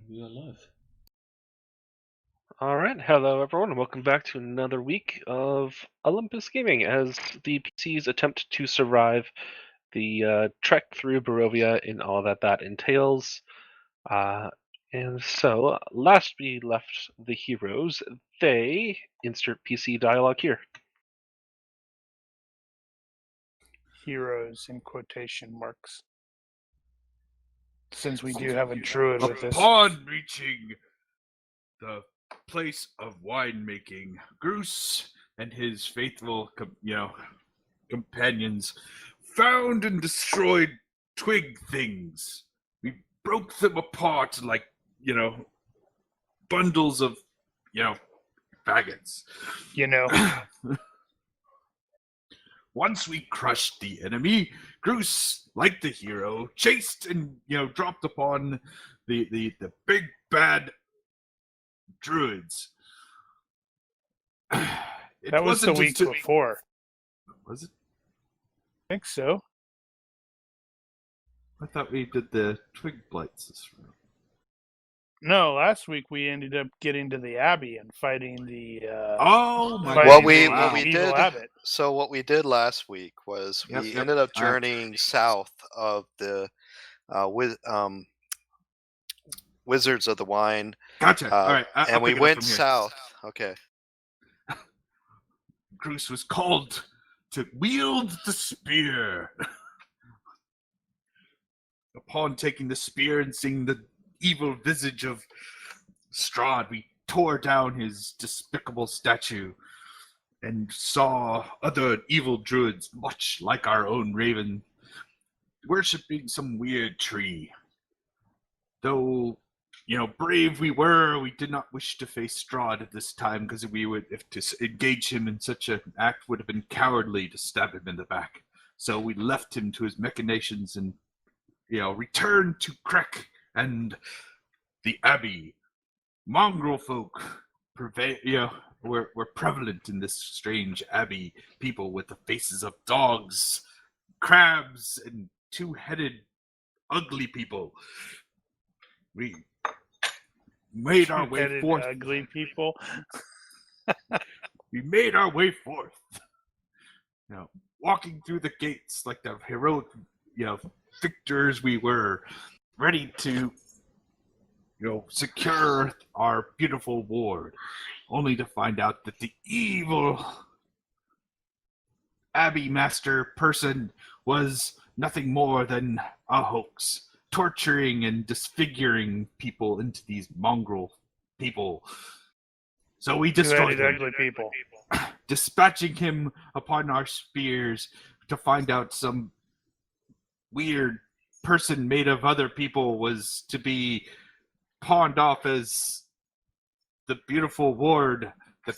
We are live. Alright, hello everyone, and welcome back to another week of Olympus Gaming as the PCs attempt to survive the trek through Barovia and all that entails. And so, last we left the heroes, they insert PC dialogue here. Heroes in quotation marks. Since we do have a druid with us. Upon reaching the place of winemaking, Groose and his faithful, companions found and destroyed twig things. We broke them apart like, bundles of, faggots. Once we crushed the enemy, Groose, like the hero, chased and dropped upon the big bad druids. That was the week before. Was it? I think so. I thought we did the twig blights this round. No, last week we ended up getting to the Abbey and fighting the. What we did. Abbot. So what we did last week was we ended up journeying south of the Wizards of the Wine. Gotcha. All right, and we went south. Okay. Groose was called to wield the spear. Upon taking the spear and seeing the evil visage of Strahd, we tore down his despicable statue and saw other evil druids, much like our own raven, worshipping some weird tree. Though, brave we were, we did not wish to face Strahd at this time, because if to engage him in such an act would have been cowardly to stab him in the back. So we left him to his machinations and, returned to Krek and the Abbey. Mongrel folk were prevalent in this strange Abbey. People with the faces of dogs, crabs, and two-headed ugly people. We made our way forth. Ugly people. We made our way forth. Walking through the gates like the heroic, victors we were, ready to, secure our beautiful ward, only to find out that the evil Abbey Master person was nothing more than a hoax, torturing and disfiguring people into these mongrel people. So we destroyed him, ugly people, dispatching him upon our spears to find out some weird person made of other people was to be pawned off as the beautiful ward. The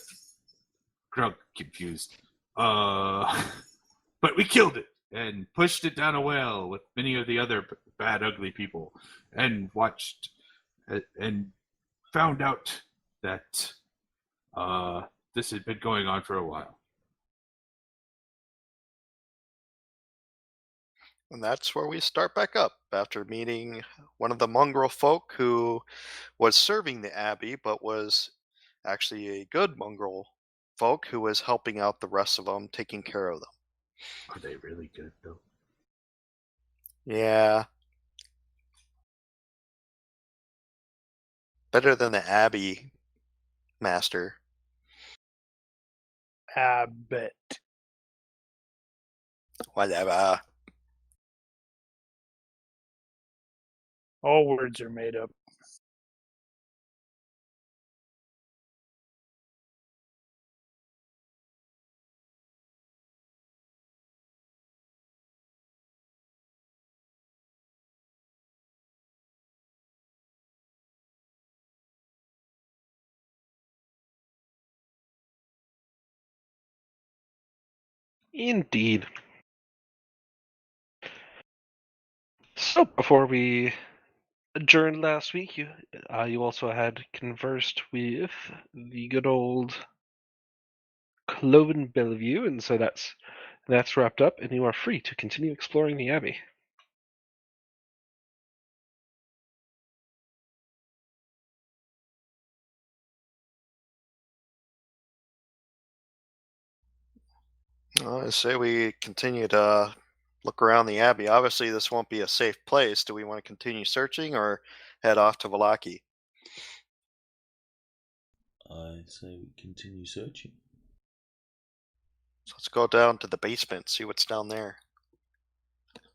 crowd confused. But we killed it and pushed it down a well with many of the other bad, ugly people, and watched and found out that this had been going on for a while. And that's where we start back up after meeting one of the mongrel folk who was serving the Abbey, but was actually a good mongrel folk who was helping out the rest of them, taking care of them. Are they really good, though? Yeah. Better than the Abbey Master. Abbot. Whatever. All words are made up. Indeed. So, before we adjourned last week, you also had conversed with the good old Cloven Bellevue, and so that's wrapped up, and you are free to continue exploring the Abbey. I say we continue to look around the Abbey. Obviously, this won't be a safe place. Do we want to continue searching or head off to Valaki? I say we continue searching. So let's go down to the basement, see what's down there.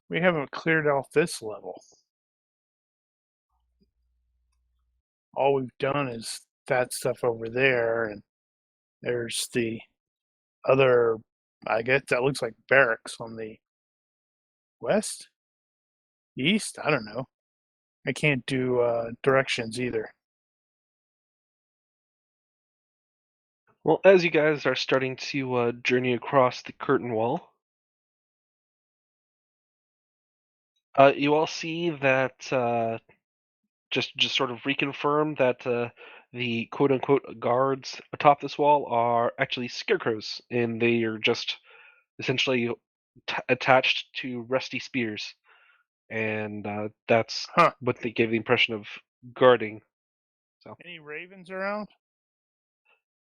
We haven't cleared off this level. All we've done is that stuff over there, and there's the other, I guess that looks like barracks on the west? East? I don't know. I can't do directions either. Well, as you guys are starting to journey across the curtain wall, you all see that just sort of reconfirm that the quote-unquote guards atop this wall are actually scarecrows, and they are just essentially attached to rusty spears, and that's Huh. what they gave the impression of guarding. So, Any ravens around?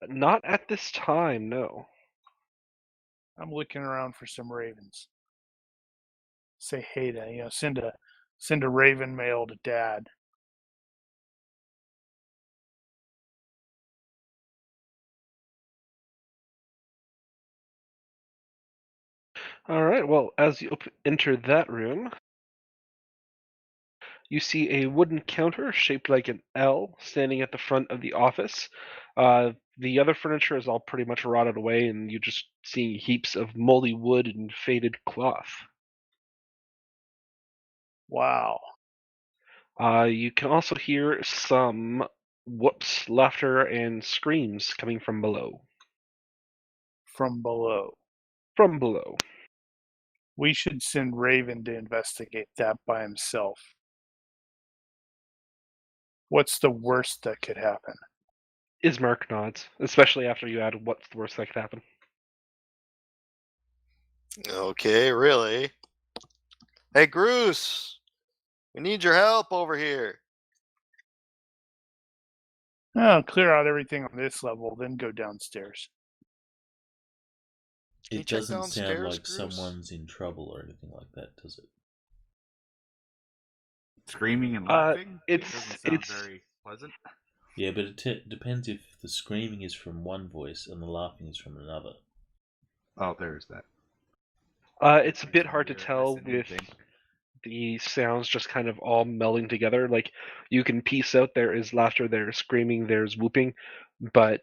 not at this time, no. I'm looking around for some ravens. Say hey to, send a raven mail to Dad. All right. Well, as you enter that room, you see a wooden counter shaped like an L standing at the front of the office. The other furniture is all pretty much rotted away, and you just see heaps of moldy wood and faded cloth. Wow. You can also hear some whoops, laughter, and screams coming from below. From below. From below. We should send Raven to investigate that by himself. What's the worst that could happen? Ismark nods, especially after you add what's the worst that could happen. Okay, really? Hey, Bruce! We need your help over here. Oh, clear out everything on this level, then go downstairs. Can you It check doesn't sound downstairs, like Bruce? someone's in trouble or anything like that, does it? Screaming and laughing? it's- Doesn't sound it's- very pleasant. Yeah, but it depends if the screaming is from one voice and the laughing is from another. Oh, there's that. It's a bit hard to tell with the sounds just kind of all melding together. Like, you can piece out there is laughter, there's screaming, there's whooping, but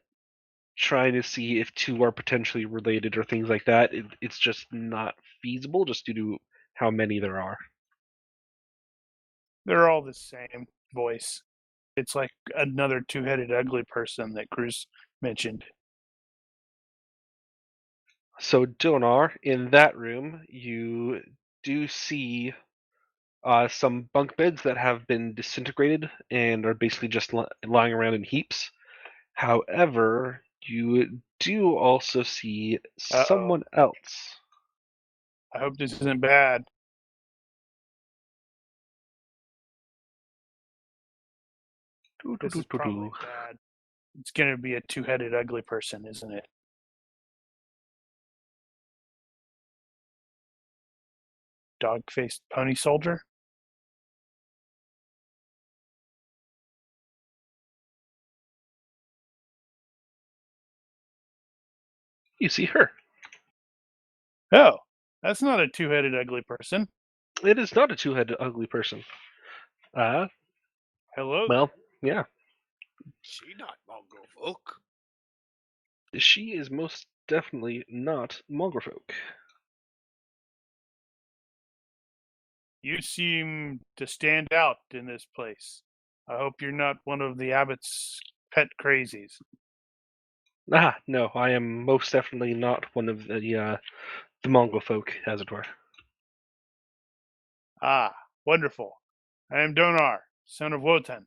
trying to see if two are potentially related or things like that, it's just not feasible just due to how many there are. They're all the same voice. It's like another two-headed ugly person that Cruz mentioned. So, Donar, in that room, you do see some bunk beds that have been disintegrated and are basically just lying around in heaps. However, you do also see someone else. I hope this isn't bad. This is probably bad. It's going to be a two-headed ugly person, isn't it? Dog-faced pony soldier? You see her. Oh, that's not a two-headed ugly person. It is not a two-headed ugly person. Hello. Well, yeah. She not mongrel folk. She is most definitely not Mongrelfolk. You seem to stand out in this place. I hope you're not one of the abbot's pet crazies. No, I am most definitely not one of the Mongrelfolk, as it were. Ah, wonderful. I am Donar, son of Wotan.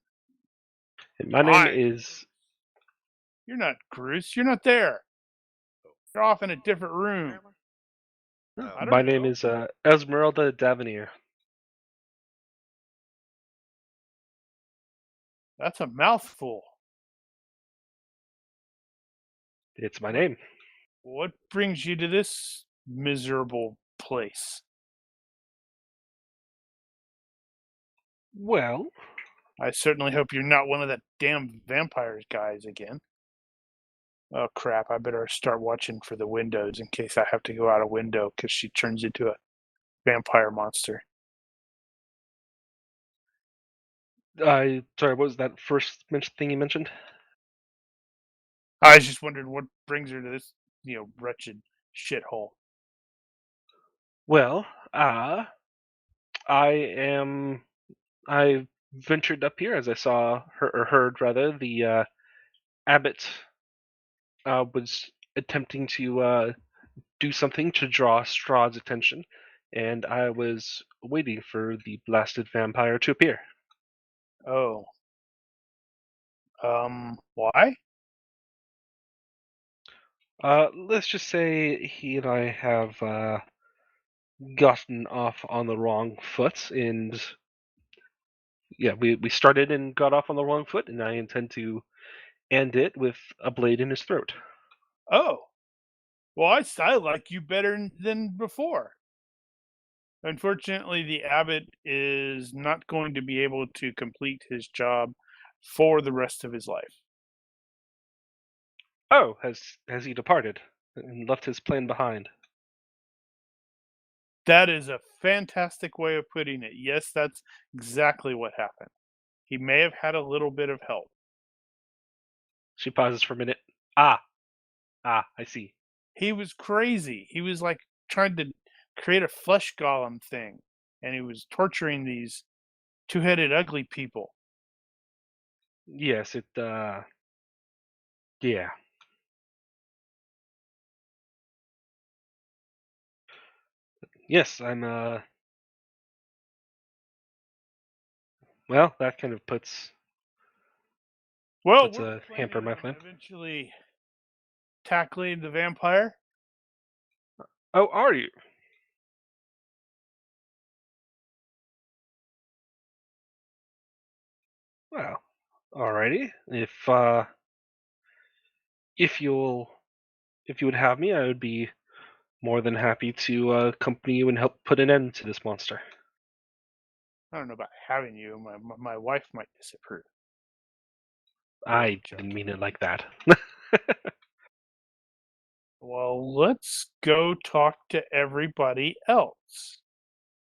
And my name is... You're not Cruz. You're not there. You're off in a different room. I My don't name know. is Esmeralda Davenier. That's a mouthful. It's my name. What brings you to this miserable place? Well, I certainly hope you're not one of the damn vampire guys again. Oh crap, I better start watching for the windows in case I have to go out a window because she turns into a vampire monster. sorry, what was that first thing you mentioned? I was just wondering what brings her to this, wretched shithole. Well, I ventured up here as I saw or heard rather the abbot was attempting to do something to draw Strahd's attention, and I was waiting for the blasted vampire to appear. Oh. Why? Let's just say he and I have gotten off on the wrong foot, and yeah, we started and got off on the wrong foot, and I intend to end it with a blade in his throat. Oh. Well, I like you better than before. Unfortunately, the abbot is not going to be able to complete his job for the rest of his life. Oh, has he departed and left his plan behind? That is a fantastic way of putting it. Yes, that's exactly what happened. He may have had a little bit of help. She pauses for a minute. I see. He was crazy. He was like trying to create a flesh golem thing, and he was torturing these two-headed ugly people. Yes, yeah. Yes, I'm well, that kind of puts Well, a we're hamper in my planning plan. on eventually tackling the vampire. Oh, are you? Well, alrighty. If you would have me, I would be more than happy to accompany you and help put an end to this monster. I don't know about having you. My wife might disapprove. I Joking. didn't mean it like that. Well, let's go talk to everybody else.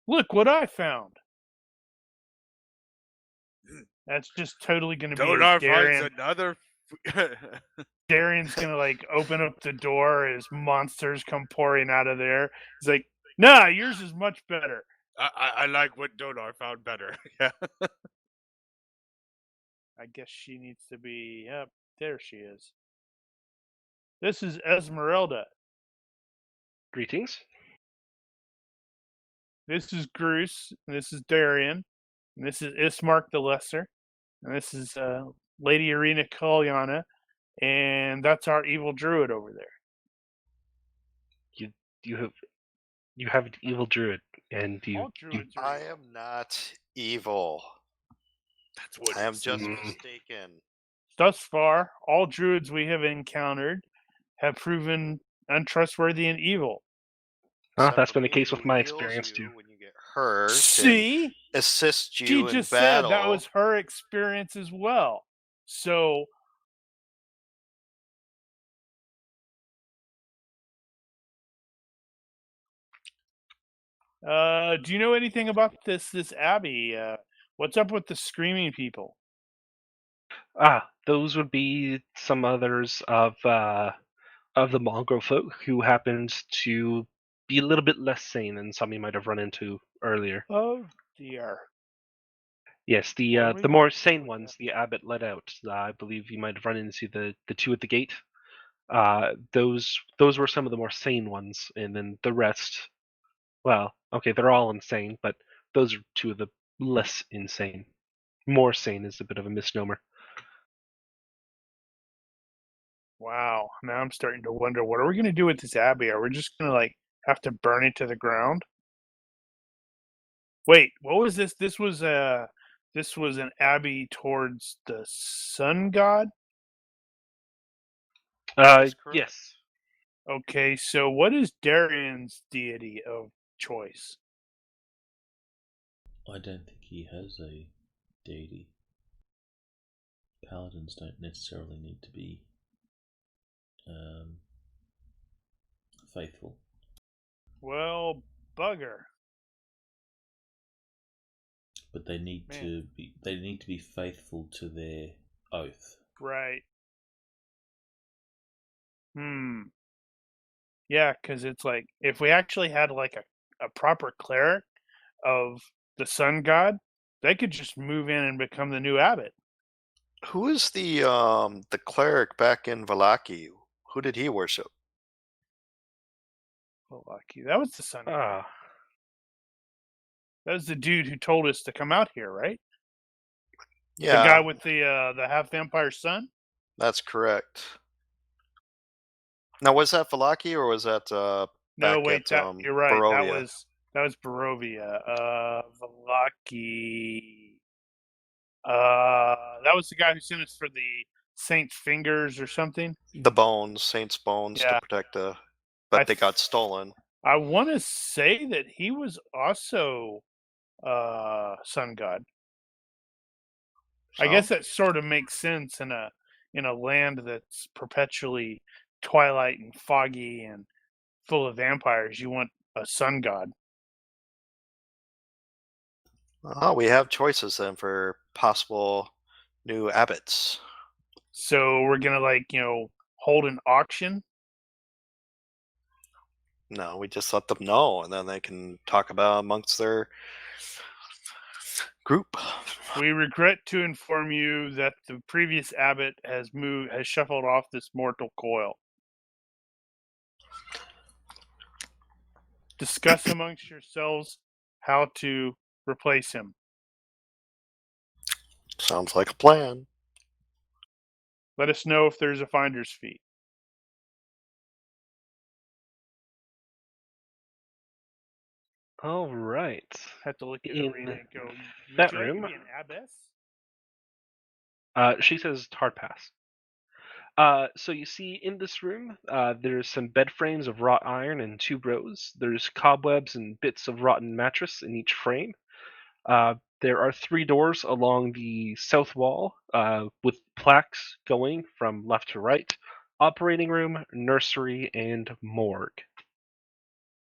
Look what I found. That's just totally going to be Donar finds Darienne. another. Darienne's going to like open up the door as monsters come pouring out of there. He's like, nah, yours is much better. I like what Donar found better. Yeah. I guess she needs to be. Yep, there she is. This is Esmeralda. Greetings. This is Gruce. This is Darienne. And this is Ismark the Lesser. And this is Lady Irina Kalyana. And that's our evil druid over there. You have an evil druid, and All druids are I evil. am not evil. That's what I am he just said. mistaken. Thus far, all druids we have encountered have proven untrustworthy and evil. Except that's for been the me, case with who my heals experience you too. when you get hurt and See? assists She you in just battle. said that was her experience as well. So do you know anything about this abbey? What's up with the screaming people? Those would be some others of the mongrel folk who happens to be a little bit less sane than some you might have run into earlier. Oh dear. Yes, What are we the gonna more do sane with ones, that? the abbot let out. I believe you might have run into the two at the gate. Those were some of the more sane ones, and then the rest. Well, okay, they're all insane, but those are two of the less insane. More sane is a bit of a misnomer. Wow. Now I'm starting to wonder, what are we gonna do with this abbey? Are we just gonna like have to burn it to the ground? Wait, what was this? This was an abbey towards the sun god? That is correct. Yes. Okay, so what is Darien's deity of choice? I don't think he has a deity. Paladins don't necessarily need to be faithful. Well, bugger. But they need Man. to be. They need to be faithful to their oath. Right. Yeah, because it's like if we actually had like a proper cleric of the sun god, they could just move in and become the new abbot. Who is the cleric back in Valaki? Who did he worship? Well, lucky. That was the sun god. Ah, That was the dude who told us to come out here, right? Yeah, The guy with the half vampire son? that's correct. Now, was that Valaki or was that No, back wait, at you're right. Barovia? That was Barovia. Valaki. That was the guy who sent us for the Saint's fingers or something. The bones, Saint's bones, to Yeah. protect the, I but they got stolen. I want to say that he was also sun god. I guess So, that sort of makes sense in a land that's perpetually twilight and foggy and full of vampires. You want a sun god. we have choices then for possible new abbots. So we're gonna hold an auction. No, we just let them know, and then they can talk about amongst their group. We regret to inform you that the previous abbot has shuffled off this mortal coil. Discuss amongst yourselves how to replace him. Sounds like a plan. Let us know if there's a finder's fee. all right. Have to look at In Arena and go, that would you like room- to be an abbess? She says hard pass. So you see in this room, there's some bed frames of wrought iron in 2 rows. There's cobwebs and bits of rotten mattress in each frame. There are 3 doors along the south wall with plaques going from left to right. Operating room, nursery, and morgue.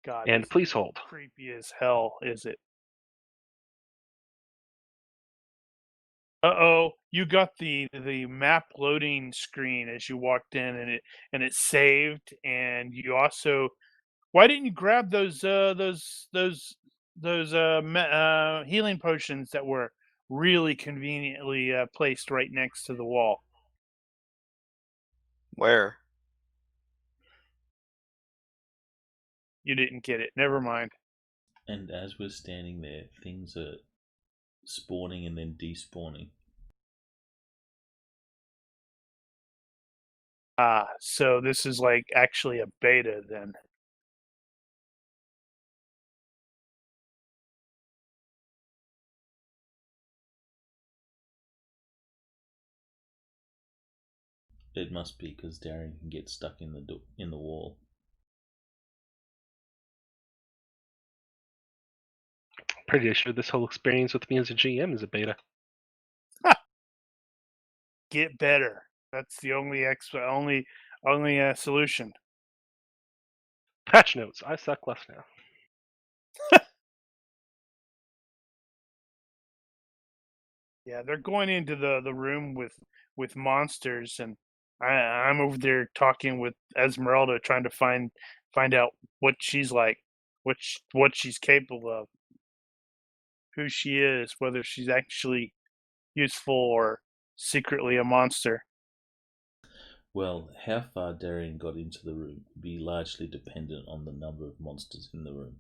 God, And this please is hold. creepy as hell, is it? Uh-oh, you got the map loading screen as you walked in, and it saved, and you also, why didn't you grab those healing potions that were really conveniently placed right next to the wall? Where? You didn't get it. Never mind. And as we're standing there, things are spawning and then despawning. Ah, so this is like actually a beta then. It must be because Darienne can get stuck in the wall. Pretty sure this whole experience with me as a GM is a beta. Get better. That's the only solution. Patch notes. I suck less now. Yeah, they're going into the room with monsters, and I'm over there talking with Esmeralda, trying to find out what she's like, what she's capable of, who she is, whether she's actually useful or secretly a monster. Well, how far Darienne got into the room would be largely dependent on the number of monsters in the room.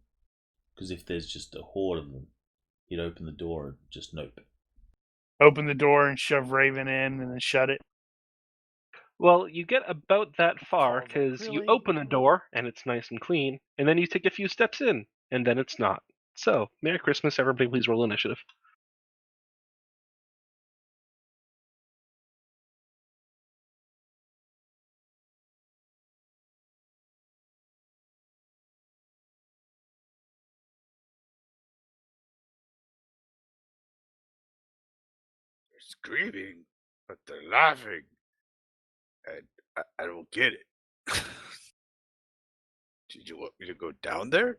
Because if there's just a horde of them, he'd open the door and just nope. Open the door and shove Raven in, and then shut it. Well, you get about that far Called, because you really? open a door and it's nice and clean, and then you take a few steps in, and then it's not. So, Merry Christmas, everybody. Please roll initiative. screaming, but they're laughing. And I don't get it. Did you want me to go down there?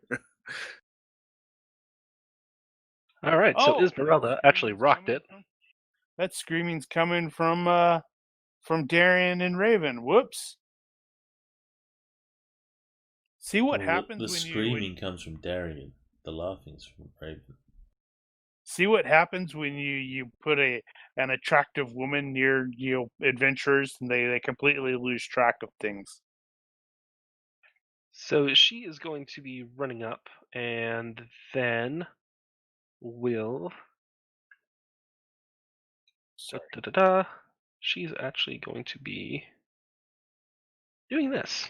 All right, so Esmeralda actually rocked it. That screaming's coming from Darienne and Raven. Whoops. See what happens the when screaming comes from Darienne. The laughing's from Raven. See what happens when you put an attractive woman near adventurers, and they completely lose track of things. So she is going to be running up, and then will. Sorry. She's actually going to be doing this.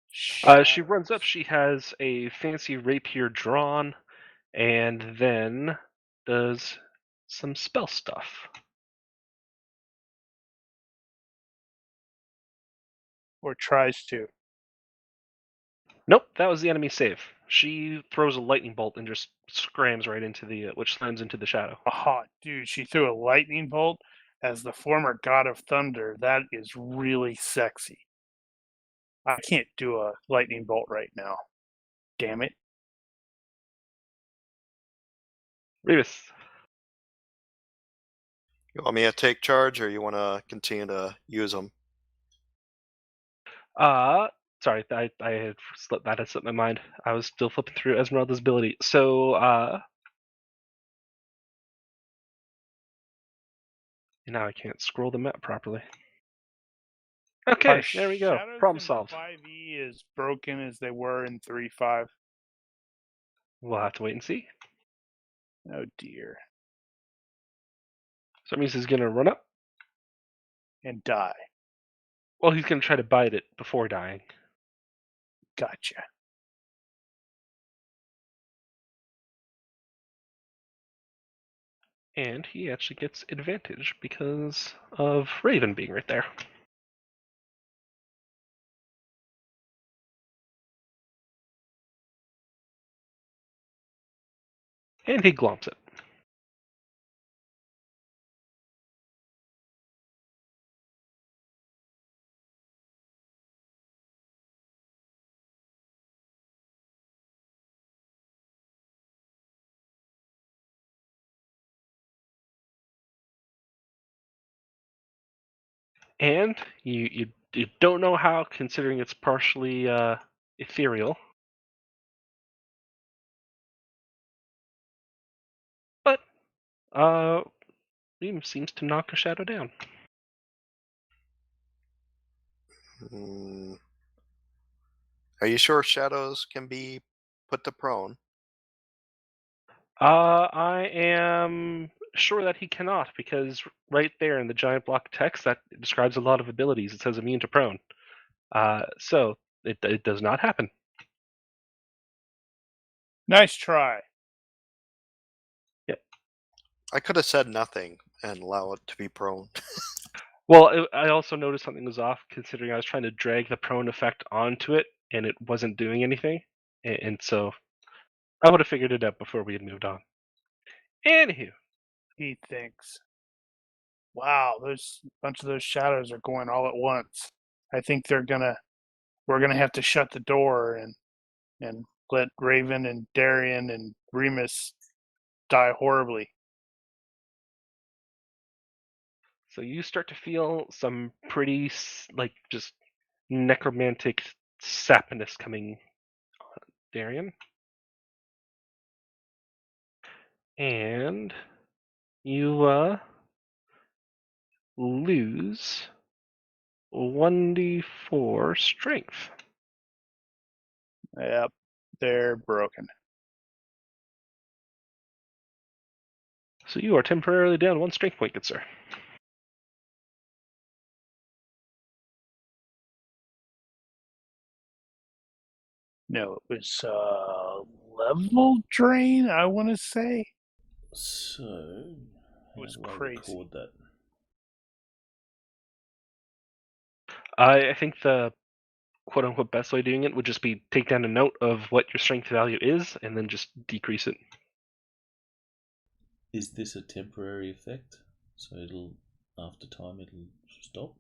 She runs up. She has a fancy rapier drawn, and then does some spell stuff. Or tries to. Nope, that was the enemy save. She throws a lightning bolt and just scrams right into which slams into the shadow. Oh, dude, she threw a lightning bolt. As the former god of thunder, that is really sexy. I can't do a lightning bolt right now. Damn it. Rebus. You want me to take charge, or you want to continue to use them? Sorry, I had slipped that. Had slipped my mind. I was still flipping through Esmeralda's ability. So, now I can't scroll the map properly. Okay, there we go. Problem solved. 5e is broken as they were in 3.5. We'll have to wait and see. Oh dear. So that means he's gonna run up and die. Well, he's gonna try to bite it before dying. Gotcha. And he actually gets advantage because of Raven being right there. And he glomps it. And you don't know how, considering it's partially ethereal. But Reem seems to knock a shadow down. Are you sure shadows can be put to prone? I am sure that he cannot, because right there in the giant block of text that describes a lot of abilities, it says immune to prone. So it does not happen. Nice try. Yep. I could have said nothing and allow it to be prone. Well, I also noticed something was off, considering I was trying to drag the prone effect onto it, and it wasn't doing anything. And so I would have figured it out before we had moved on. Anywho. He thinks, wow, a bunch of those shadows are going all at once. I think we're gonna have to shut the door and let Raven and Darienne and Remus die horribly. So you start to feel some pretty, just necromantic sappiness coming on Darienne. And you lose 1d4 strength. Yep, they're broken. So you are temporarily down 1 strength point, good sir. No, it was level drain, I want to say. So, it was how do I crazy. record that? I think the quote-unquote best way of doing it would just be take down a note of what your strength value is, and then just decrease it. Is this a temporary effect? So it'll, after time, it'll stop.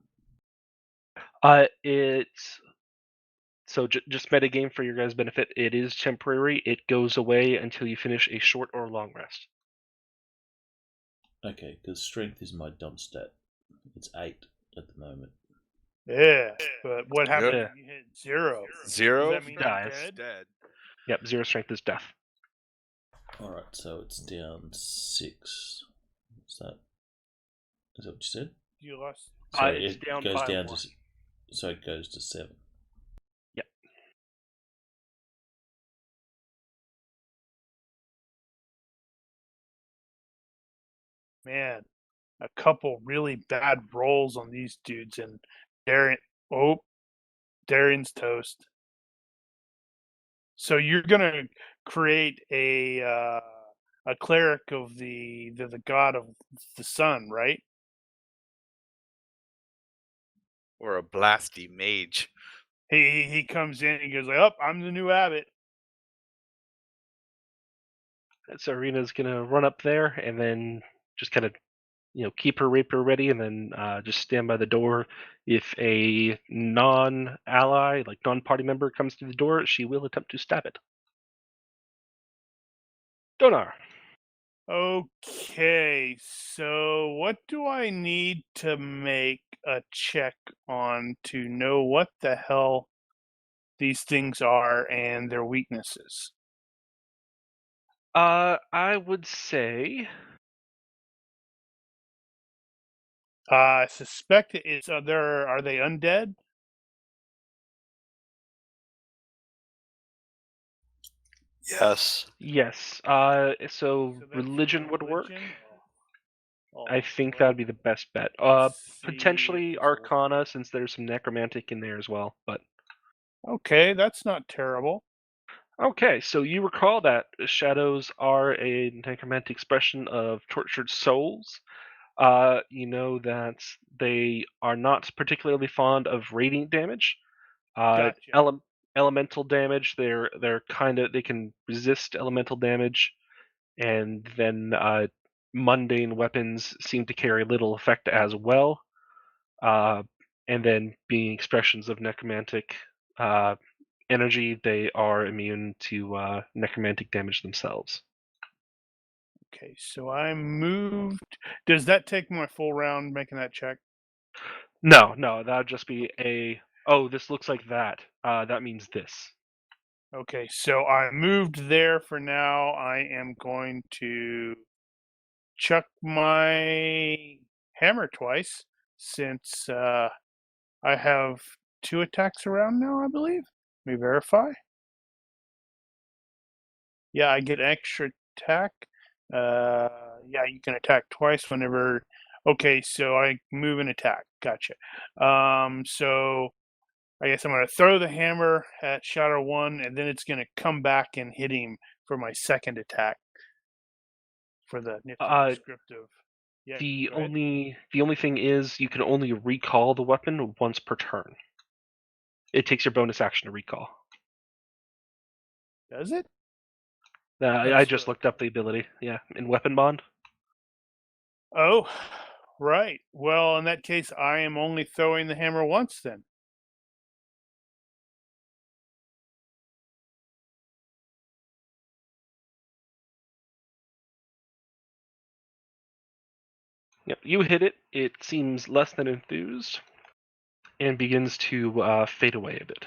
Just metagame for your guys' benefit. It is temporary. It goes away until you finish a short or long rest. Okay, because strength is my dump stat. It's 8 at the moment. Yeah, but what happens Yeah. when you hit 0? Zero? Does that mean Dies. you're dead? Dead. Yep, 0 strength is death. Alright, so it's down 6. What's that? Is that what you said? You lost. Sorry, It's it down goes by down 1. to. So it goes to 7. Yep. Man, a couple really bad rolls on these dudes, and Darienne. Oh, Darienne's toast. So you're gonna create a cleric of the god of the sun, right? Or a blasty mage. He comes in. He goes like, "Oh, I'm the new abbot." So Arena's gonna run up there and then just kind of, keep her rapier ready, and then just stand by the door. If a non-ally, like non-party member, comes through the door, she will attempt to stab it. Donar. Okay, so what do I need to make a check on to know what the hell these things are and their weaknesses? I would say I suspect it's other. Are they undead? Yes. yes. So that's religion would work. religion? Oh, I think well, that'd be the best bet. let's see Potentially if this will- Arcana, since there's some necromantic in there as well. But Okay, that's not terrible. okay, so you recall that shadows are a necromantic expression of tortured souls. You know that they are not particularly fond of radiant damage. Gotcha. Elemental damage, they can resist elemental damage, and then mundane weapons seem to carry little effect as well. And then being expressions of necromantic energy, they are immune to necromantic damage themselves. Okay, so I moved. Does that take my full round making that check? No, that'd just be this looks like that. That means this. Okay, so I moved there for now. I am going to chuck my hammer twice since I have 2 attacks around now, I believe. Let me verify. Yeah, I get extra attack. Yeah, you can attack twice whenever. Okay, so I move and attack. Gotcha. So I guess I'm going to throw the hammer at Shadow 1, and then it's going to come back and hit him for my second attack for the nifty descriptive. Yeah, The go ahead. only thing is you can only recall the weapon once per turn. It takes your bonus action to recall. Does it? I just looked up the ability. Yeah, in Weapon Bond. Oh, right. Well, in that case, I am only throwing the hammer once then. Yep, you hit it. It seems less than enthused and begins to fade away a bit.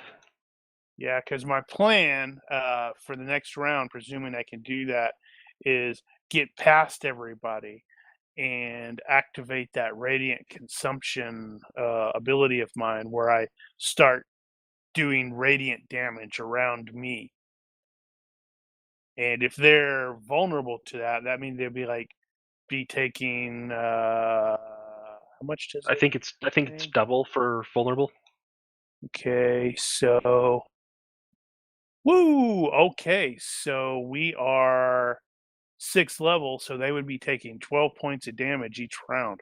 Yeah, because my plan for the next round, presuming I can do that, is get past everybody and activate that radiant consumption ability of mine where I start doing radiant damage around me. And if they're vulnerable to that, that means they'll be taking how much does I it? think it's double for vulnerable. Okay, so woo! Okay, so we are 6th level, so they would be taking 12 points of damage each round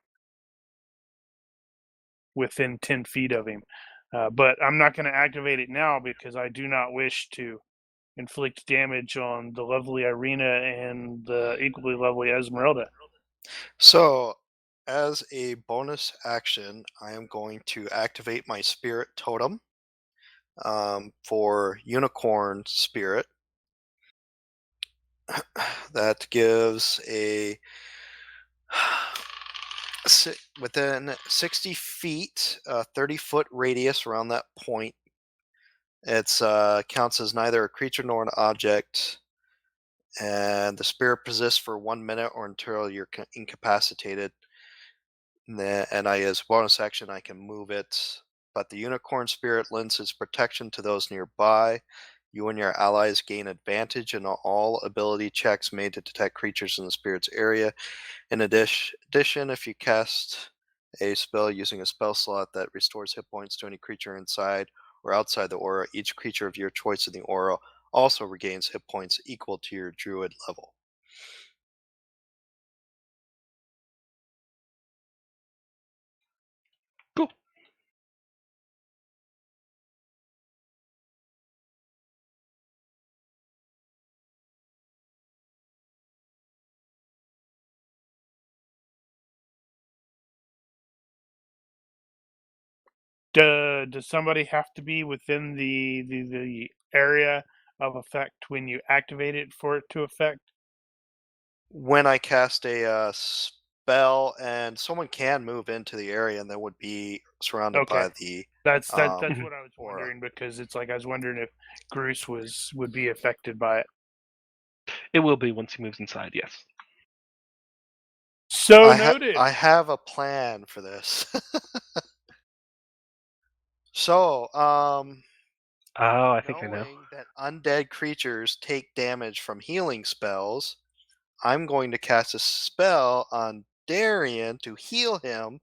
within 10 feet of him. But I'm not going to activate it now because I do not wish to inflict damage on the lovely Irina and the equally lovely Esmeralda. So as a bonus action, I am going to activate my Spirit Totem for Unicorn Spirit. That gives a within 60 feet, 30-foot radius around that point. It's counts as neither a creature nor an object, and the spirit persists for 1 minute or until you're incapacitated. And I, as bonus action, I can move it. But the unicorn spirit lends its protection to those nearby. You and your allies gain advantage in all ability checks made to detect creatures in the spirit's area. In addition, if you cast a spell using a spell slot that restores hit points to any creature inside or outside the aura, each creature of your choice in the aura also regains hit points equal to your druid level. Cool. Does somebody have to be within the area of effect when you activate it for it to affect? When I cast a spell, and someone can move into the area, and they would be surrounded by Okay. the That's um, what I was aura. wondering, because it's like I was wondering if Bruce would be affected by it. It will be once he moves inside, yes. So noted. I have a plan for this. So, Oh, I think I know. knowing that undead creatures take damage from healing spells, I'm going to cast a spell on Darienne to heal him,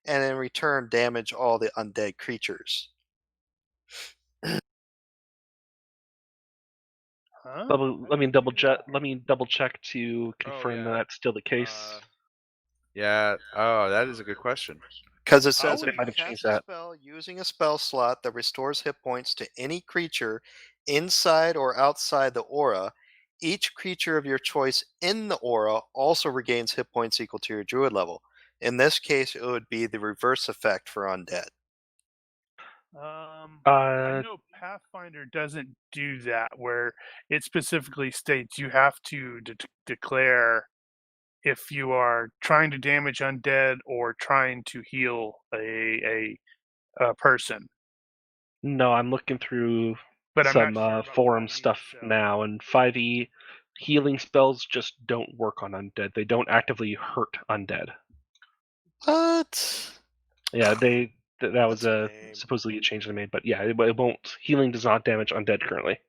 and in return damage all the undead creatures. Huh? Let me double check to confirm yeah. that's still the case. Yeah. Oh, that is a good question. Because it I says would- if They you might have cast changed a that. spell using a spell slot that restores hit points to any creature inside or outside the aura, each creature of your choice in the aura also regains hit points equal to your druid level. In this case, it would be the reverse effect for undead. I know Pathfinder doesn't do that, where it specifically states you have to declare if you are trying to damage undead or trying to heal a person. No, I'm looking through But I'm not some sure about forum 5e, stuff so- now, and 5e healing spells just don't work on undead. They don't actively hurt undead. What? Yeah, that was That's lame. supposedly a change they made, but yeah, it won't. Healing does not damage undead currently.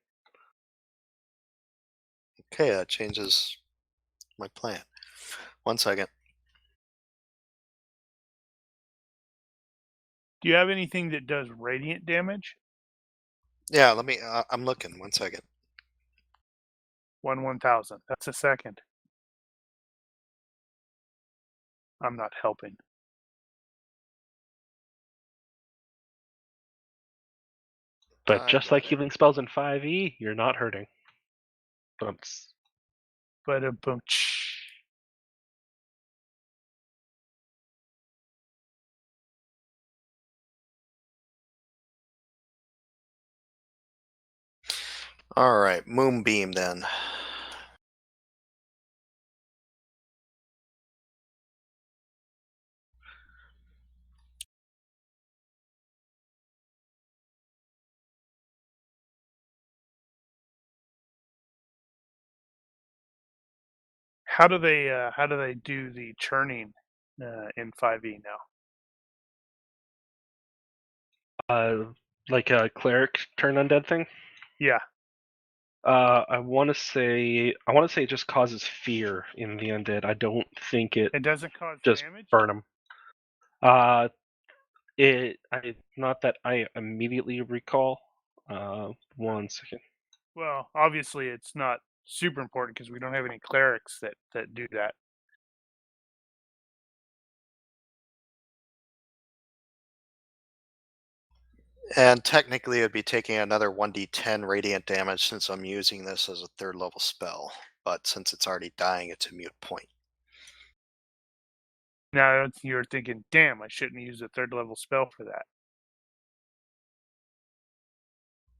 Okay, that changes my plan. 1 second. Do you have anything that does radiant damage? Yeah, let me. I'm looking. 1 second. 1/1000. That's a second. I'm not helping. But I just got like it. healing spells in 5e, you're not hurting. Bumps. But a boom. All right, Moonbeam then. How do they do the churning in 5e now? Like a cleric turn undead thing. Yeah. I want to say it just causes fear in the undead. I don't think it It doesn't cause just damage? burn them. Not that I immediately recall. 1 second. Well, obviously it's not super important because we don't have any clerics that do that. And technically, it would be taking another 1d10 radiant damage since I'm using this as a 3rd level spell. But since it's already dying, it's a mute point. Now you're thinking, damn, I shouldn't use a 3rd level spell for that.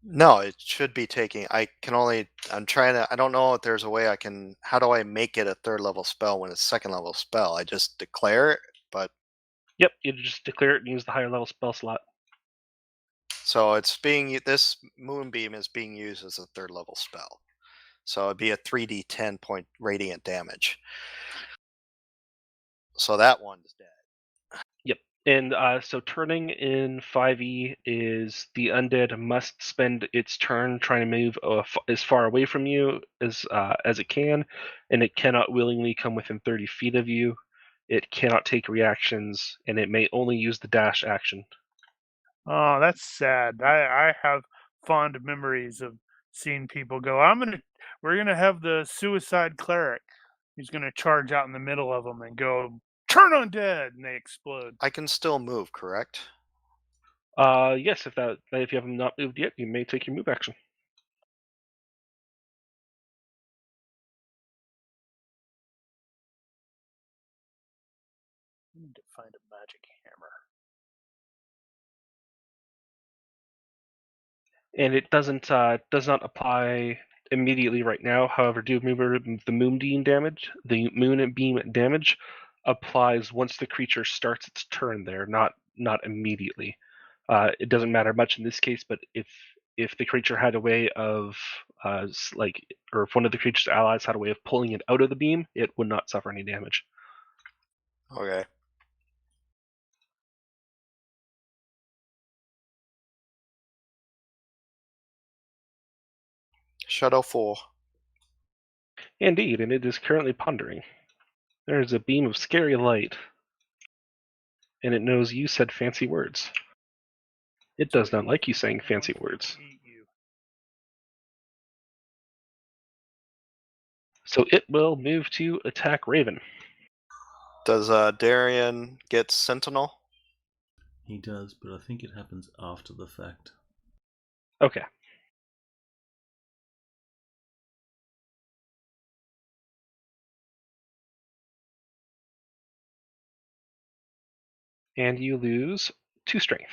No, it should be taking. I don't know if there's a way I can. How do I make it a 3rd level spell when it's 2nd level spell? I just declare it, but Yep, you just declare it and use the higher level spell slot. so this moonbeam is being used as a 3rd level spell. So it'd be a 3d10 point radiant damage. So that one's dead. Yep. And so turning in 5e is the undead must spend its turn trying to move as far away from you as it can, and it cannot willingly come within 30 feet of you. It cannot take reactions, and it may only use the dash action. Oh, that's sad. I have fond memories of seeing people go, we're gonna have the suicide cleric. He's gonna charge out in the middle of them and go, turn undead, and they explode. I can still move, correct? Yes, if you haven't not moved yet, you may take your move action. I need to find a magic hammer. And it does not apply immediately right now. However, do remember the moonbeam damage. The moonbeam damage applies once the creature starts its turn there, not immediately. It doesn't matter much in this case, but if the creature had a way of or if one of the creature's allies had a way of pulling it out of the beam, it would not suffer any damage. Okay. Shadow 4. Indeed, and it is currently pondering. There is a beam of scary light, and it knows you said fancy words. It does not like you saying fancy words. Eat you. So it will move to attack Raven. Does Darienne get Sentinel? He does, but I think it happens after the fact. Okay. And you lose 2 strength.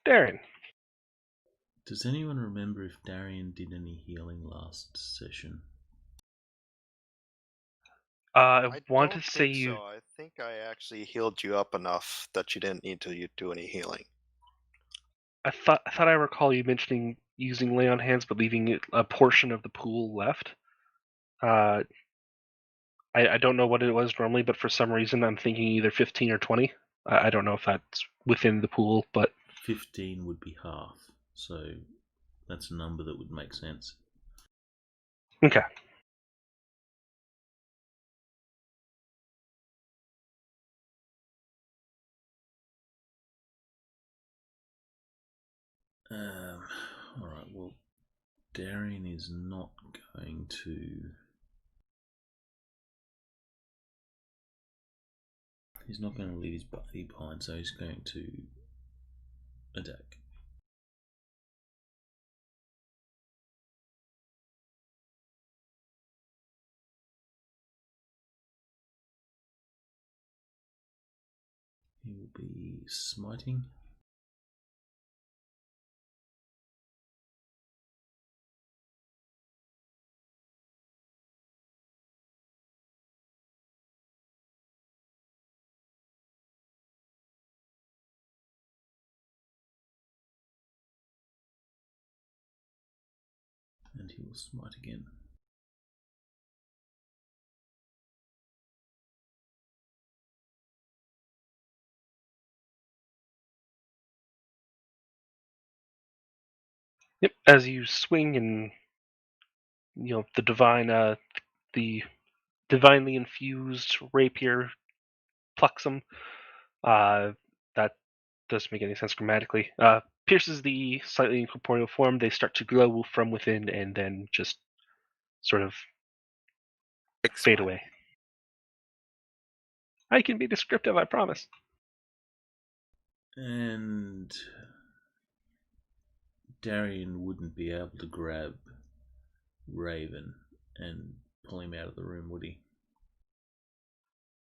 Darren. Does anyone remember if Darienne did any healing last session? I want don't to say think you. so. I think I actually healed you up enough that you didn't need to do any healing. I thought I recall you mentioning using lay on hands, but leaving a portion of the pool left. I don't know what it was normally, but for some reason I'm thinking either 15 or 20. I don't know if that's within the pool, but 15 would be half, so that's a number that would make sense. okay. Alright, well, Darienne is not going to... He's not going to leave his body behind, so he's going to attack. He will be smiting. And he will smite again. Yep. As you swing and the divinely infused rapier plucks him. That doesn't make any sense grammatically. Pierces the slightly incorporeal form. They start to glow from within and then just sort of fade away. I can be descriptive, I promise. And Darienne wouldn't be able to grab Raven and pull him out of the room, would he?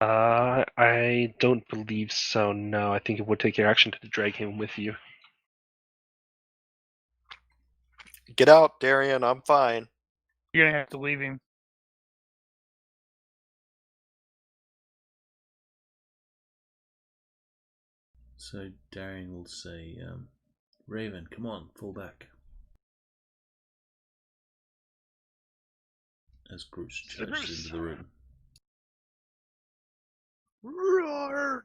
I don't believe so, no. I think it would take your action to drag him with you. Get out, Darienne. I'm fine. You're gonna have to leave him. So Darienne will say, Raven, come on, fall back. As Bruce charges into the room. Roar!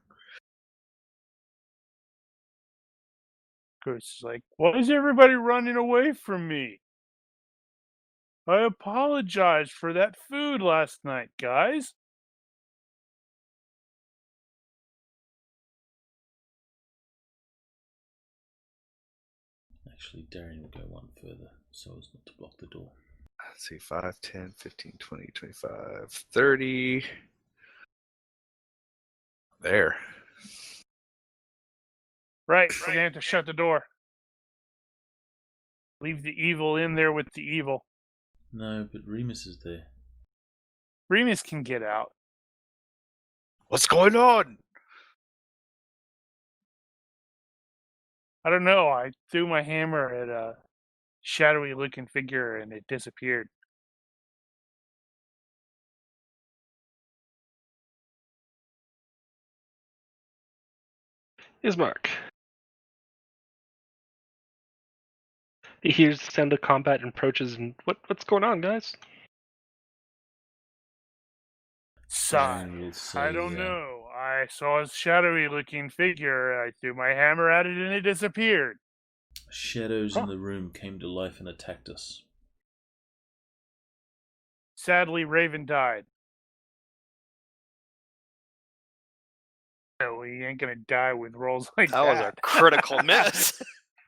Bruce is like, why is everybody running away from me? I apologize for that food last night, guys. Actually, Darienne will go one further so as not to block the door. Let's see, 5, 10, 15, 20, 25, 30. There. Right, we're gonna have to shut the door. Leave the evil in there with the evil. No, but Remus is there. Remus can get out. What's going on? I don't know. I threw my hammer at a shadowy looking figure and it disappeared. Ismark. He hears the sound of combat and approaches, and what's going on, guys? Sigh. Darienne will say, I don't know. I saw a shadowy looking figure. I threw my hammer at it and it disappeared. Shadows in the room came to life and attacked us. Sadly, Raven died. No, he ain't gonna die with rolls like that. That was a critical miss.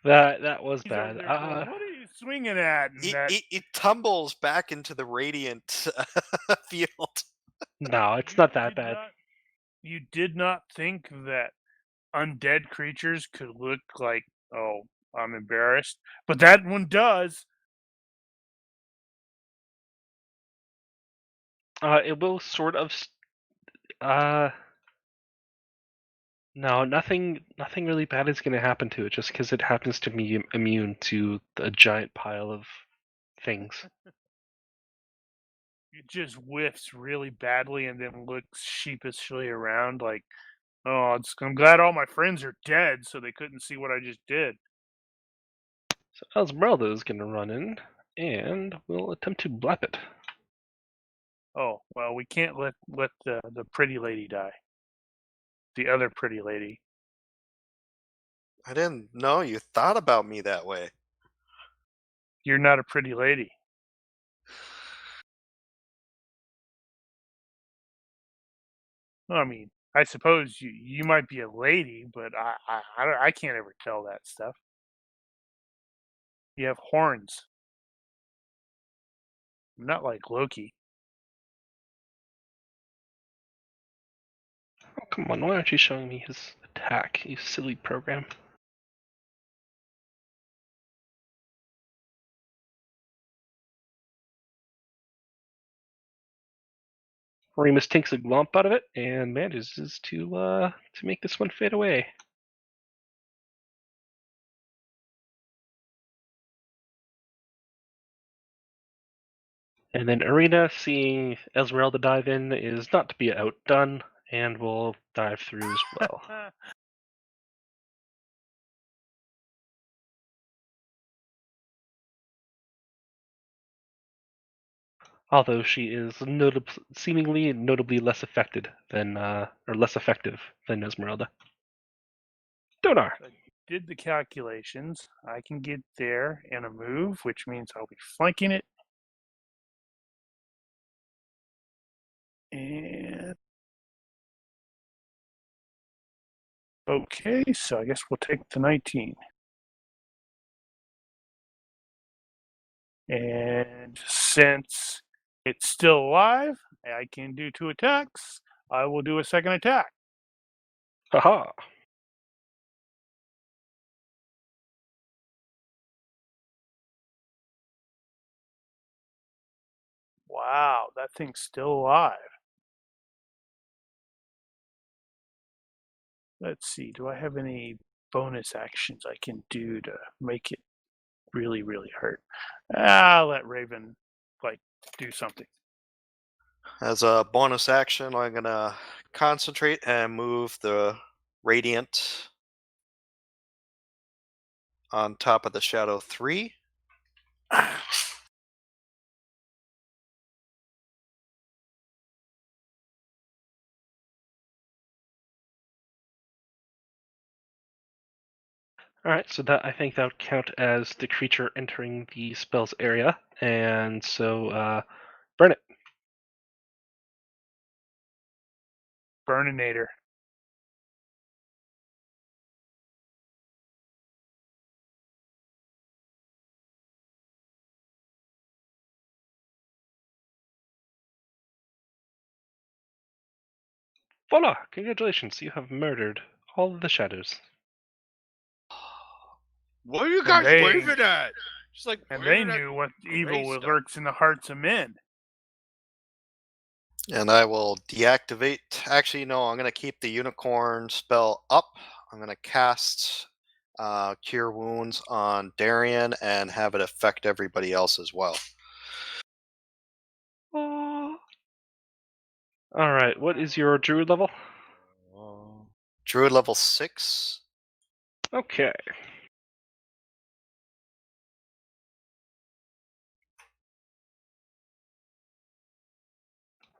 That was He's over bad. there going, what are you swinging at? And It tumbles back into the radiant field. No, it's not that bad. You did not think that undead creatures could look like, oh, I'm embarrassed. But that one does. It will sort of. No, nothing really bad is going to happen to it just because it happens to be immune to a giant pile of things. It just whiffs really badly and then looks sheepishly around like, oh, I'm glad all my friends are dead so they couldn't see what I just did. So Esmeralda is going to run in and will attempt to blap it. Oh, well, we can't let the pretty lady die. The other pretty lady. I didn't know you thought about me that way. You're not a pretty lady. I mean, I suppose you might be a lady, but I can't ever tell that stuff. You have horns. I'm not like Loki. Oh, come on, why aren't you showing me his attack, you silly program? Remus takes a glomp out of it and manages to make this one fade away. And then Arena, seeing Esmeralda dive in, is not to be outdone and will dive through as well. Although she is seemingly notably less affected than, or less effective than Esmeralda. Donar. Did the calculations. I can get there in a move, which means I'll be flanking it. And okay, so I guess we'll take the 19. And since it's still alive, I can do 2 attacks. I will do a second attack. Haha. Wow, that thing's still alive. Let's see, do I have any bonus actions I can do to make it really, really hurt? I'll let Raven, do something. As a bonus action, I'm gonna concentrate and move the radiant on top of the shadow 3. All right, so that I think that would count as the creature entering the spell's area, and so burn it. Burninator. Voila! Congratulations, you have murdered all of the shadows. What are you And guys they- waving at? Just like And they waving at knew what gray evil stuff. lurks in the hearts of men. And I will deactivate. Actually, no, I'm going to keep the unicorn spell up. I'm going to cast Cure Wounds on Darienne and have it affect everybody else as well. All right, what is your druid level? Druid level 6. Okay.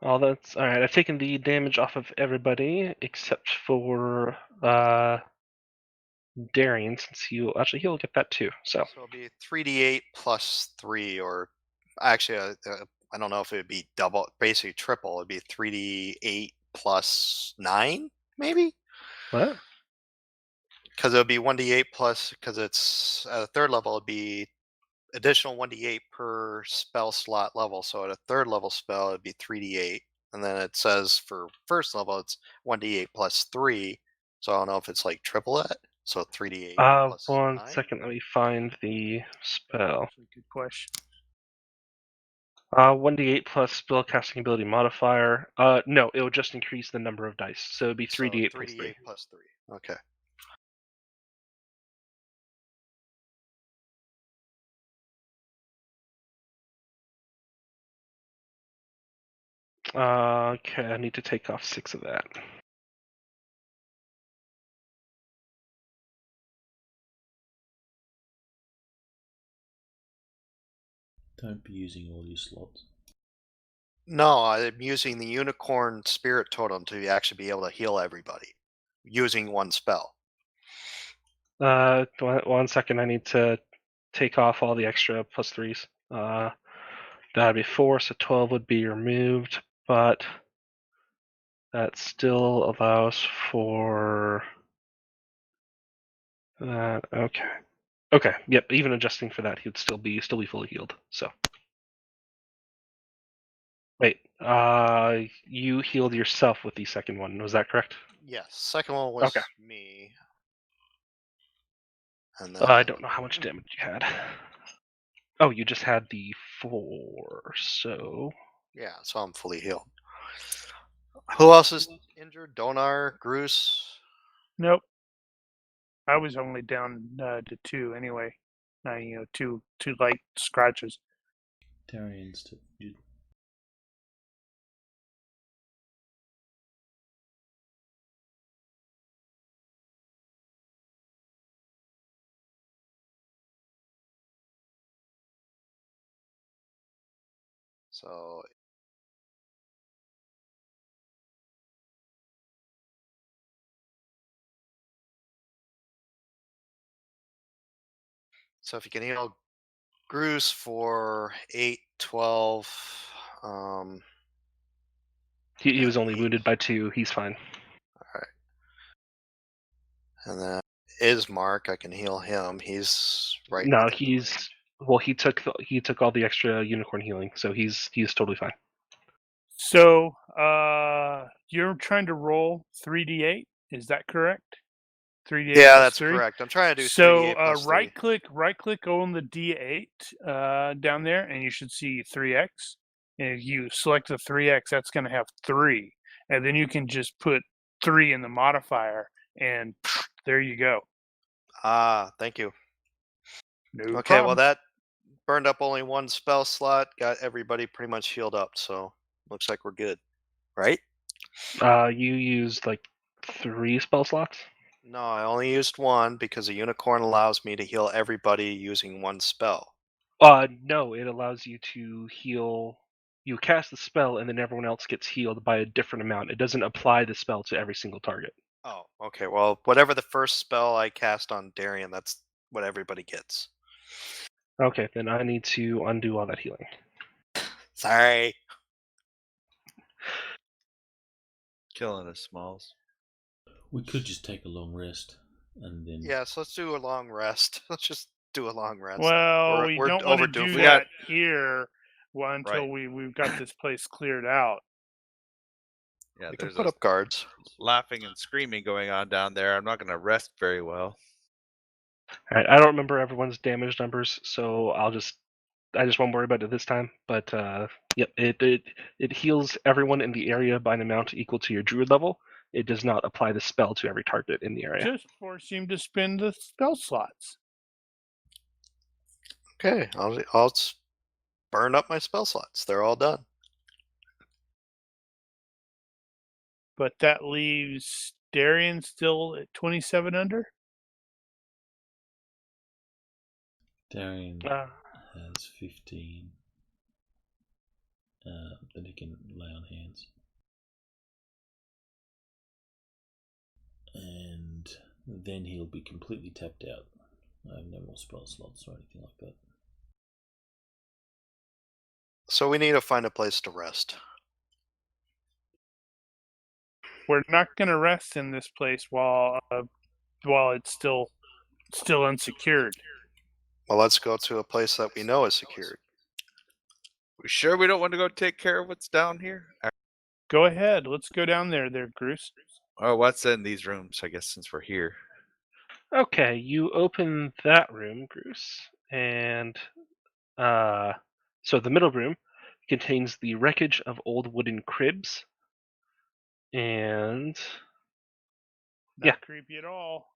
All that's all right. I've taken the damage off of everybody except for Darienne, since he'll get that too. So it'll be 3d8 plus 3, or actually, I don't know if it would be double, basically triple. It'd be 3d8 plus 9, maybe? what? Because it would be 1d8 plus, because it's at a third level, it'd be additional 1d8 per spell slot level. So at a third level spell, it'd be 3d8. And then it says for first level, it's 1d8 plus 3. So I don't know if it's like triple that. So 3d8 plus 1 9. second. Let me find the spell. Actually, good question. 1d8 plus spellcasting ability modifier. No, it would just increase the number of dice. So it'd be 3d8 So plus 3. 3d8 plus 3. Okay. Okay, I need to take off 6 of that. Don't be using all your slots. No, I'm using the unicorn spirit totem to actually be able to heal everybody using one spell. 1 second. I need to take off all the extra plus 3s. That'd be 4, so 12 would be removed, but that still allows for that. Okay. Okay. Yep. Even adjusting for that, he'd still be fully healed. So. Wait. You healed yourself with the second one. Was that correct? Yes, second one was Okay. me. And then I don't know how much damage you had. Oh, you just had the 4. So. yeah, so I'm fully healed. Who else is injured? Donar, Groose. Nope. I was only down to 2 anyway. Two light scratches. Darienne's you So if you can heal Groose for 8, 12. He was only wounded by 2. He's fine. And then Ismark, I can heal him. He's right. No, within the range. well. He took all the extra unicorn healing, so he's totally fine. So, you're trying to roll 3d8. Is that correct? 3d8 Yeah, plus that's 3? correct. I'm trying to do So, 3d8 plus 3. right click on the d8 down there, and you should see 3x. And if you select the 3x, that's going to have 3. And then you can just put 3 in the modifier, and there you go. Ah, thank you. No Okay, well problem. that burned up only one spell slot, got everybody pretty much healed up, so looks like we're good. Right? You used like 3 spell slots. No, I only used one because a unicorn allows me to heal everybody using one spell. No, it allows you to heal. You cast the spell, and then everyone else gets healed by a different amount. It doesn't apply the spell to every single target. Oh, okay. Well, whatever the first spell I cast on Darienne, that's what everybody gets. Okay, then I need to undo all that healing. Sorry. Killing us, Smalls. We could just take a long rest and then. Yeah, so let's do a long rest. Let's just do a long rest. Well, we we're don't want to overdue do for that it. here until Right. we've got this place cleared out. Yeah, We can there's put up guards. laughing and screaming going on down there. I'm not going to rest very well. All right, I don't remember everyone's damage numbers, so I just won't worry about it this time. But yep, it heals everyone in the area by an amount equal to your druid level. It does not apply the spell to every target in the area. Just force him to spend the spell slots. Okay, I'll burn up my spell slots. They're all done. But that leaves Darienne still at 27 under. Darienne Uh, has 15. Then he can lay on hands. And then he'll be completely tapped out. I have no more spell slots or anything like that. So we need to find a place to rest. We're not going to rest in this place while it's still unsecured. Well, let's go to a place that we know is secured. We sure we don't want to go take care of what's down here? Go ahead. Let's go down there, Bruce. Oh, what's in these rooms, I guess, since we're here? okay, you open that room, Bruce, and so the middle room contains the wreckage of old wooden cribs, and Not Yeah. creepy at all.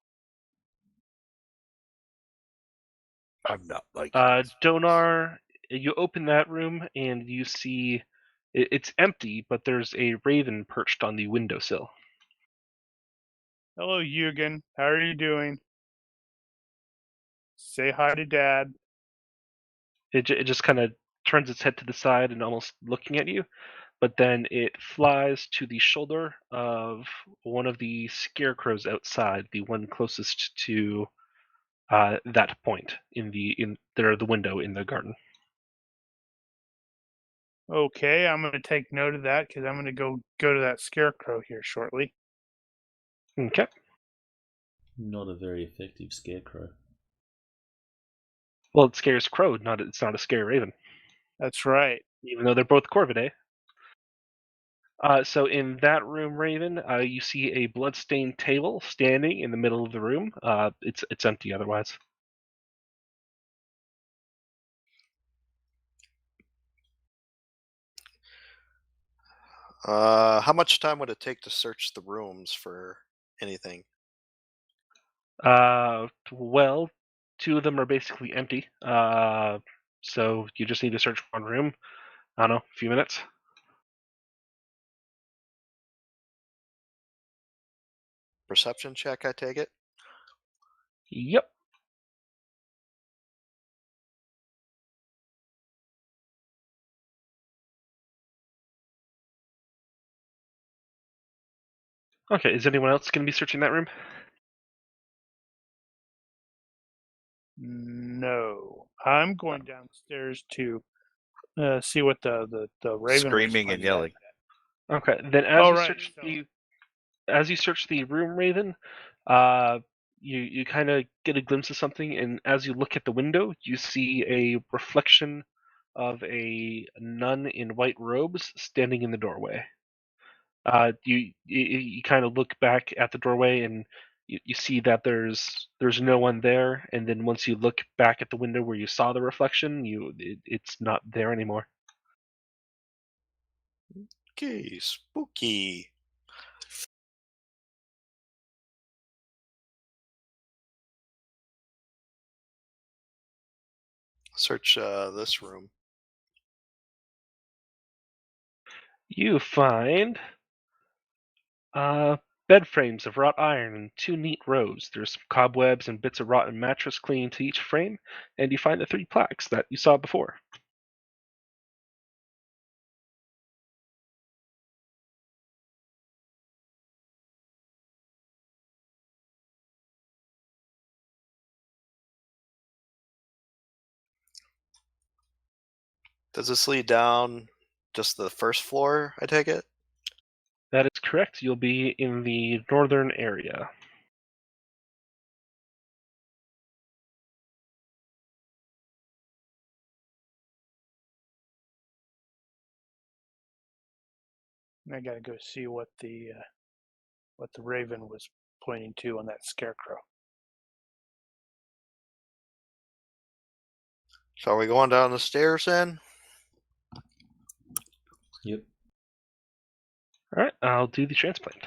I'm not like Donar, you open that room and you see it's empty, but there's a raven perched on the windowsill. Hello, Eugen. How are you doing? Say hi to Dad. It just kind of turns its head to the side and almost looking at you, but then it flies to the shoulder of one of the scarecrows outside, the one closest to that point in the window in the garden. Okay, I'm going to take note of that because I'm going to go to that scarecrow here shortly. Okay. Not a very effective scarecrow. Well, it scares crow, it's not a scare raven, That's right. even though they're both corvidae. So in that room, Raven, you see a bloodstained table standing in the middle of the room. It's empty otherwise. How much time would it take to search the rooms for anything? Well, 2 of them are basically empty. So you just need to search one room. I don't know, a few minutes. Perception check, I take it? Yep. Okay, is anyone else going to be searching that room? No, I'm going downstairs to see what the raven screaming and yelling. Okay, then as you search the room, Raven, you kind of get a glimpse of something, and as you look at the window, you see a reflection of a nun in white robes standing in the doorway. You kind of look back at the doorway, and you see that there's no one there, and then once you look back at the window where you saw the reflection, it's not there anymore. Okay, spooky. Search this room. You find bed frames of wrought iron in 2 neat rows. There's some cobwebs and bits of rotten mattress clinging to each frame, and you find the 3 plaques that you saw before. Does this lead down just the first floor, I take it? That is correct. You'll be in the northern area. I gotta go see what the raven was pointing to on that scarecrow. So are we going down the stairs then? Yep. All right, I'll do the transplant.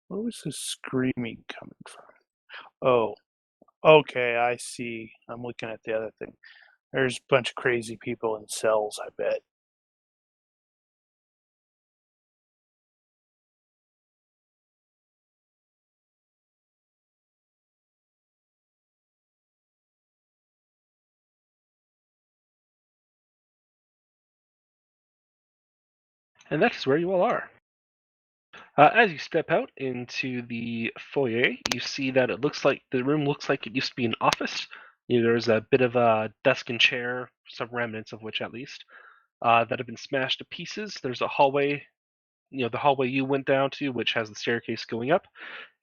Where was the screaming coming from? Oh, okay, I see. I'm looking at the other thing. There's a bunch of crazy people in cells, I bet. And that is where you all are. As you step out into the foyer, you see that the room looks like it used to be an office. There's a bit of a desk and chair, some remnants of which at least, that have been smashed to pieces. There's a hallway, the hallway you went down to, which has the staircase going up.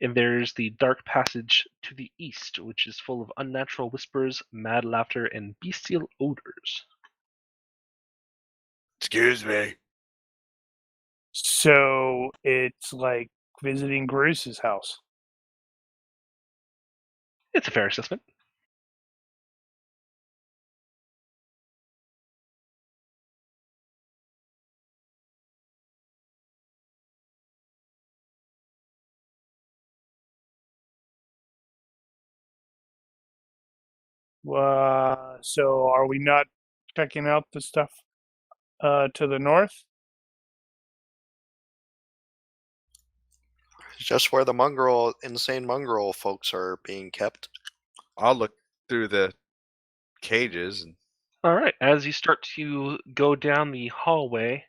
And there's the dark passage to the east, which is full of unnatural whispers, mad laughter, and bestial odors. Excuse me. So it's like visiting Bruce's house. It's a fair assessment. So are we not checking out the stuff to the north? Just where the insane mongrel folks are being kept. I'll look through the cages and All right, as you start to go down the hallway,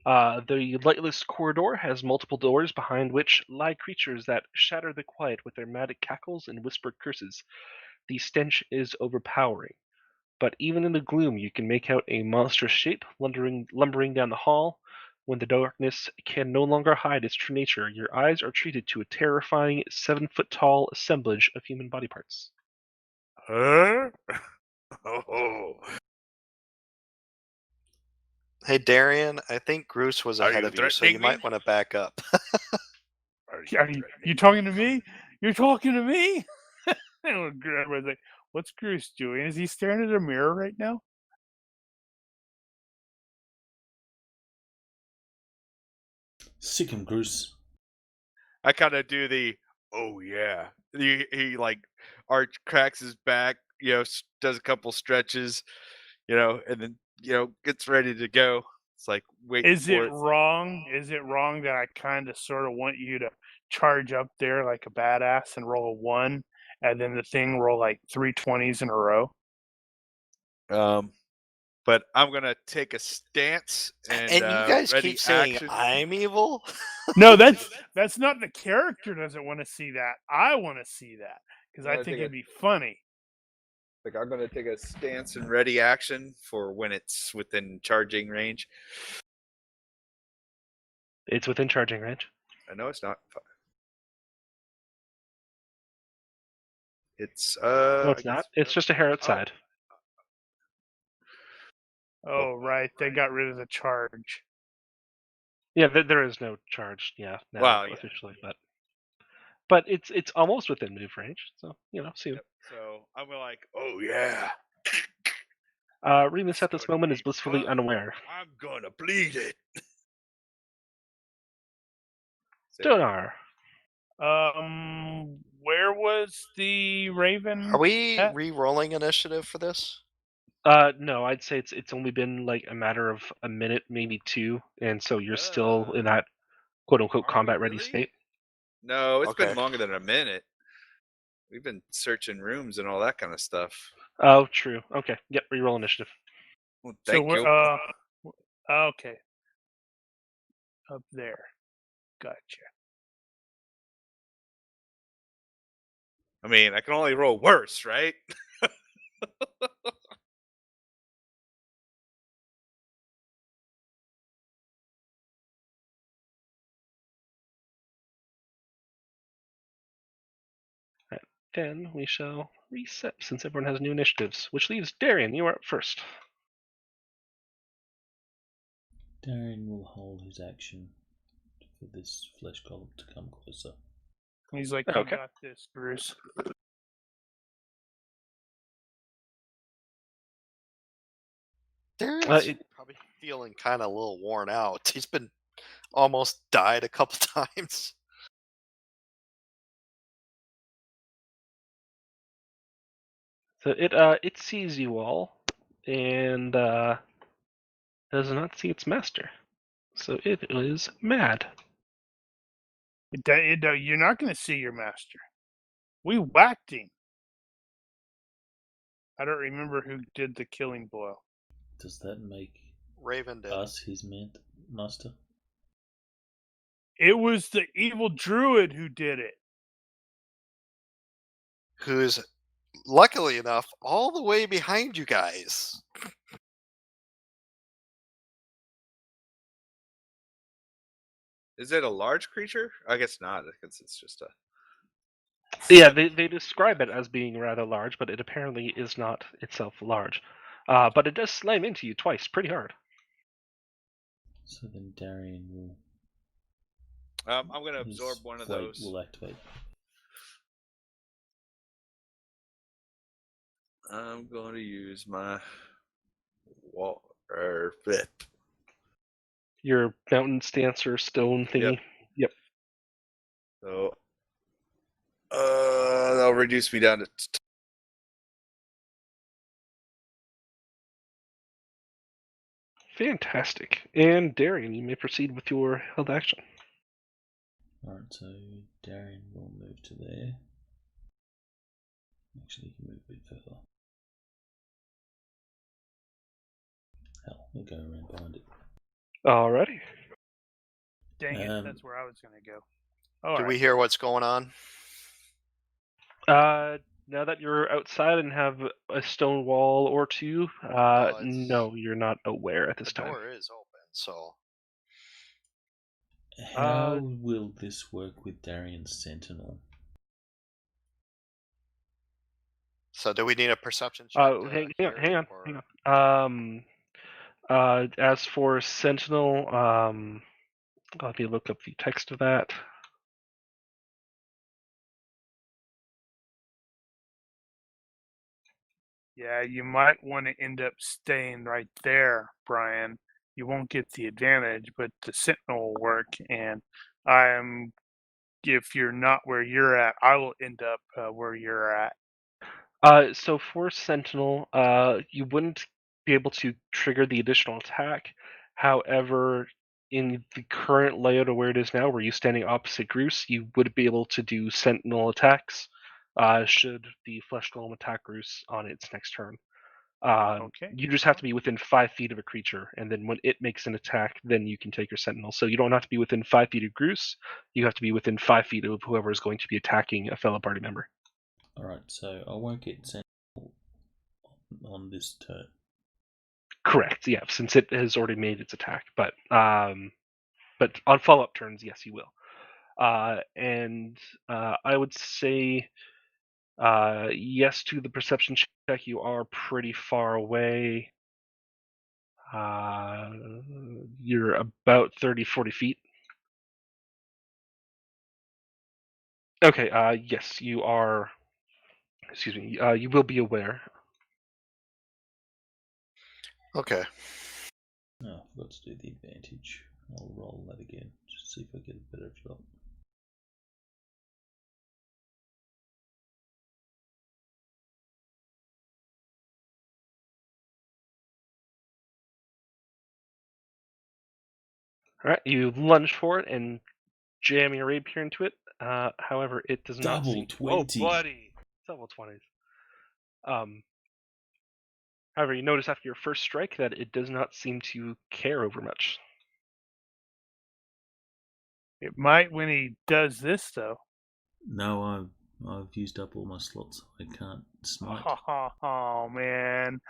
the lightless corridor has multiple doors behind which lie creatures that shatter the quiet with their mad cackles and whispered curses. The stench is overpowering, but even in the gloom you can make out a monstrous shape lumbering down the hall. When the darkness can no longer hide its true nature, your eyes are treated to a terrifying 7-foot-tall assemblage of human body parts. huh? Oh, Hey, Darienne, I think Groose was Are ahead you of you, so threatening you might me? want to back up. Are you talking to me? You're talking to me? Everyone's like, what's Bruce doing? Is he staring at a mirror right now? Sick him, Bruce. I kind of do the oh yeah. He like cracks his back, does a couple stretches, and then gets ready to go. It's like waiting Is for it it. wrong? Is it wrong that I kind of sort of want you to charge up there like a badass and roll a 1 and then the thing roll like 3 20s in a row? But I'm gonna take a stance and And you guys ready keep saying action. I'm evil? No, that's not the character doesn't want to see that. I want to see that because I'm I gonna think take it'd be funny. Like I'm gonna take a stance and ready action for when it's within charging range. It's within charging range. I know it's not. It's No, it's I not. guess, It's just a hair outside. Oh, right. They got rid of the charge. Yeah, there is no charge. Yeah, now Wow, yeah. officially, but it's almost within move range. So see. Yep. So I'm gonna like, oh yeah. Remus at this moment is blissfully unaware. I'm gonna bleed it. Donar. Where was the Raven? Are we at? re-rolling initiative for this? No, I'd say it's only been like a matter of a minute, maybe two, and so you're still in that quote unquote Are we combat ready really? state. No, it's Okay. been longer than a minute. We've been searching rooms and all that kind of stuff. Oh, true. Okay. Yep. Reroll initiative. Well, So thank we're you. okay. Up there. Gotcha. I mean, I can only roll worse, right? Then we shall reset since everyone has new initiatives, which leaves Darienne. You are up first. Darienne will hold his action for this flesh golem to come closer. He's like, Okay. you got this, Bruce. Darren's probably feeling kind of a little worn out. He's been almost died a couple times. So it sees you all and does not see its master. So it is mad. You're not going to see your master. We whacked him. I don't remember who did the killing blow. Does that make Raven did. us his master? It was the evil druid who did it. Who's, luckily enough, all the way behind you guys. Is it a large creature? I guess not, because it's just a... Yeah, they describe it as being rather large, but it apparently is not itself large. But it does slam into you twice, pretty hard. So then Darienne will... I'm going to his absorb one of flight those. will activate. I'm going to use my water fit. Your mountain stance or stone thingy. Yep. So that'll reduce me down to Fantastic. And Darienne, you may proceed with your held action. Alright, so Darienne will move to there. Actually, he can move a bit further. Hell, he'll go around behind it. Alrighty. Dang it, that's where I was going to go. All Do right. we hear what's going on? Now that you're outside and have a stone wall or two, no, you're not aware at this The time. door is open, so... How will this work with Darien's sentinel? So do we need a perception check? Hang on. As for Sentinel, let me look up the text of that. Yeah, you might want to end up staying right there, Brian. You won't get the advantage, but the Sentinel will work. And if you're not where you're at, I will end up where you're at. So for Sentinel, you wouldn't be able to trigger the additional attack. However, in the current layout of where it is now, where you're standing opposite Groose, you would be able to do Sentinel attacks should the Flesh Golem attack Groose on its next turn. Okay. You just have to be within 5 feet of a creature, and then when it makes an attack, then you can take your Sentinel. So you don't have to be within 5 feet of Groose, you have to be within 5 feet of whoever is going to be attacking a fellow party member. Alright, so I won't get sentinel on this turn. Correct, yeah, since it has already made its attack. But on follow-up turns, yes, you will. And I would say yes to the perception check. You are pretty far away. You're about 30, 40 feet. Okay, yes, you are. Excuse me, you will be aware. Okay. Oh, I forgot to do the advantage. I'll roll that again, just to see if I get a better shot. All right, you lunge for it and jam your rapier into it. However, it does not Double seem. 20. Oh, buddy, double 20s. However, you notice after your first strike that it does not seem to care over much. It might when he does this, though. No, I've used up all my slots. I can't smite. Oh, man.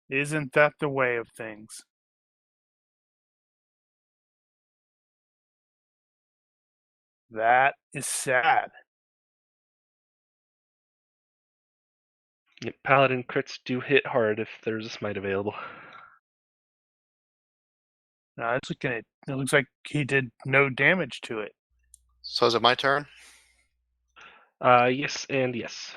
Isn't that the way of things? That is sad. Yep, paladin crits do hit hard if there's a smite available. Now it's looking at. It looks like he did no damage to it. So is it my turn? Yes and yes.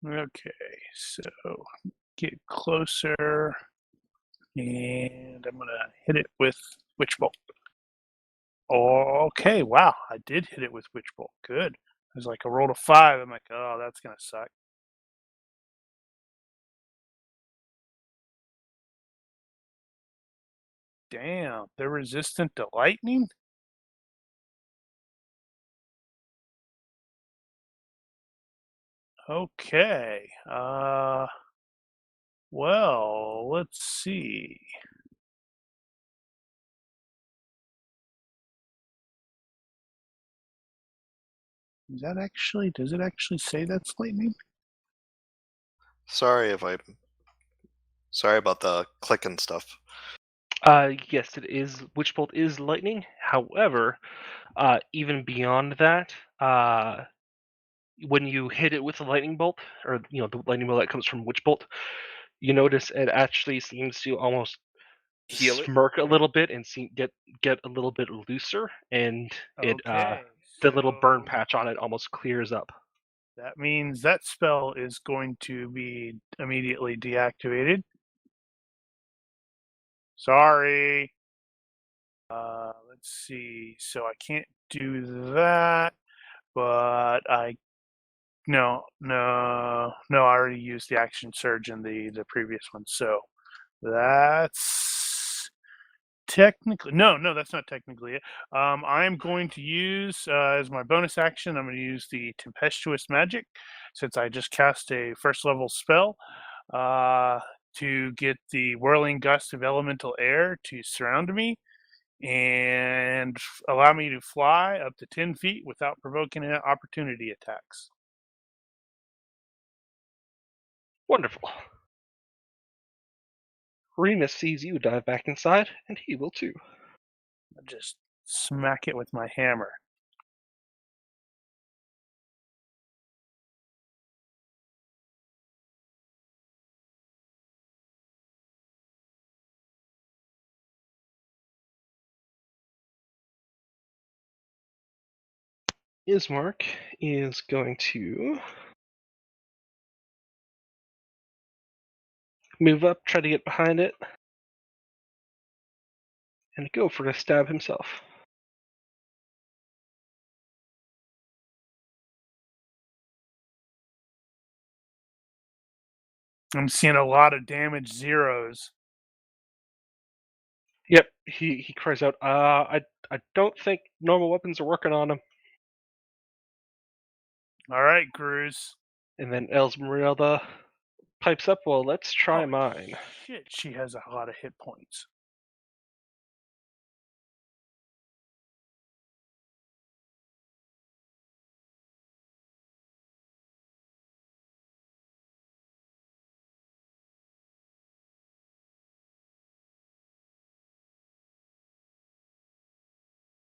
Okay, so get closer, and I'm gonna hit it with Witch Bolt. Okay, wow, I did hit it with Witch Bolt. Good. I was like, I rolled a 5. I'm like, oh, that's gonna suck. Damn, they're resistant to lightning? Okay. Well, let's see. Does it actually say that's lightning? Sorry about the clicking stuff. Yes, it is. Witch Bolt is lightning. However, even beyond that, when you hit it with a lightning bolt, or the lightning bolt that comes from Witch Bolt, you notice it actually seems to almost Heal it? smirk a little bit and get a little bit looser, and it Okay, the little burn so patch on it almost clears up. that means that spell is going to be immediately deactivated. Sorry. Let's see. So I can't do that, but no. I already used the action surge in the previous one. So that's technically no, that's not technically it. I'm going to use as my bonus action. I'm going to use the tempestuous magic since I just cast a first level spell to get the whirling gust of elemental air to surround me and allow me to fly up to 10 feet without provoking opportunity attacks. Wonderful. Remus sees you dive back inside, and he will too. I'll just smack it with my hammer. Ismark is going to move up, try to get behind it, and go for a stab himself. I'm seeing a lot of damage zeros. Yep, he cries out, I don't think normal weapons are working on him. All right, Gruz. And then Esmeralda pipes up, well, let's try mine. Shit, she has a lot of hit points.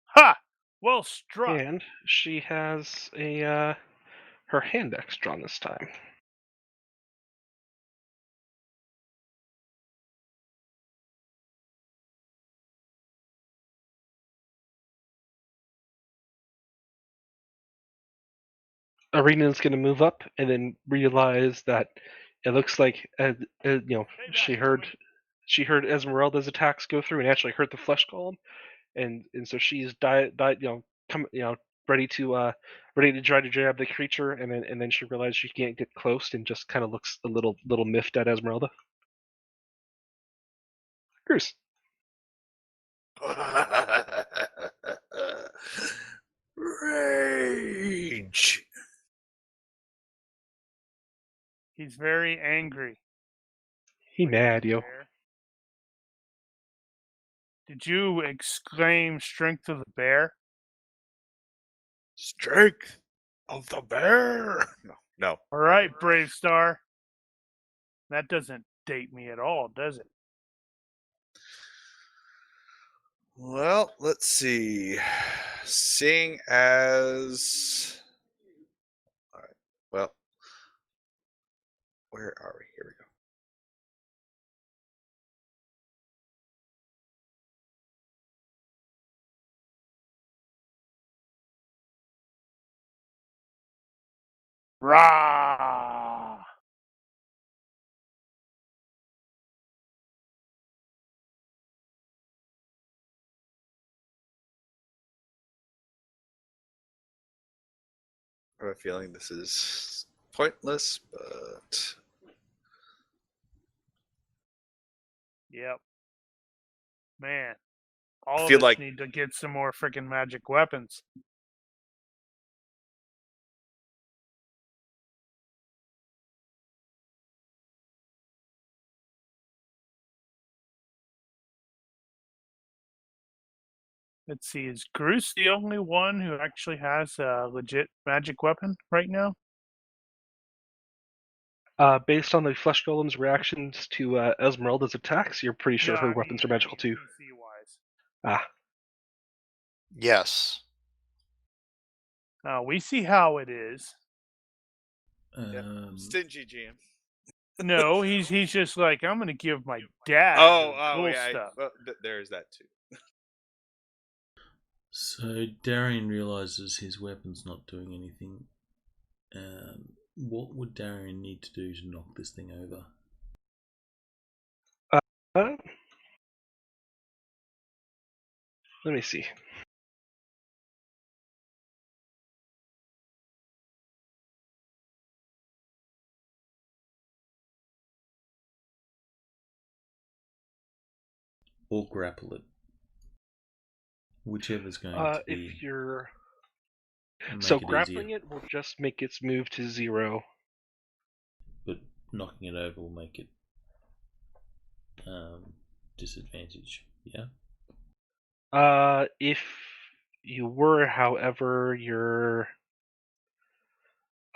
Ha! Well struck. And she has a her hand axe drawn this time. Arena's going to move up and then realize that it looks like she heard Esmeralda's attacks go through and actually hurt the flesh golem, and so she's ready to try to jab the creature, and then she realizes she can't get close and just kind of looks a little miffed at Esmeralda. Bruce. Rage. He's very angry. He mad, yo. Did you exclaim strength of the bear? Strength of the bear. No. All right, Brave Star. That doesn't date me at all, does it? Well, let's see. Seeing as. All right. Well, where are we? Here we go. Rah! I have a feeling this is pointless, but Yep. Man, all of feel us like- need to get some more freaking magic weapons. Let's see, is Gruz the only one who actually has a legit magic weapon right now? Based on the flesh golem's reactions to Esmeralda's attacks, you're pretty sure her weapons are magical too. PC-wise. Ah, Yes. We see how it is. stingy GM. No, he's just like, I'm gonna give my dad cool yeah. stuff. Well, there's that too. So Darian realizes his weapon's not doing anything. What would Darian need to do to knock this thing over? let me see. Or grapple it? Whichever's going to be. If you're make so it grappling easier. it will just make its move to 0. But knocking it over will make it disadvantage. Yeah. If you were, however, you're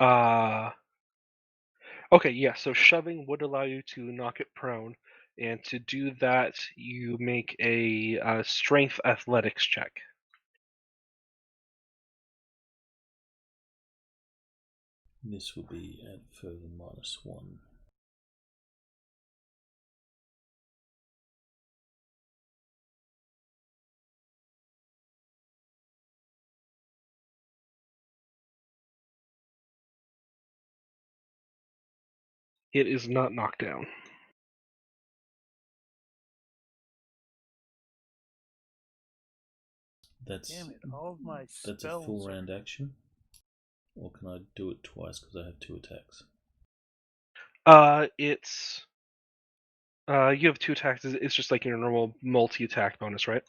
okay, yeah, so shoving would allow you to knock it prone, and to do that you make a strength athletics check. This will be at further -1. It is not knocked down. That's Damn it, all of my that's a spells full are- round action. Or can I do it twice because I have 2 attacks? It's you have 2 attacks. It's just like your normal multi-attack bonus, right?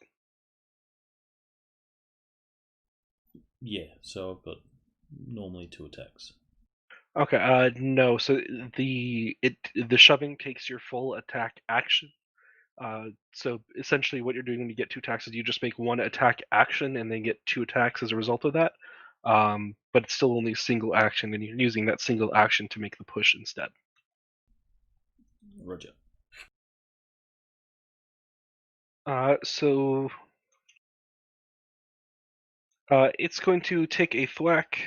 Yeah, so I've got normally 2 attacks. Okay. No. So the shoving takes your full attack action. So essentially, what you're doing when you get 2 attacks is you just make 1 attack action and then get 2 attacks as a result of that. But it's still only a single action, and you're using that single action to make the push instead. Roger. So it's going to take a thwack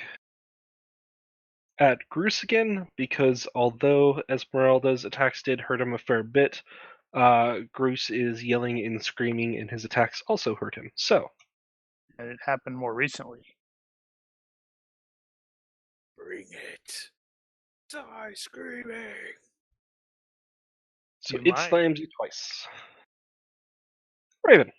at Groose again, because although Esmeralda's attacks did hurt him a fair bit, Groose is yelling and screaming, and his attacks also hurt him. So, And it happened more recently. Bring it. Die screaming. so You it might. slams you twice. Raven.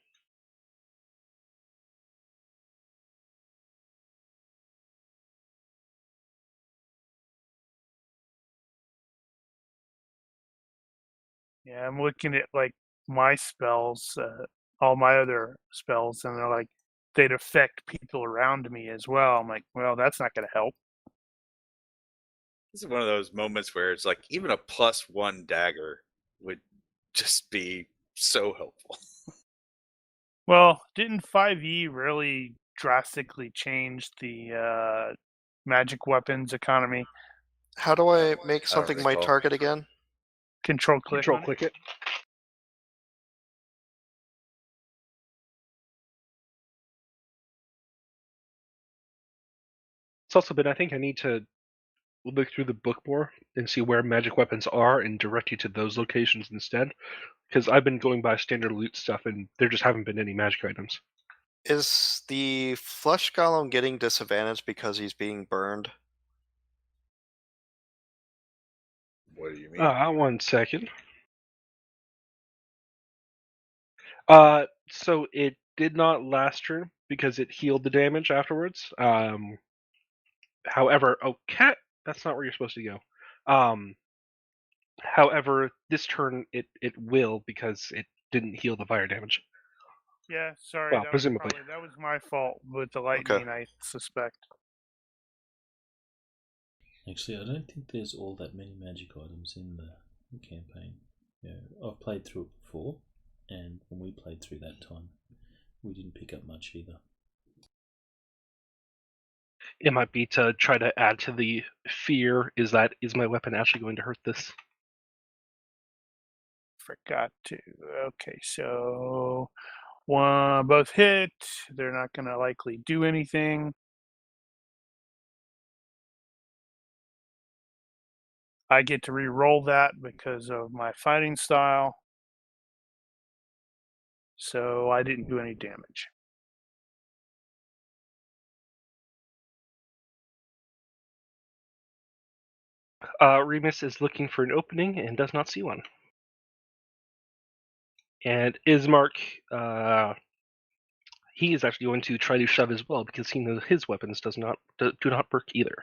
Yeah, I'm looking at like my spells, all my other spells, and they're like they'd affect people around me as well. I'm like, well, that's not going to help. This is one of those moments where it's like even a +1 dagger would just be so helpful. Well, didn't 5e really drastically change the magic weapons economy? How do I make something my recall. target again? Control click. Control on click it. It's also been, I think I need to look through the book more and see where magic weapons are and direct you to those locations instead. Because I've been going by standard loot stuff and there just haven't been any magic items. Is the flesh golem getting disadvantaged because he's being burned? What do you mean? 1 second. So it did not last turn because it healed the damage afterwards. However, cat, that's not where you're supposed to go. However, this turn it will because it didn't heal the fire damage. Yeah, sorry, Well, that presumably. that was my fault with the lightning. I suspect. Actually, I don't think there's all that many magic items in the campaign. Yeah, I've played through it before, and when we played through that time, we didn't pick up much either. It might be to try to add to the fear, is my weapon actually going to hurt this? Forgot to. Okay, so both hit. They're not going to likely do anything. I get to re-roll that because of my fighting style. So I didn't do any damage. Remus is looking for an opening and does not see one. And Ismark, he is actually going to try to shove as well because he knows his weapons do not work either.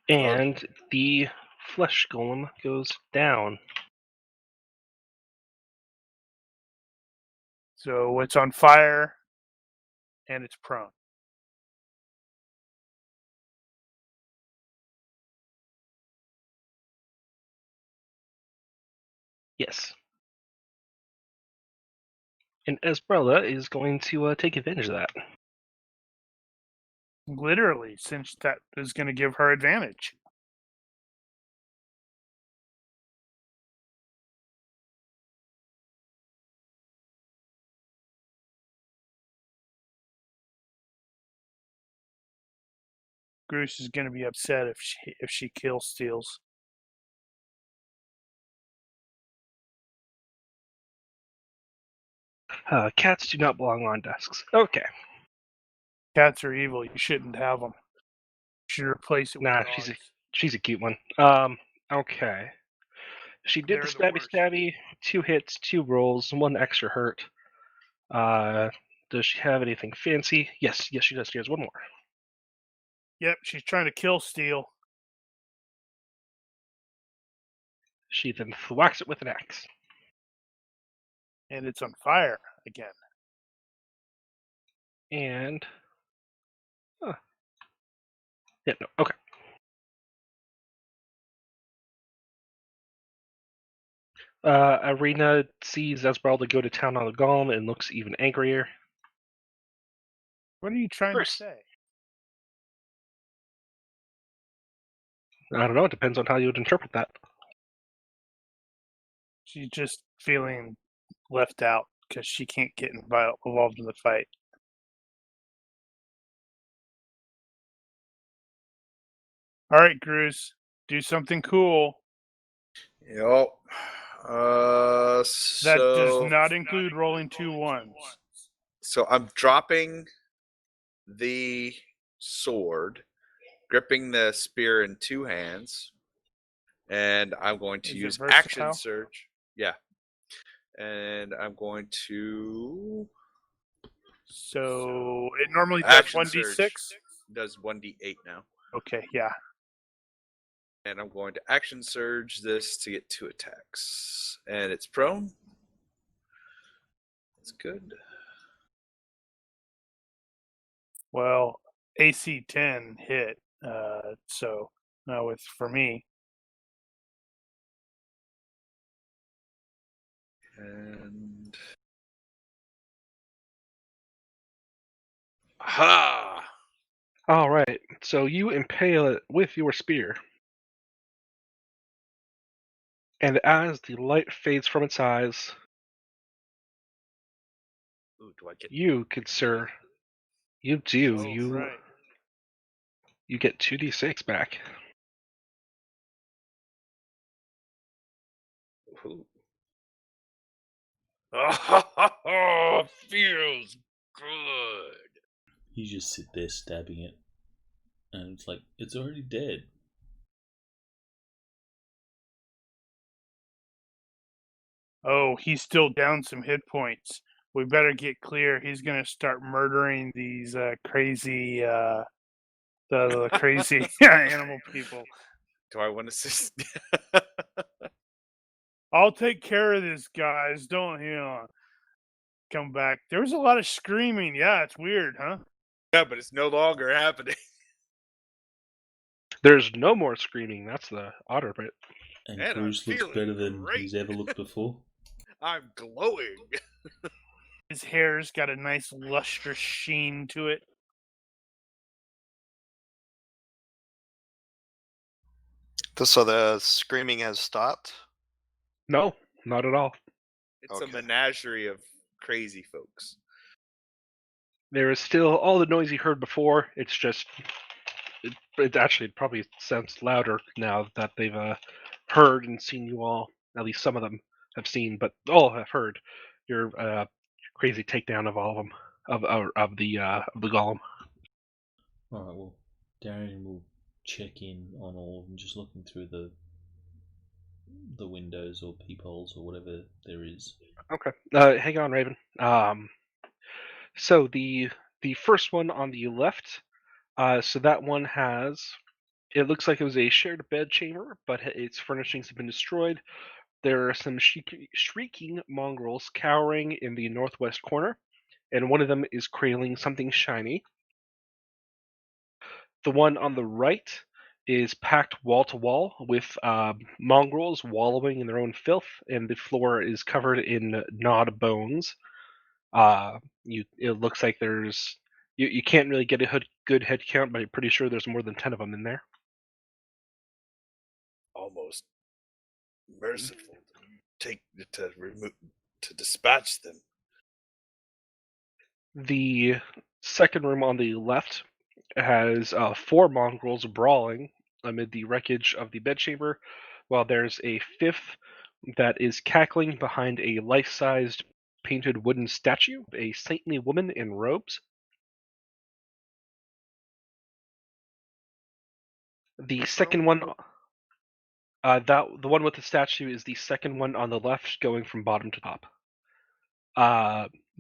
And the flesh golem goes down. So it's on fire and it's prone. Yes. And Esmeralda is going to take advantage of that. Literally, since that is going to give her advantage. Groose is going to be upset if she kill steals. Cats do not belong on desks. Okay. Cats are evil. You shouldn't have them. You should replace it with Nah, dogs. she's a cute one. Okay. She did They're the the worst. stabby, 2 hits, 2 rolls, 1 extra hurt. Does she have anything fancy? Yes, she does. She has one more. Yep, she's trying to kill Steel. She then thwacks it with an axe. And it's on fire again. And yeah, no, okay. Arena sees Esmeralda go to town on the golem and looks even angrier. What are you trying Bruce. to say? I don't know. It depends on how you would interpret that. She's just feeling left out because she can't get involved in the fight. All right, Cruz, do something cool. Yep. That does not include rolling 2 ones. So I'm dropping the sword, gripping the spear in 2 hands, and I'm going to Is it use versatile? action surge. Yeah. And I'm going to So it normally does action 1d6. surge does 1d8 now. Okay, yeah. And I'm going to action surge this to get 2 attacks. And it's prone. That's good. Well, AC 10 hit. So no, it's for me. And ha! All right. So you impale it with your spear. And as the light fades from its eyes, Ooh, do I get you could, sir, you do. Oh, right. You get 2d6 back. Ooh. Oh, feels good. You just sit there stabbing it, and it's like, it's already dead. Oh, he's still down some hit points. We better get clear. He's gonna start murdering these crazy, the crazy animal people. Do I want to? I'll take care of this, guys. Don't come back. There was a lot of screaming. Yeah, it's weird, huh? Yeah, but it's no longer happening. There's no more screaming. That's the odder bit. And Man, I'm Bruce looks feeling better than great. he's ever looked before. I'm glowing. His hair's got a nice lustrous sheen to it. So the screaming has stopped? No, not at all. It's a Okay. menagerie of crazy folks. There is still all the noise you heard before. It's just, it actually probably sounds louder now that they've heard and seen you all. At least some of them have seen, but all have heard your crazy takedown of all of them, of the golem. All right, well, Darienne will check in on all of them, just looking through the windows or peepholes or whatever there is. Okay. Hang on, Raven. So the first one on the left, so that one has, it looks like it was a shared bed chamber, but its furnishings have been destroyed. There are some shrieking mongrels cowering in the northwest corner, and one of them is cradling something shiny. The one on the right is packed wall to wall with mongrels wallowing in their own filth, and the floor is covered in gnawed bones. It looks like there's, you can't really get a good head count, but I'm pretty sure there's more than 10 of them in there. Almost merciful to dispatch them. The second room on the left has 4 mongrels brawling amid the wreckage of the bedchamber, while there's a fifth that is cackling behind a life-sized painted wooden statue, a saintly woman in robes. The second one, the one with the statue is the second one on the left, going from bottom to top.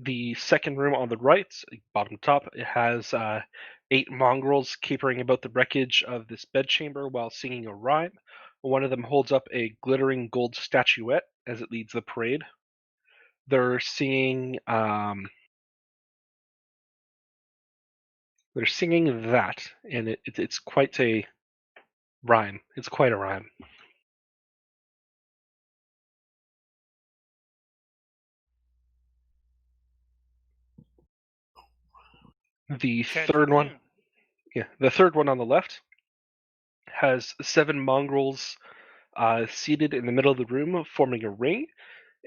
The second room on the right, bottom top, it has 8 mongrels capering about the wreckage of this bedchamber while singing a rhyme. One of them holds up a glittering gold statuette as it leads the parade. They're singing that, and it's quite a rhyme. It's quite a rhyme. The Catchy third one, tune. the third one on the left has 7 mongrels seated in the middle of the room, forming a ring,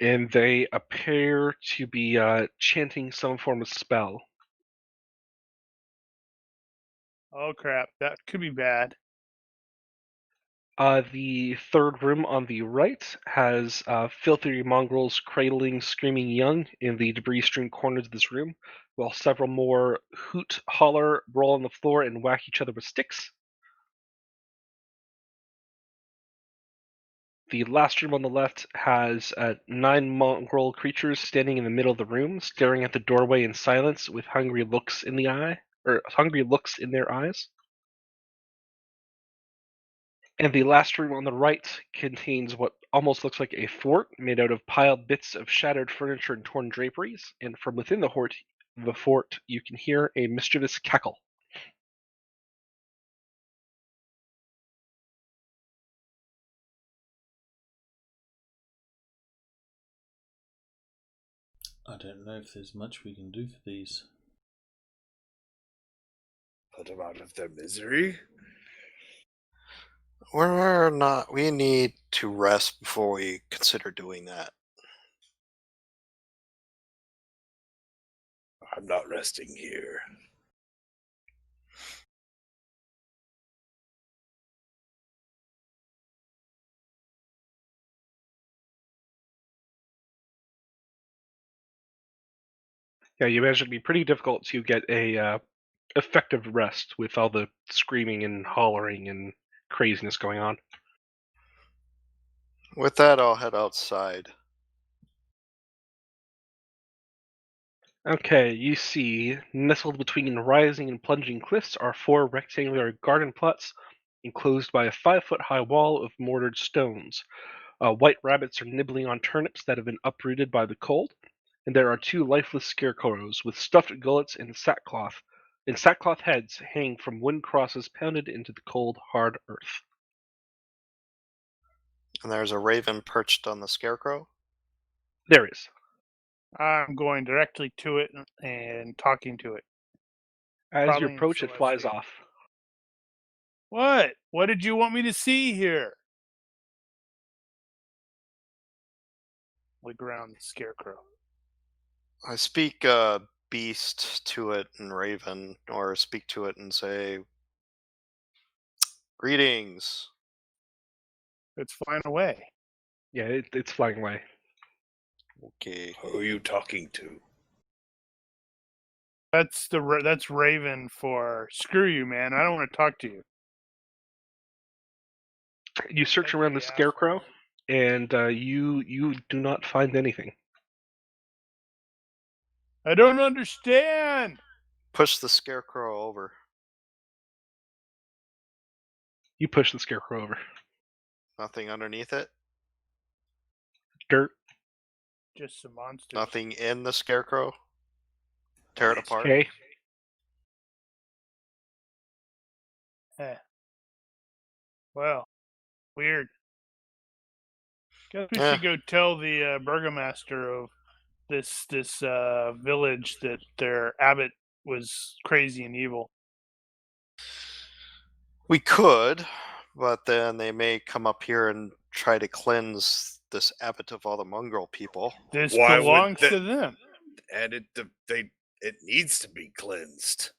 and they appear to be chanting some form of spell. Oh crap, that could be bad. The third room on the right has filthy mongrels cradling screaming young in the debris-strewn corners of this room, while several more hoot, holler, roll on the floor, and whack each other with sticks. The last room on the left has 9 mongrel creatures standing in the middle of the room, staring at the doorway in silence with hungry looks in their eyes. And the last room on the right contains what almost looks like a fort made out of piled bits of shattered furniture and torn draperies. And from within the fort, you can hear a mischievous cackle. I don't know if there's much we can do for these. Put them out of their misery. We're not. We need to rest before we consider doing that. I'm not resting here. Yeah, you imagine it'd be pretty difficult to get a effective rest with all the screaming and hollering and craziness going on. With that, I'll head outside. Okay, you see, nestled between rising and plunging cliffs are 4 rectangular garden plots enclosed by a 5-foot-high wall of mortared stones. White rabbits are nibbling on turnips that have been uprooted by the cold, and there are 2 lifeless scarecrows with stuffed gullets and sackcloth heads hanging from wooden crosses pounded into the cold, hard earth. And there's a raven perched on the scarecrow. There is. I'm going directly to it and talking to it. As Probably you in approach, it flies Celestial. off. What? What did you want me to see here? Look around the scarecrow. I speak beast to it in raven, or speak to it and say, "Greetings." It's flying away. Yeah, it's flying away. Okay. Who are you talking to? That's Raven for screw you, man. I don't want to talk to you. You search Thanks for around the the scarecrow, asshole. and you do not find anything. I don't understand. Push the scarecrow over. You push the scarecrow over. Nothing underneath it. Dirt. Just some monsters. Nothing in the scarecrow. Tear it apart. Okay. Well, weird. Guess we Eh. should go tell the burgomaster of this village that their abbot was crazy and evil. We could, but then they may come up here and try to cleanse this abbot of all the mongrel people. This Why would belongs that- to them. And it needs to be cleansed.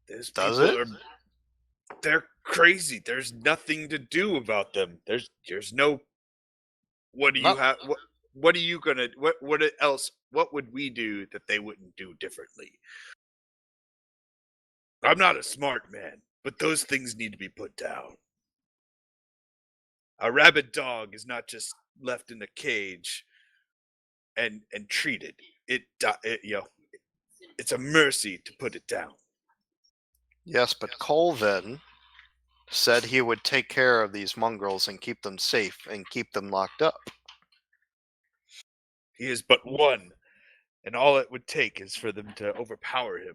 Those Does people it? they're crazy. There's nothing to do about them. There's no. What do you No. have? What are you gonna? What else? What would we do that they wouldn't do differently? I'm not a smart man, but those things need to be put down. A rabid dog is not just left in a cage and treated. it's a mercy to put it down. Yes, but Colvin said he would take care of these mongrels and keep them safe and keep them locked up. He is but one, and all it would take is for them to overpower him.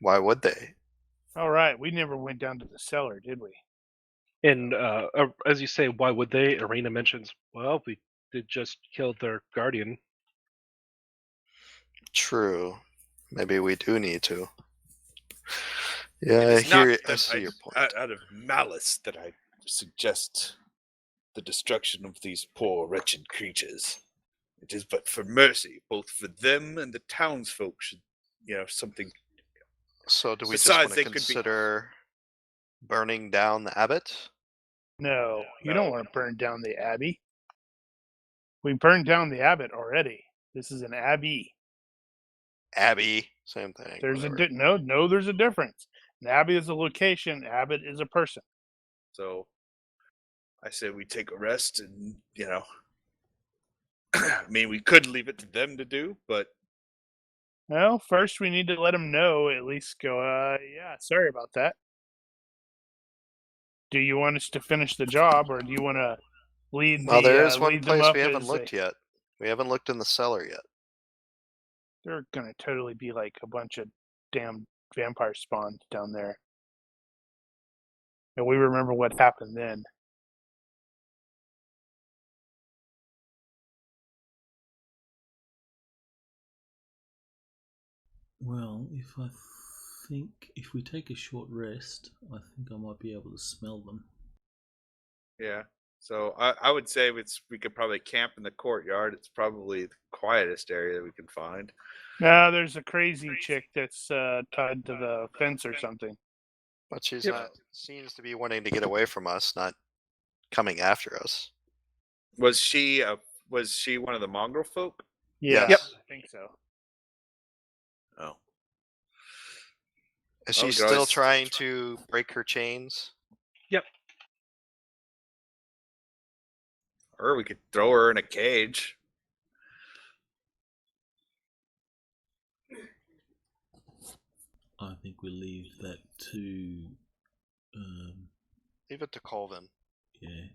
Why would they? All right, we never went down to the cellar, did we? And as you say, why would they? Arena mentions, well, we did just kill their guardian. True. Maybe we do need to. Yeah, It is not I that see your point. out of malice that I suggest the destruction of these poor, wretched creatures. It is but for mercy, both for them and the townsfolk should, something. So do we just Besides, want they to could be- consider burning down the abbot? No, you No. don't want to burn down the abbey. We burned down the abbot already. This is an abbey. Abbey, same thing. There's whatever. no. There's a difference. An abbey is a location. Abbot is a person. So, I say we take a rest, and I mean, we could leave it to them to do, but Well, first we need to let them know. At least go. Yeah, sorry about that. Do you want us to finish the job, or do you want to lead Well, there is lead one them place up we haven't as looked yet. We haven't looked in the cellar yet. They're gonna totally be like a bunch of damn vampire spawn down there. And we remember what happened then. Well, if we take a short rest, I think I might be able to smell them. yeah. So I would say we could probably camp in the courtyard. It's probably the quietest area that we can find. Now there's a crazy chick that's tied to the fence or something. But she's Yep. not. Seems to be wanting to get away from us, not coming after us. Was she one of the mongrel folk? Yeah, Yep. I think so. Oh. Is Oh, she we could still always- trying to break her chains? Or we could throw her in a cage. I think we leave that to, Leave it to Colvin. yeah,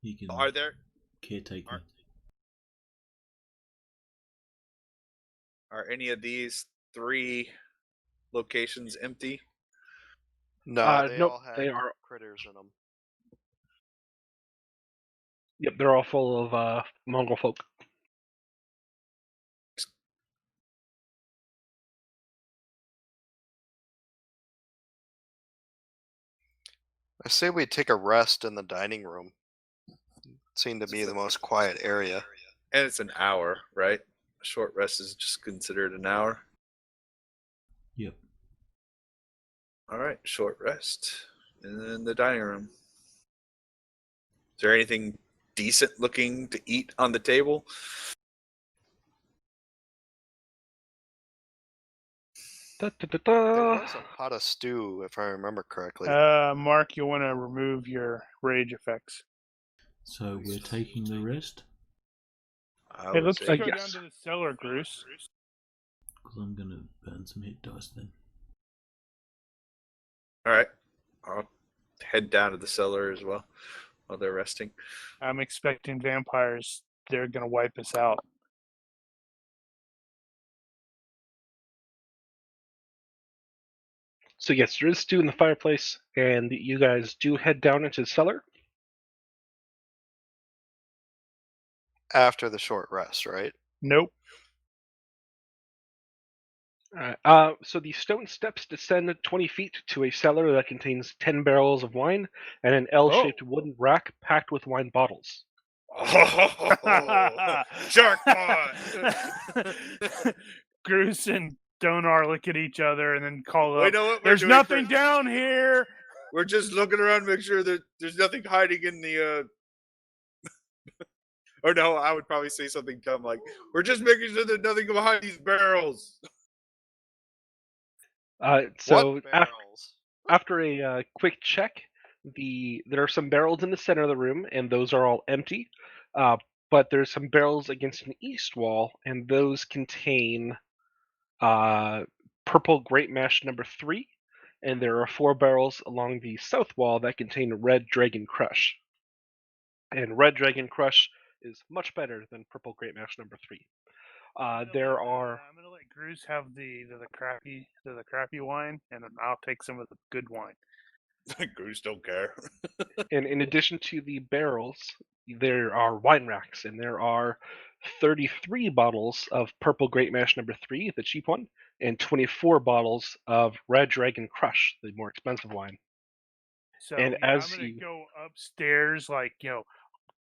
he can Are there caretaker. are any of these 3 locations empty? No, they nope, all have they are. critters in them. Yep, they're all full of Mongol folk. I say we take a rest in the dining room. Seemed to be the most quiet area. And it's an hour, right? A short rest is just considered an hour. Yep. All right, short rest in the dining room. Is there anything decent looking to eat on the table? There was a pot of stew, if I remember correctly. Mark, you want to remove your rage effects. So we're taking the rest? I Hey, would let's say go yes. down to the cellar, Bruce. Because I'm going to burn some hit dice then. All right. I'll head down to the cellar as well while they're resting. I'm expecting vampires. They're going to wipe us out. So yes, there is stew in the fireplace, and you guys do head down into the cellar. After the short rest, right? Nope. So the stone steps descend 20 feet to a cellar that contains 10 barrels of wine and an L-shaped wooden rack packed with wine bottles. Oh, jackpot! Bruce and Donar look at each other and then call We up. know what we're There's doing nothing first. down here. We're just looking around to make sure that there's nothing hiding in the. Or no, I would probably say something dumb like, "We're just making sure there's nothing behind these barrels." So What barrels? after a quick check, there are some barrels in the center of the room, and those are all empty. but there's some barrels against an east wall, and those contain purple Great Mash number 3, and there are 4 barrels along the south wall that contain Red Dragon Crush. And Red Dragon Crush is much better than purple Great Mash number 3. There are. I'm gonna let Gruce have the crappy wine, and I'll take some of the good wine. Goose don't care. And in addition to the barrels, there are wine racks, and there are 33 bottles of Purple Great Mash number 3, the cheap one, and 24 bottles of Red Dragon Crush, the more expensive wine. So And yeah, as I'm gonna you- go upstairs, like,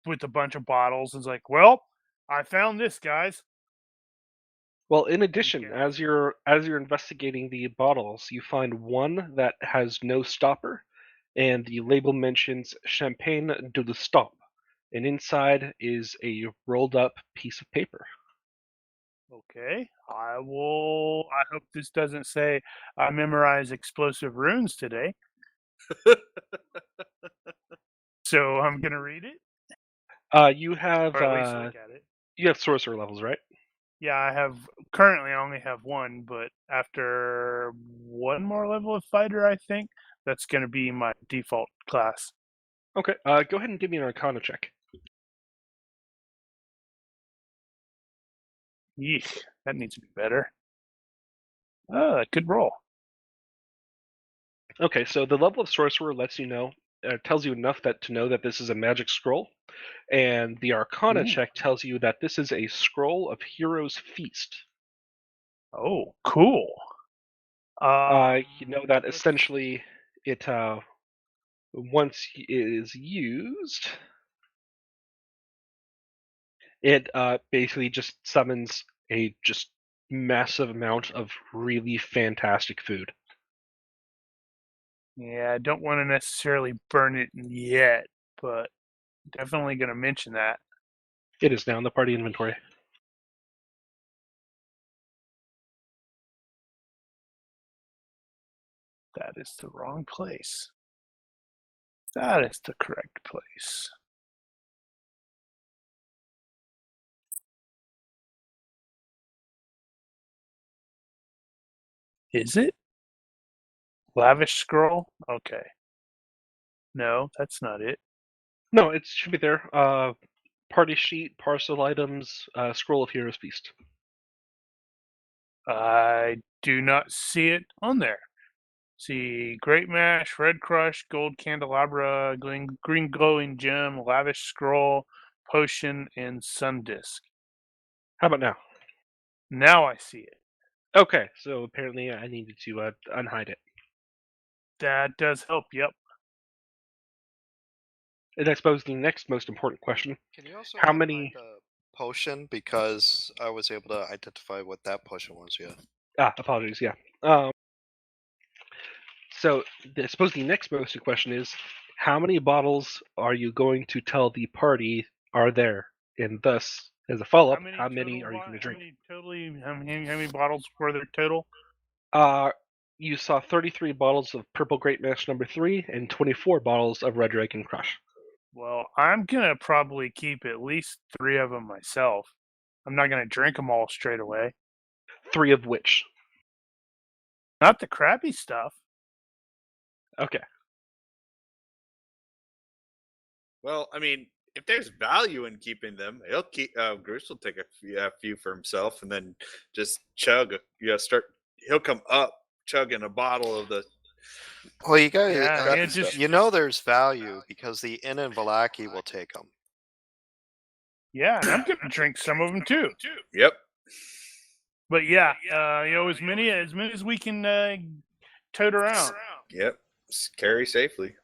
with a bunch of bottles, and it's like, well, I found this, guys. Well, in addition, Okay. as you're investigating the bottles, you find one that has no stopper, and the label mentions Champagne de la Stop, and inside is a rolled up piece of paper. Okay, I hope this doesn't say I memorize explosive runes today. So I'm gonna read it, You have or at least look at it. you have sorcerer levels, right? Yeah, I only have one, but after one more level of fighter, I think that's gonna be my default class. Okay. Go ahead and give me an Arcana check. Yeesh, that needs to be better. Oh, good roll. Okay, so the level of sorcerer lets you know, tells you enough to know that this is a magic scroll, and the Arcana Ooh. check tells you that this is a scroll of Hero's Feast. Oh, cool. You know that essentially it once it is used, it basically just summons a just massive amount of really fantastic food. Yeah, I don't want to necessarily burn it yet, but definitely going to mention that. It is now in the party inventory. That is the wrong place. That is the correct place. Is it? Lavish scroll? Okay. No, that's not it. No, it should be there. Party sheet, parcel items, scroll of Hero's Feast. I do not see it on there. See, Great Mash, Red Crush, Gold Candelabra, Green Glowing Gem, Lavish Scroll, Potion, and Sun Disk. How about now? Now I see it. Okay, so apparently I needed to unhide it. That does help, yep. And I suppose the next most important question: Can you also how unhide many? the potion, because I was able to identify what that potion was. Yeah. Apologies. Yeah. So I suppose the next most important question is: how many bottles are you going to tell the party are there? And thus, as a follow-up, how many are you going to drink? How many bottles were there total? You saw 33 bottles of Purple Great Mash number 3 and 24 bottles of Red Dragon Crush. Well, I'm gonna probably keep at least 3 of them myself. I'm not gonna drink them all straight away. 3 of which? Not the crappy stuff. Okay. Well, I mean, if there's value in keeping them, he'll keep. Bruce will take a few for himself, and then just chug. He'll come up chugging a bottle of the. Well, you guys, Yeah, you know there's value because the Inn in Vallaki will take them. Yeah, and I'm gonna drink some of them too. Yep. But yeah, as many as we can tote around. Yep. Carry safely.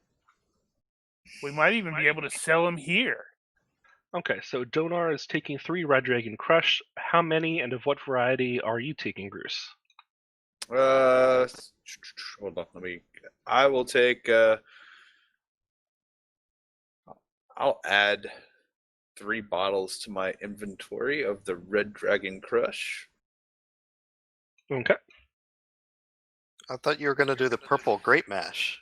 We might even be able to sell them here. Okay, so Donar is taking 3 Red Dragon Crush. How many and of what variety are you taking, Bruce? Hold on. I will take. I'll add 3 bottles to my inventory of the Red Dragon Crush. Okay. I thought you were going to do the purple Great Mash.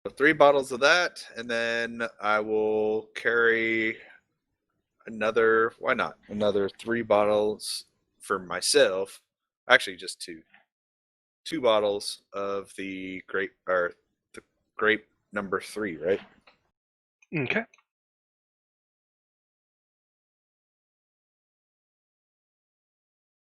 So 3 bottles of that, and then I will carry another. Why not? Another 3 bottles for myself. Actually, just 2. 2 bottles of the grape number 3, right? Okay.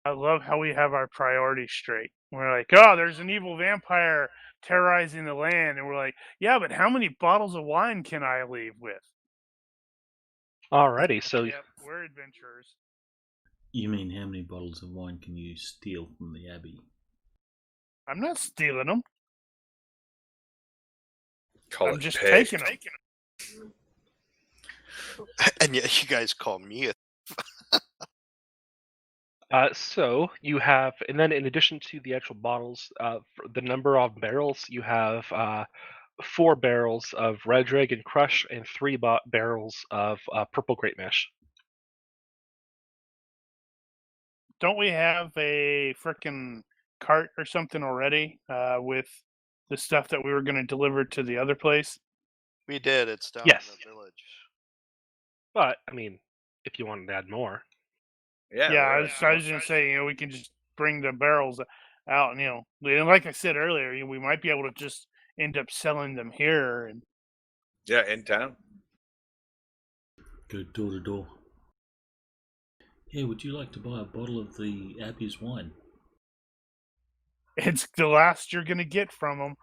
I love how we have our priorities straight. We're like, oh, there's an evil vampire terrorizing the land, and we're like, yeah, but how many bottles of wine can I leave with? Alrighty, so Yep, we're adventurers. You mean how many bottles of wine can you steal from the Abbey? I'm not stealing them. Call I'm it just pay. taking them. And yet you guys call me a so you have, and then in addition to the actual bottles, for the number of barrels, you have 4 barrels of Red Dragon Crush and 3 barrels of Purple Great Mash. Don't we have a frickin' cart or something already with the stuff that we were going to deliver to the other place? We did. It's down Yes. in the village. But I mean, if you wanted to add more, Yeah, I was going to say, we can just bring the barrels out, and like I said earlier, we might be able to just end up selling them here. And Yeah, in town. Go door to door. Yeah, would you like to buy a bottle of the Abbey's wine? it's the last you're going to get from them.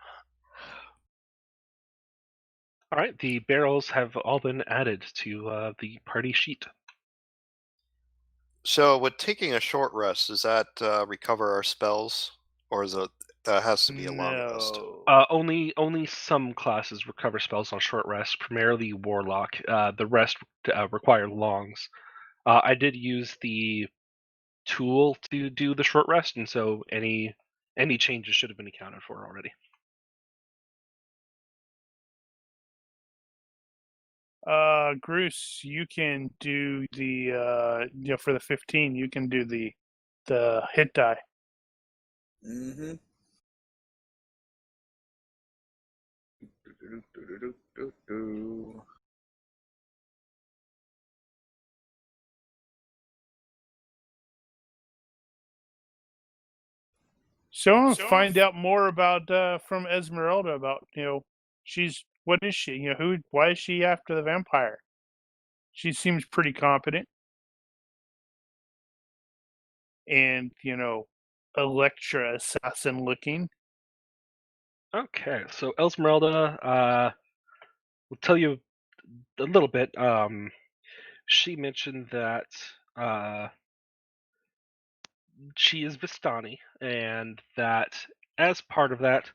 all right, the barrels have all been added to the party sheet. So, with taking a short rest, does that recover our spells, or is it that has to be a long rest? No. Only some classes recover spells on short rest, primarily Warlock. The rest require longs. I did use the tool to do the short rest, and so any changes should have been accounted for already. Bruce, you can do the for the 15, you can do the hit die. Mm-hmm. So I want to find out more about from Esmeralda about what is she? Why is she after the vampire? She seems pretty competent, and Electra assassin looking. Okay, so Esmeralda, will tell you a little bit. She mentioned that she is Vistani, and that as part of that,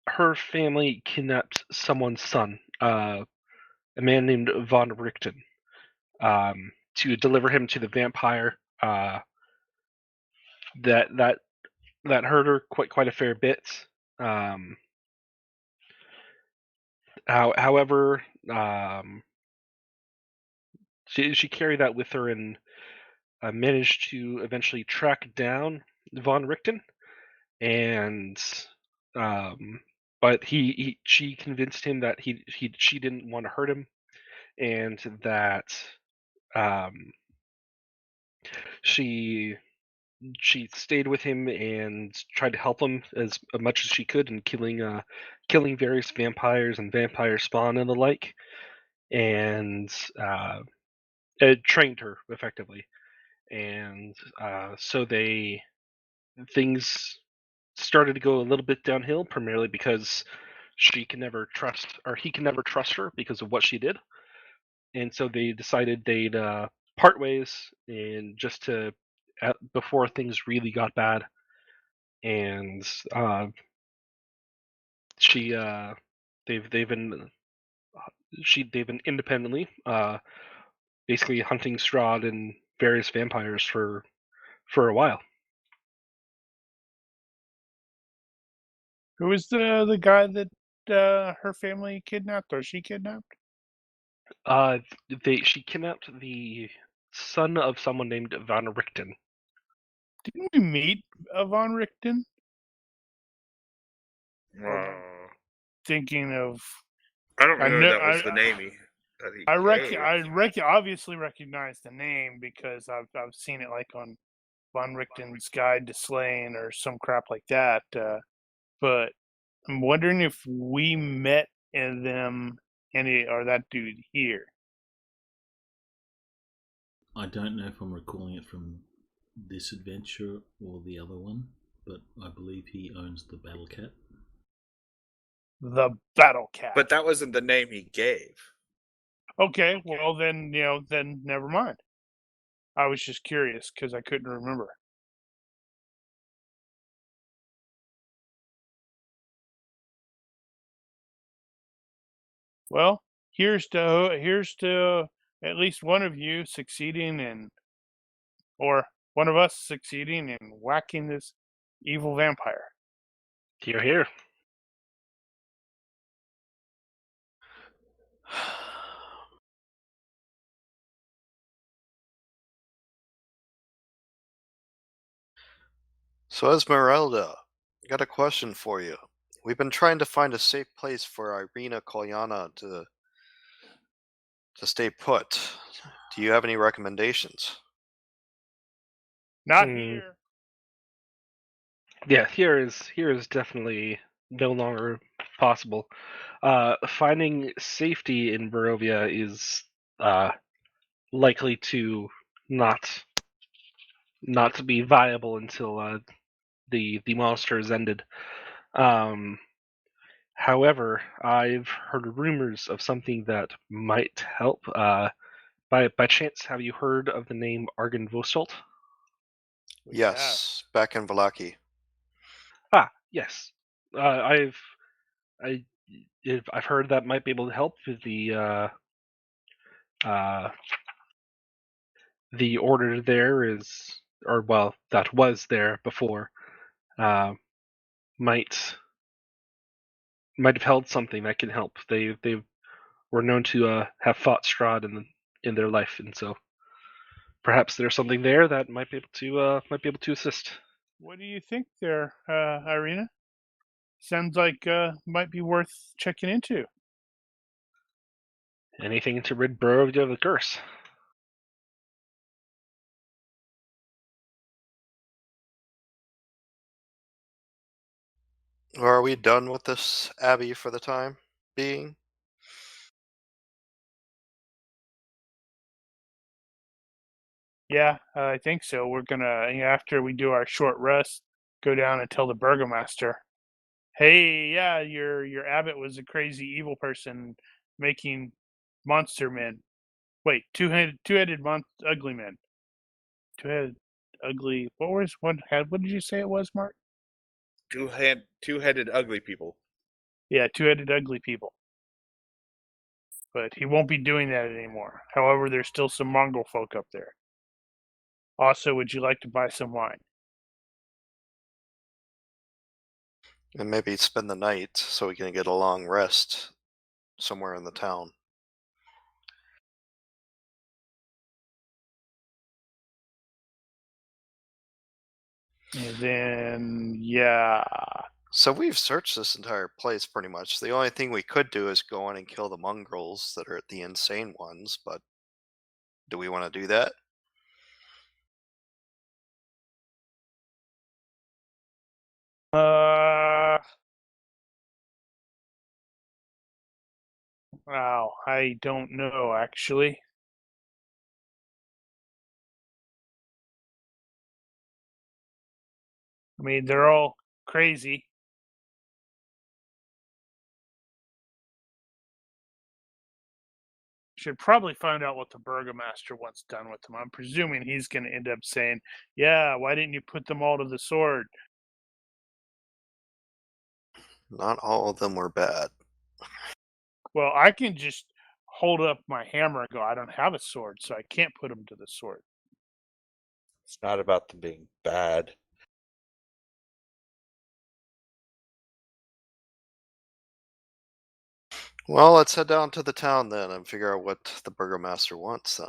her family kidnapped someone's son, a man named Von Richten, to deliver him to the vampire. That hurt her quite a fair bit. However, she carried that with her and managed to eventually track down Von Richten, and but she convinced him that she didn't want to hurt him, and that she stayed with him and tried to help him as much as she could in killing various vampires and vampire spawn and the like, and it trained her effectively, and so things started to go a little bit downhill, primarily because she can never trust, or he can never trust her because of what she did, and so they decided they'd part ways, and just to before things really got bad, and they've been independently basically hunting Strahd and various vampires for a while. Who is the guy that her family kidnapped, or she kidnapped? She kidnapped the son of someone named Van Richten. Didn't we meet Von Richten? thinking of. I don't I remember know- that was I- the name he. That he gave. Obviously recognize the name because I've seen it like on Von Richten's Guide to Slaying or some crap like that. But I'm wondering if we met them or that dude here. I don't know if I'm recalling it from this adventure or the other one, but I believe he owns the Battle Cat. The Battle Cat. But that wasn't the name he gave. Okay, well then then never mind. I was just curious because I couldn't remember. Well, here's to at least one of you succeeding or one of us succeeding in whacking this evil vampire. Here, here. So, Esmeralda, I got a question for you. We've been trying to find a safe place for Irina Kolyana to stay put. Do you have any recommendations? Not Hmm. here. Yeah, here is definitely no longer possible. Finding safety in Barovia is likely to not to be viable until the monster is ended. However, I've heard rumors of something that might help. By chance, have you heard of the name Argon Vostolt? We have. Yes, back in Valaki. Ah, yes. I've heard that might be able to help with the order there is, or well, that was there before. Might have held something that can help. They were known to have fought Strahd in their life, and so perhaps there's something there that might be able to assist. What do you think there, Irina? Sounds like might be worth checking into. Anything to rid Barovia of the curse. Are we done with this abbey for the time being? Yeah, I think so. We're gonna after we do our short rest, go down and tell the burgomaster, "Hey, yeah, your abbot was a crazy evil person making monster men. Wait, two-headed ugly men. Two-headed ugly. What did you say it was, Mark? Two-headed ugly people. Yeah, two-headed ugly people. But he won't be doing that anymore. However, there's still some Mongol folk up there. Also, would you like to buy some wine? And maybe spend the night so we can get a long rest somewhere in the town. And then, yeah. So we've searched this entire place pretty much. The only thing we could do is go in and kill the mongrels that are the insane ones, but do we want to do that? Wow, I don't know actually. I mean, they're all crazy. Should probably find out what the burgomaster wants done with them. I'm presuming he's going to end up saying, "Yeah, why didn't you put them all to the sword?" Not all of them were bad. Well, I can just hold up my hammer and go, "I don't have a sword, so I can't put them to the sword." It's not about them being bad. Well, let's head down to the town then and figure out what the burgomaster wants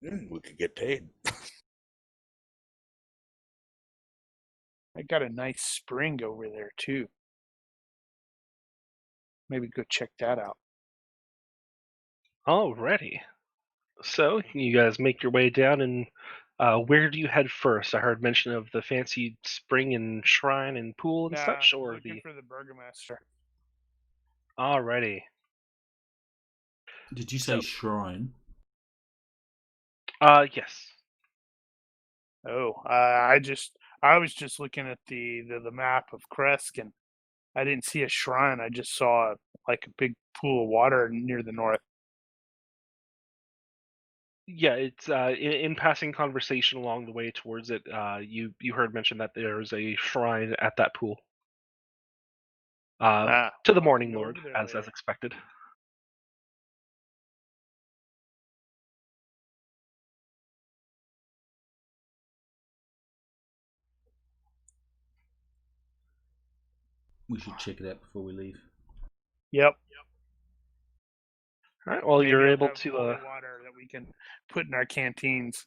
then. We could get paid. I got a nice spring over there too. maybe go check that out. Alrighty. So you guys make your way down, and where do you head first? I heard mention of the fancy spring and shrine and pool and such, or looking the. for the burgomaster. Alrighty. Did you say shrine? Yes. Oh, I was just looking at the map of Kresk, and I didn't see a shrine. I just saw like a big pool of water near the north. Yeah, it's in passing conversation along the way towards it. You heard mention that there is a shrine at that pool. To the I'll Morning go Lord, over there as later. expected. We should check it out before we leave. Yep. All right. Well, Maybe you're I'll able have to. holy water that we can put in our canteens.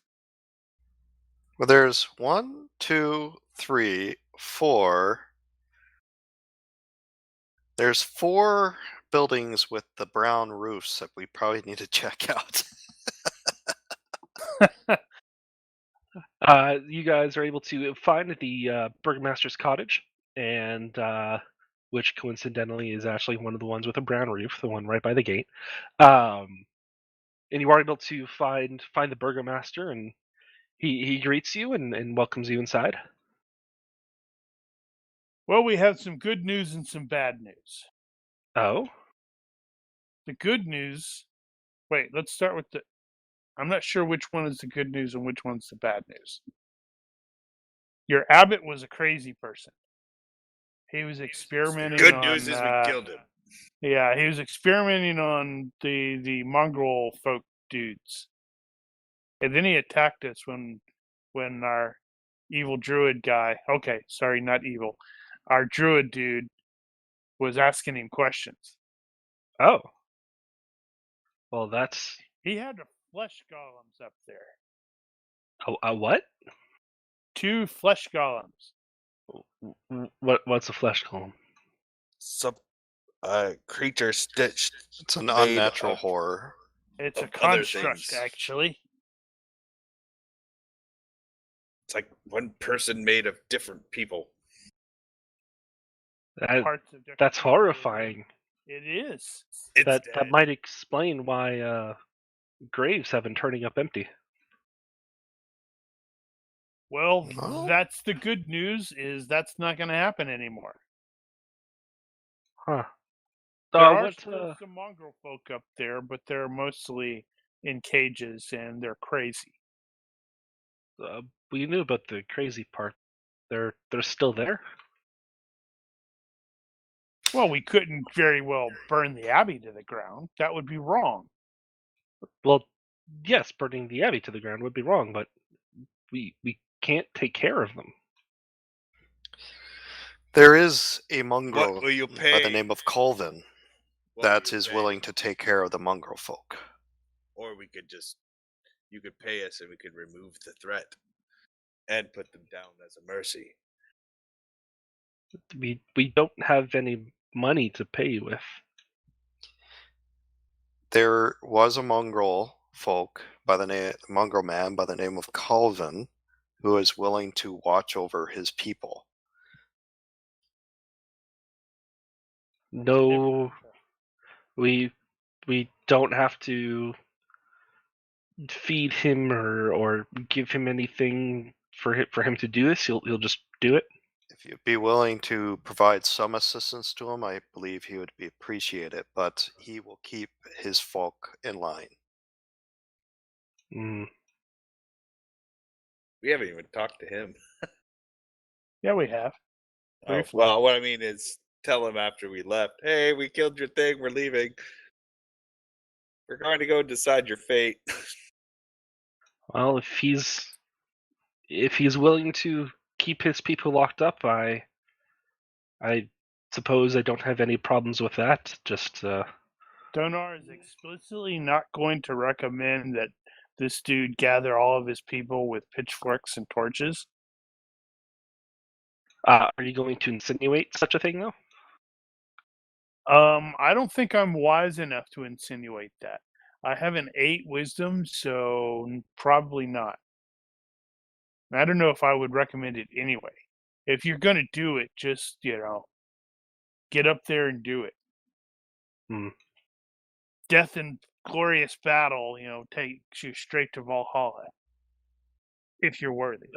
Well, there's 1, 2, 3, 4. There's 4 buildings with the brown roofs that we probably need to check out. You guys are able to find the Burgomaster's cottage, and which coincidentally is actually one of the ones with a brown roof, the one right by the gate. And you are able to find the Burgomaster, and he greets you and welcomes you inside. Well, we have some good news and some bad news. Oh, The good news. Wait, let's start with the. I'm not sure which one is the good news and which one's the bad news. Your abbot was a crazy person. He was experimenting Good on. news is we killed him. Yeah, he was experimenting on the mongrel folk dudes, and then he attacked us when our evil druid guy. Okay, sorry, not evil. Our druid dude was asking him questions. oh. Well, that's He had flesh golems up there. a what? 2 flesh golems. What's a flesh golem? Some creature stitched. It's an Made unnatural of- horror. It's a of other construct, things. actually. It's like one person made of different people. Parts of different That's people. horrifying. It is. It's That dead. might explain why graves have been turning up empty. Well, Oh. that's the good news. Is that's not going to happen anymore. Huh. There are What? still some mongrel folk up there, but they're mostly in cages and they're crazy. We knew about the crazy part. They're still there. Well, we couldn't very well burn the abbey to the ground. That would be wrong. Well, yes, burning the abbey to the ground would be wrong, but we can't take care of them. There is a mongrel What will you by pay? the name of Colvin What that will you is pay? willing to take care of the mongrel folk. Or we could just, you could pay us and we could remove the threat and put them down as a mercy. We don't have any money to pay you with. There was a mongrel folk by the name mongrel man by the name of Colvin who is willing to watch over his people. No, we don't have to feed him or give him anything for him to do this. He'll just do it. If you'd be willing to provide some assistance to him, I believe he would be appreciated, but he will keep his folk in line. Mm. We haven't even talked to him. Yeah, we have. Oh, Briefly. well, what I mean is tell him after we left, hey, we killed your thing, we're leaving. We're going to go decide your fate. Well, if he's willing to keep his people locked up, I suppose I don't have any problems with that. Just Donar is explicitly not going to recommend that this dude gather all of his people with pitchforks and torches. are you going to insinuate such a thing, though? I don't think I'm wise enough to insinuate that. I have an 8 wisdom, so probably not. I don't know if I would recommend it anyway. If you're gonna do it, just get up there and do it. Hmm. Death and glorious battle, takes you straight to Valhalla. If you're worthy.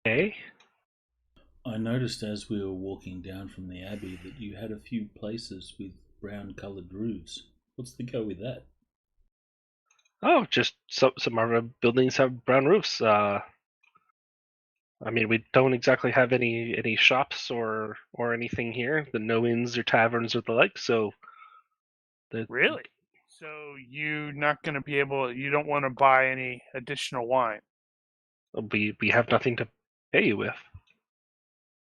Okay. I noticed as we were walking down from the abbey that you had a few places with brown-coloured roofs. What's the go with that? Oh, just some of our buildings have brown roofs. I mean, we don't exactly have any shops or anything here. The no inns or taverns or the like. So, Really? So you're not going to be able. You don't want to buy any additional wine. we have nothing to pay you with.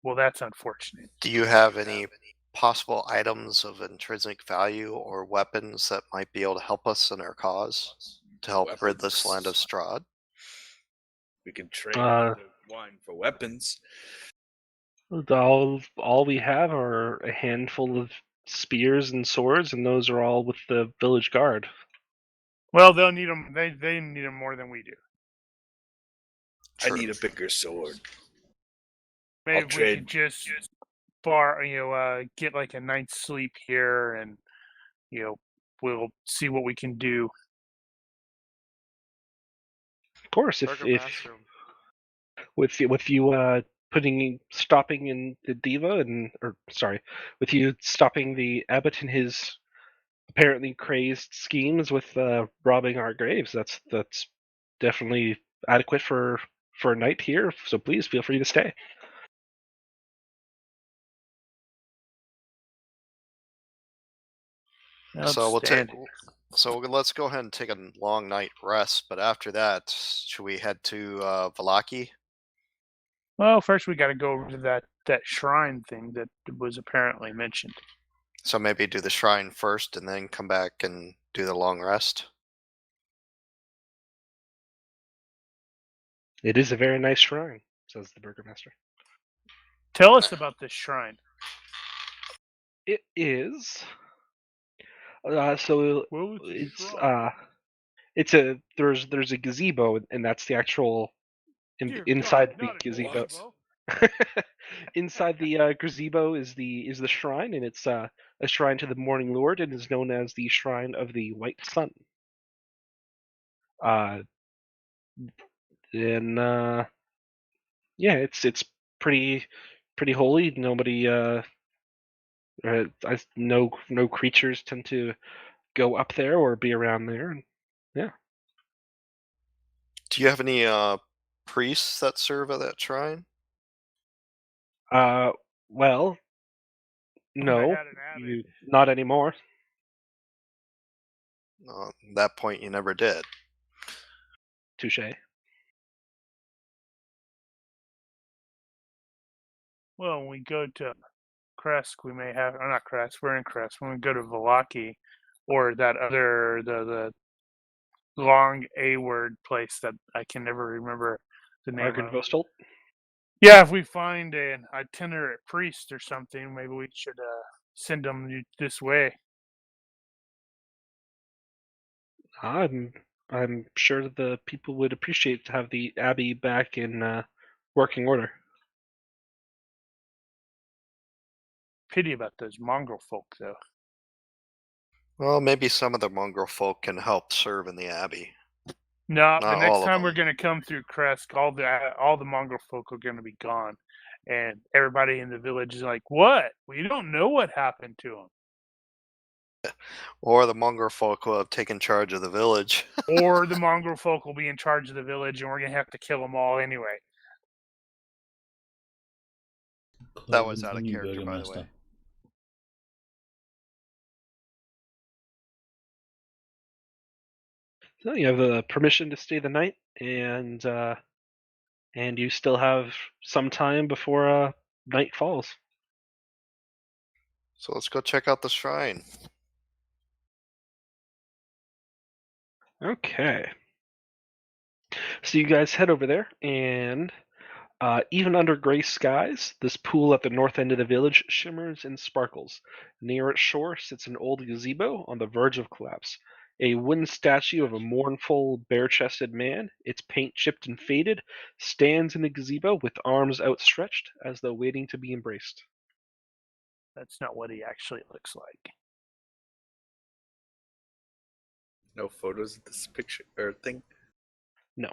Well, that's unfortunate. Do you have any possible items of intrinsic value or weapons that might be able to help us in our cause to help rid this land of Strahd? We can trade Uh, the wine for weapons. All we have are a handful of spears and swords, and those are all with the village guard. Well, they'll need them. They need them more than we do. True. I need a bigger sword. Maybe I'll if we trade. could just get like a night's sleep here, and we'll see what we can do. Of course, if with you stopping in the diva with you stopping the abbot in his apparently crazed schemes with robbing our graves, that's definitely adequate for a night here. So please feel free to stay. So Outstanding. let's go ahead and take a long night rest. But after that, should we head to Valaki? Well, first we got to go over to that shrine thing that was apparently mentioned. So maybe do the shrine first and then come back and do the long rest. It is a very nice shrine, says the burgomaster. Tell us about this shrine. It is. So Well, it's there's a gazebo, and that's the actual inside the gazebo. Inside the gazebo is the shrine, and it's a shrine to the Morning Lord, and is known as the Shrine of the White Sun. And yeah, it's pretty holy. Nobody no creatures tend to go up there or be around there. And yeah. Do you have any priests that serve at that shrine? Well, no, not anymore. At that point, you never did. Touche. Well, when we go to Kresk, we may have, or not Kresk, we're in Kresk. When we go to Valaki, or that other, the long A word place that I can never remember the name of. Argenvostolt? Yeah, if we find an itinerant priest or something, maybe we should send them this way. I'm sure the people would appreciate to have the abbey back in working order. Pity about those mongrel folk, though. Well, maybe some of the mongrel folk can help serve in the abbey. No, Not the next all of time we're them. going to come through Kresk, all the mongrel folk are going to be gone, and everybody in the village is like, "What? We don't know what happened to them." Or the mongrel folk will have taken charge of the village. Or the mongrel folk will be in charge of the village, and we're going to have to kill them all anyway. That was out of character, by the way. So you have permission to stay the night, and you still have some time before night falls. So let's go check out the shrine. Okay. So you guys head over there, and Even under gray skies, this pool at the north end of the village shimmers and sparkles. Near its shore sits an old gazebo on the verge of collapse. A wooden statue of a mournful, bare-chested man, its paint chipped and faded, stands in the gazebo with arms outstretched as though waiting to be embraced. That's not what he actually looks like. No photos of this picture or thing. No.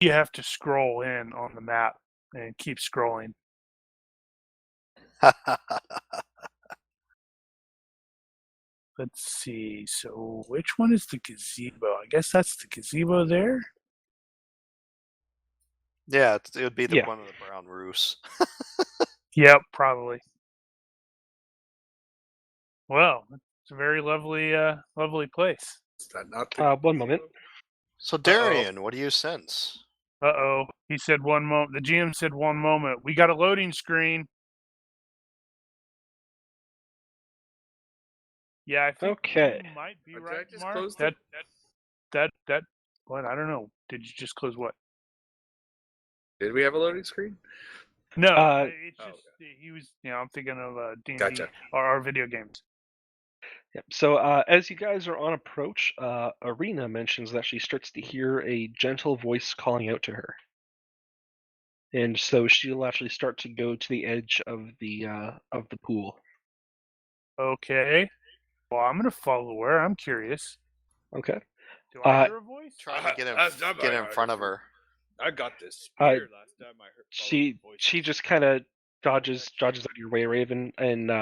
You have to scroll in on the map and keep scrolling. Let's see. So which one is the gazebo? I guess that's the gazebo there. Yeah, it would be the Yeah. one of the brown roofs. Yep, probably. Well, it's a very lovely, lovely place. Is that not the One moment. So, Darienne, what do you sense? Uh-oh. He said one moment. The GM said one moment. We got a loading screen. Yeah, I think Okay. you might be Did I right, just Mark. close That what? I don't know. Did you just close what? Did we have a loading screen? No, Uh, it's oh, just he was. I'm thinking of D&D Gotcha. or our video games. Yep. So as you guys are on approach, Arena mentions that she starts to hear a gentle voice calling out to her, and so she'll actually start to go to the edge of the pool. Okay. Well, I'm gonna follow her. I'm curious. Okay. Do I hear a voice? Trying to get I'm in front of her. I got this spear last time I heard. She just kind of dodges out of your way, Raven, and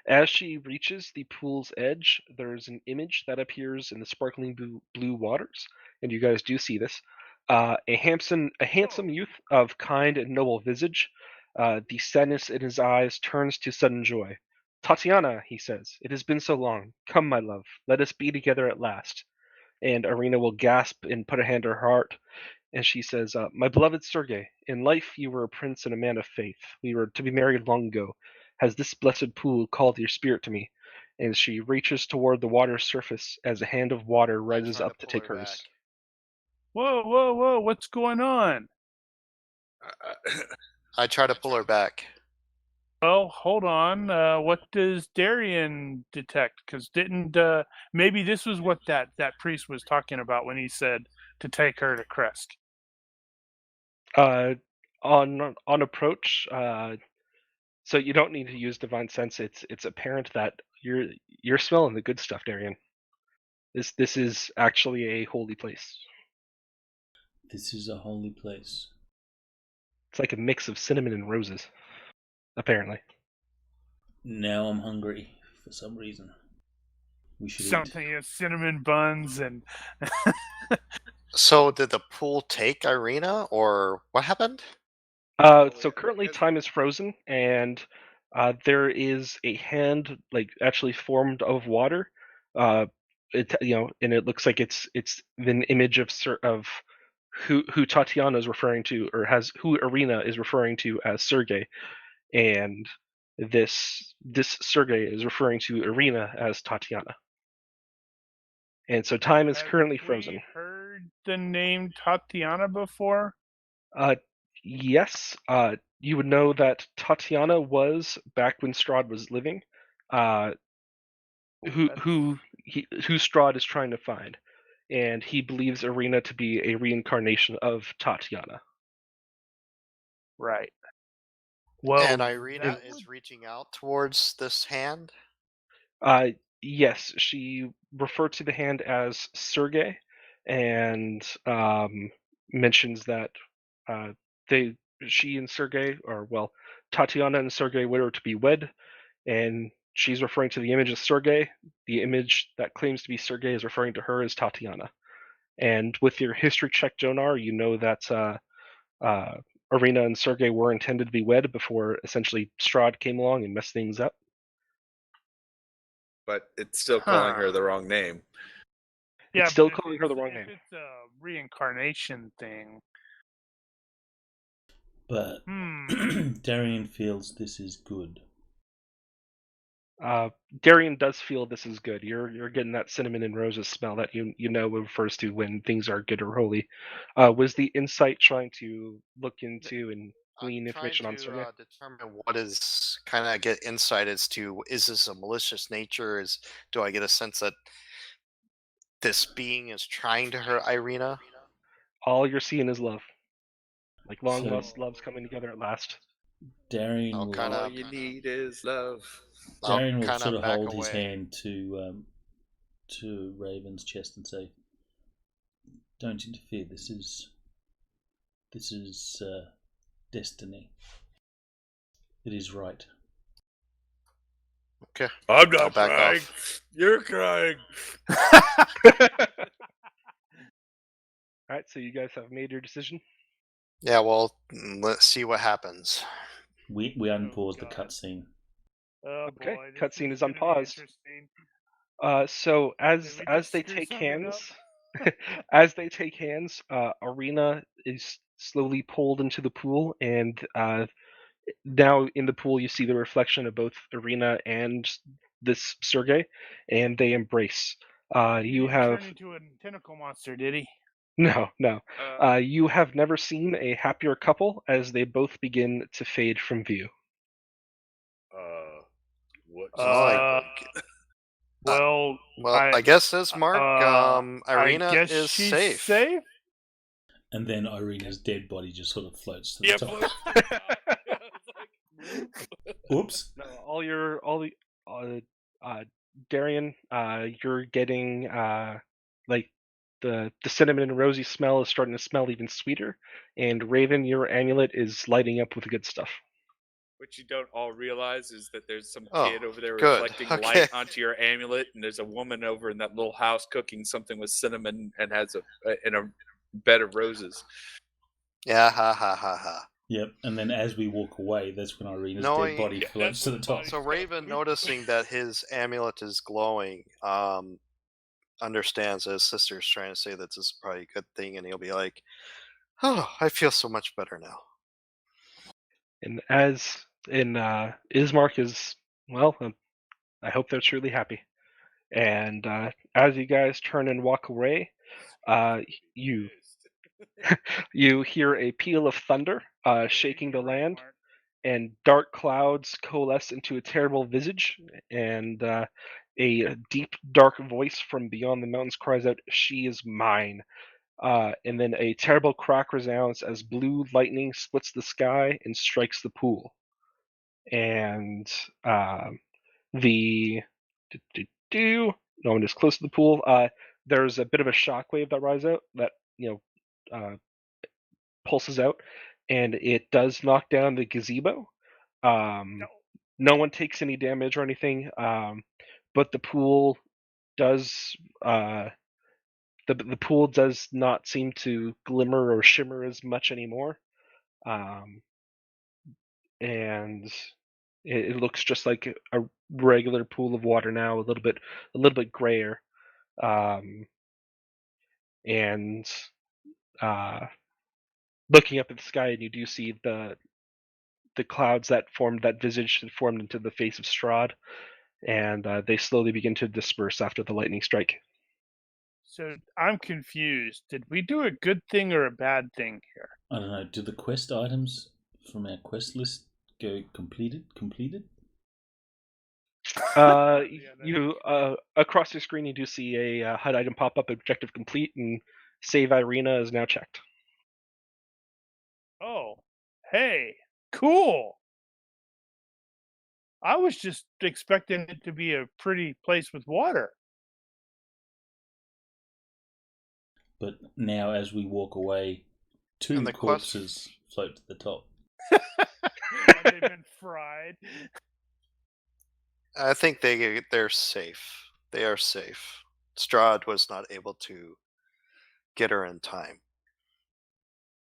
as she reaches the pool's edge, there's an image that appears in the sparkling blue waters, and you guys do see this. A handsome youth of kind and noble visage. The sadness in his eyes turns to sudden joy. Tatiana, he says, it has been so long. Come, my love, let us be together at last. And Arena will gasp and put a hand to her heart. And she says, my beloved Sergei, in life you were a prince and a man of faith. We were to be married long ago. Has this blessed pool called your spirit to me? And she reaches toward the water's surface as a hand of water rises up to take hers. Back. Whoa! What's going on? I try to pull her back. Well, hold on. What does Darienne detect? Because didn't maybe this was what that priest was talking about when he said to take her to Crest. On approach, so you don't need to use divine sense. It's apparent that you're smelling the good stuff, Darienne. This is actually a holy place. This is a holy place. It's like a mix of cinnamon and roses, apparently. Now I'm hungry for some reason. We should Something cinnamon buns and. So, did the pool take Irina, or what happened? So currently time is frozen, and there is a hand actually formed of water. And it looks like it's an image of who Tatiana is referring to, or who Arena is referring to as Sergei, and this Sergei is referring to Arena as Tatiana. And so time is currently frozen. Have we heard the name Tatiana before? Yes. You would know that Tatiana was back when Strahd was living. Who Strahd is trying to find, and he believes Arena to be a reincarnation of Tatiana. Right. Well, And Irina is reaching out towards this hand. Yes, she referred to the hand as Sergei, and mentions that she and Sergei, Tatiana and Sergei were to be wed, and she's referring to the image of Sergei. The image that claims to be Sergei is referring to her as Tatiana. And with your history check, Jonar, you know that Arena and Sergei were intended to be wed before essentially Strahd came along and messed things up. But it's still calling her the wrong name. Yeah, it's still calling her the wrong name. It's a reincarnation thing. But Darienne feels this is good. Darienne does feel this is good. You're getting that cinnamon and roses smell that you know refers to when things are good or holy. Was the insight trying to look into and glean information on Sergey? Determine what is kind of get insight as to is this a malicious nature? Do I get a sense that this being is trying to hurt Irina? All you're seeing is love, like long So- lost loves coming together at last. Darian I'll will, kinda- All you need is love. Darian will kinda sort of back hold his away. hand to Raven's chest and say, "Don't interfere. This is destiny. It is right." Okay. I'm I'll not back crying. off. You're crying. Alright, so you guys have made your decision. Yeah, well, let's see what happens. We unpause the God. cutscene. Oh, Okay, boy, this cutscene is gonna be unpaused. interesting. So Did as we as just they screw take something hands, up? as they take hands, Arena is slowly pulled into the pool, and now in the pool you see the reflection of both Arena and this Sergey, and they embrace. He You didn't have turn into a tentacle monster, did he? no. Uh, You have never seen a happier couple as they both begin to fade from view. What just Uh, happened? Well, Well, I guess as Mark, I Irina guess is she's safe. And then Irina's dead body just sort of floats to the Yeah, top. floats to the top. Yeah, it's like, Oops. No, Darian, you're getting like the cinnamon and rosy smell is starting to smell even sweeter, and Raven, your amulet is lighting up with good stuff. what you don't all realize is that there's some Oh, kid over there good. reflecting Okay. light onto your amulet, and there's a woman over in that little house cooking something with cinnamon and has a bed of roses. Yeah, ha ha ha ha. Yep. And then as we walk away, that's when Irina's Knowing- dead body Yeah, floats that's to the when the top. body- So Raven, noticing that his amulet is glowing, understands that his sister's trying to say that this is probably a good thing, and he'll be like, "Oh, I feel so much better now." And Ismark is well, I hope they're truly happy. And as you guys turn and walk away, you hear a peal of thunder shaking the land, and dark clouds coalesce into a terrible visage, and a deep, dark voice from beyond the mountains cries out, "She is mine." And then a terrible crack resounds as blue lightning splits the sky and strikes the pool. And the no one is close to the pool. There's a bit of a shockwave that rises out that pulses out, and it does knock down the gazebo. No one takes any damage or anything, but the pool does. The pool does not seem to glimmer or shimmer as much anymore, and it looks just like a regular pool of water now, a little bit grayer, and looking up at the sky, and you do see the clouds that formed that visage that formed into the face of Strahd, and they slowly begin to disperse after the lightning strike. So I'm confused. Did we do a good thing or a bad thing here? I don't know. Do the quest items from our quest list go completed? You across your screen, you do see a HUD item pop up, objective complete, and save Irina is now checked. Oh, hey, cool. I was just expecting it to be a pretty place with water. But now, as we walk away, two And the quest- corpses float to the top. Have they been fried? I think they're safe. They are safe. Strahd was not able to get her in time.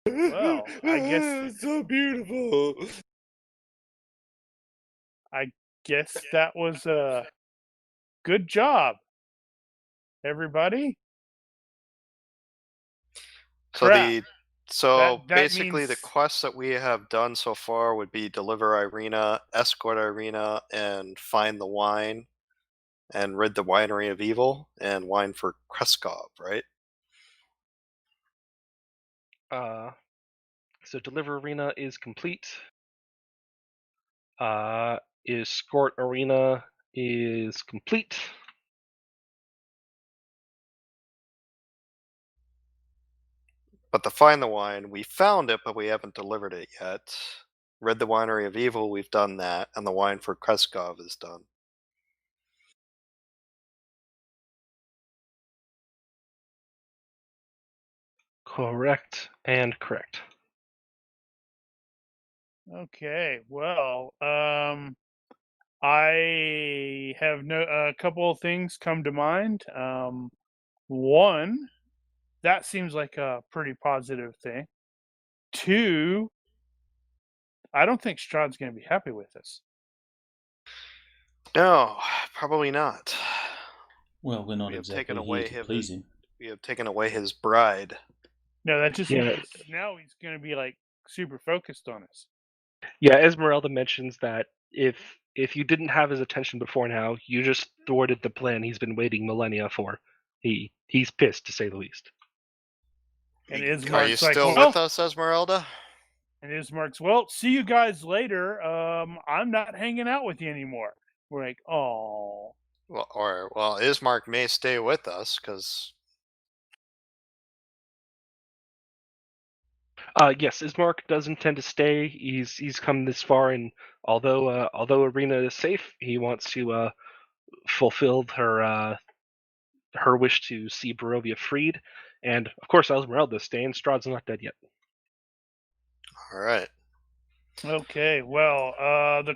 Well, I guess It's so beautiful. I guess that was a good job, everybody. So Crap. the So That basically, the means- quests that we have done so far would be deliver Irina, escort Irina, and find the wine, and rid the winery of evil, and wine for Kreskov, right? So Deliver Arena is complete. Escort Arena is complete. But to find the wine, we found it, but we haven't delivered it yet. Rid the winery of evil, we've done that, and the wine for Kreskov is done. Correct and correct. Okay, well, I have a couple of things come to mind. One, that seems like a pretty positive thing. Two, I don't think Strahd's going to be happy with us. No, probably not. Well, we're not We have exactly taken here away to his- please him. We have taken away his bride. No, that just Yeah. means now he's going to be like super focused on us. Yeah, Esmeralda mentions that if you didn't have his attention before now, you just thwarted the plan he's been waiting millennia for. He's pissed, to say the least. And Are you Ismark's like, still well, with us, Esmeralda? And Ismark's, well, see you guys later. I'm not hanging out with you anymore. We're like, oh. Well, Ismark may stay with us because Yes, Ismark does intend to stay. He's come this far, and although Arena is safe, he wants to fulfill her wish to see Barovia freed, and of course Esmeralda's staying. Strahd's not dead yet. all right. Okay, well, the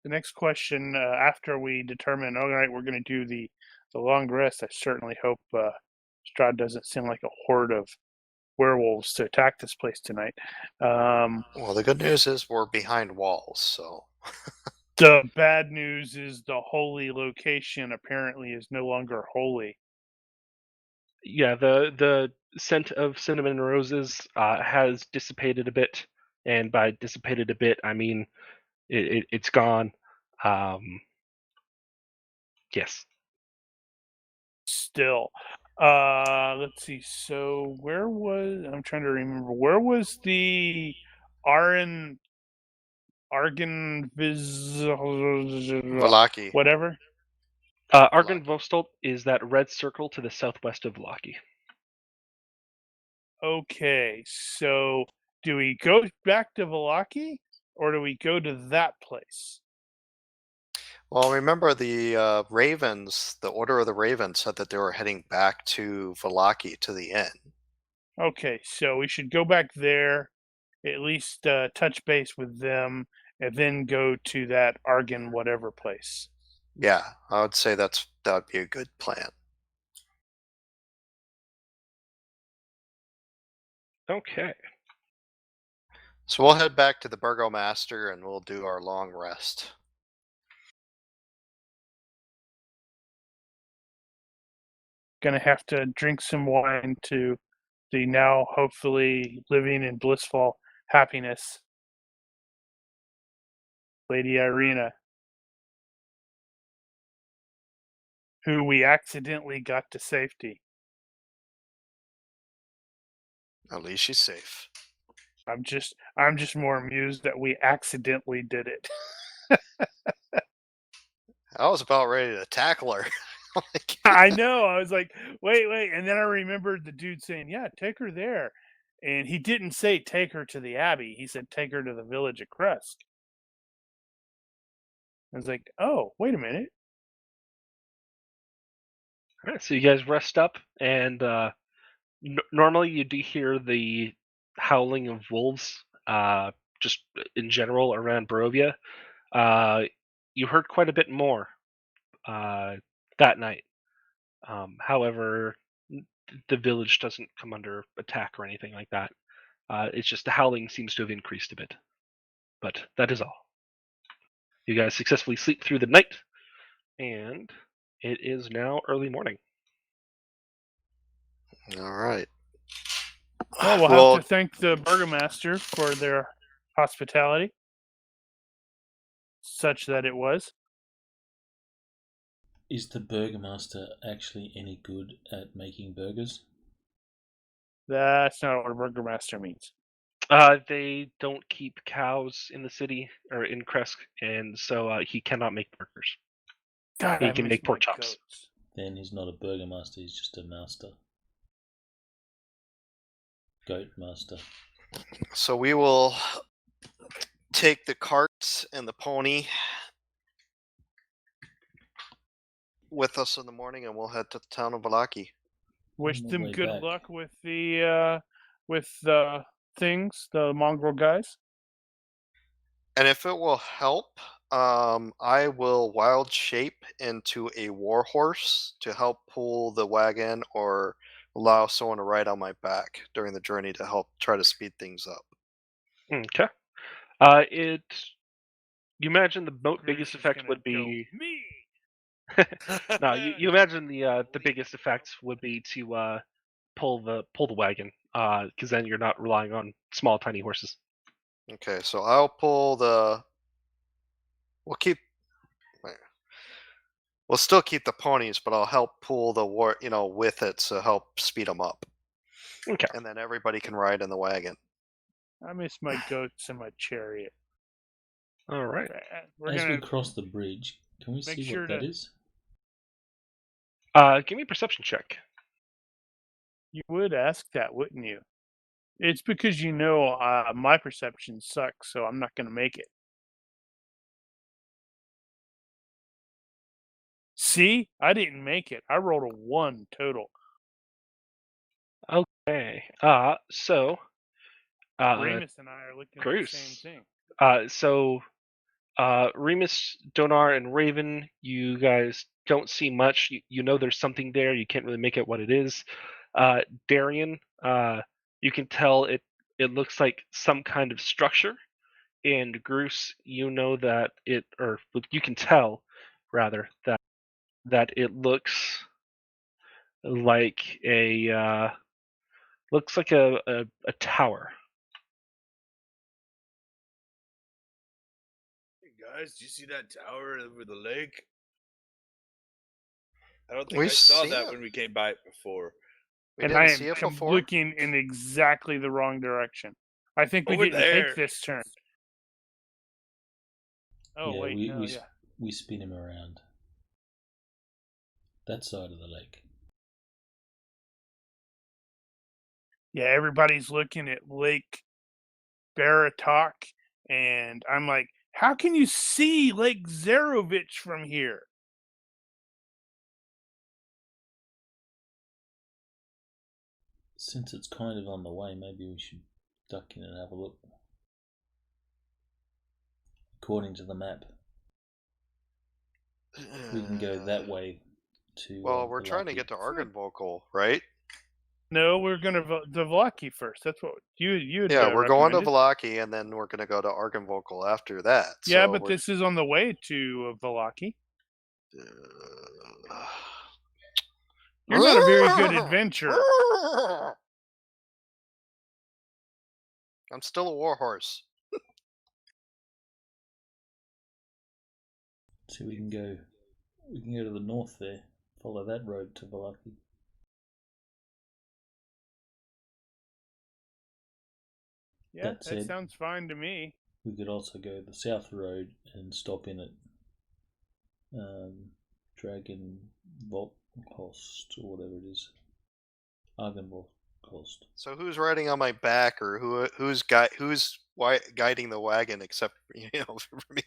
next question, after we determine, all right, we're going to do the long rest, I certainly hope Strahd doesn't seem like a horde of werewolves to attack this place tonight. Well, the good news is we're behind walls, so The bad news is the holy location apparently is no longer holy. Yeah, the scent of cinnamon and roses has dissipated a bit, and by dissipated a bit, I mean it's gone. Yes. Still, let's see. So I'm trying to remember, where was the Argon Valaki. whatever? Argon Vostolt is that red circle to the southwest of Loki. Okay, so do we go back to Valaki or do we go to that place? Well, remember the Ravens, the Order of the Ravens said that they were heading back to Valaki to the inn. Okay, so we should go back there, at least touch base with them, and then go to that Argon whatever place. Yeah, I would say that would be a good plan. Okay. So we'll head back to the Burgomaster and we'll do our long rest. Gonna have to drink some wine to the now hopefully living in blissful happiness, Lady Irina, who we accidentally got to safety. At least she's safe. I'm just more amused that we accidentally did it. I was about ready to tackle her. Like, I know. I was like, wait, and then I remembered the dude saying, "Yeah, take her there," and he didn't say take her to the Abbey. He said take her to the village of Kresk. I was like, oh, wait a minute. All right, so you guys rest up, and normally you do hear the howling of wolves, just in general around Barovia. You heard quite a bit more that night. However, the village doesn't come under attack or anything like that. It's just the howling seems to have increased a bit. But that is all. You guys successfully sleep through the night, and it is now early morning. all right. Well, we'll Well, have to thank the Burgomaster for their hospitality, such that it was. Is the Burgomaster actually any good at making burgers? That's not what a Burgomaster means. They don't keep cows in the city or in Kresk, and so he cannot make burgers. God, He I can miss make pork my chops. goats. Then he's not a Burgomaster, he's just a master. Goat master. so we will take the cart and the pony with us in the morning, and we'll head to the town of Valaki. Wish On the them way good back. luck with the things, the mongrel guys. And if it will help, I will wild shape into a warhorse to help pull the wagon or allow someone to ride on my back during the journey to help try to speed things up. Okay. You imagine the biggest Grace is effect gonna would go, be me. no. You imagine the biggest effect would be to pull the wagon, because then you're not relying on small tiny horses. Okay, so I'll pull the. We'll still keep the ponies, but I'll help pull the with it to help speed them up, Okay. and then everybody can ride in the wagon. I miss my goats and my chariot. All right. We're As we gonna cross the bridge, can we make see sure what that to- is? Give me a perception check. You would ask that, wouldn't you? It's because you know my perception sucks, so I'm not going to make it. See? I didn't make it. I rolled a 1 total. Okay. So. Remus and I are looking at the Bruce. same thing. Remus, Donar, and Raven, you guys don't see much. You know there's something there. You can't really make out what it is. Darienne, you can tell it looks like some kind of structure. And Bruce, you know that you can tell, rather, that it looks like a tower. Hey guys, do you see that tower over the lake? I don't think We've I saw seen that it. when we came by it before. We And didn't I see it am before. looking in exactly the wrong direction. I think we Over didn't there. take this turn. Oh, yeah, wait, no, yeah. we spin him around. That side of the lake. Yeah, everybody's looking at Lake Baratok, and I'm like, how can you see Lake Zarovich from here? Since it's kind of on the way, maybe we should duck in and have a look. According to the map, we can go that way to. Well, we're trying to Valaki. get to Argenvocal, right? No, we're going to Vlaki first. That's what you had Yeah, we're going to recommended. Valaki, and then we're going to go to Argenvocal after that. Yeah, so but this is on the way to Valaki. You're not a very good adventurer. I'm still a warhorse. So we can go to the north there. Follow that road to Valaki. Yeah, That that said- sounds fine to me. We could also go the south road and stop in at Dragon Volkost or whatever it is. Argenvolkost. So who's riding on my back, or who's guiding the wagon? Except for me.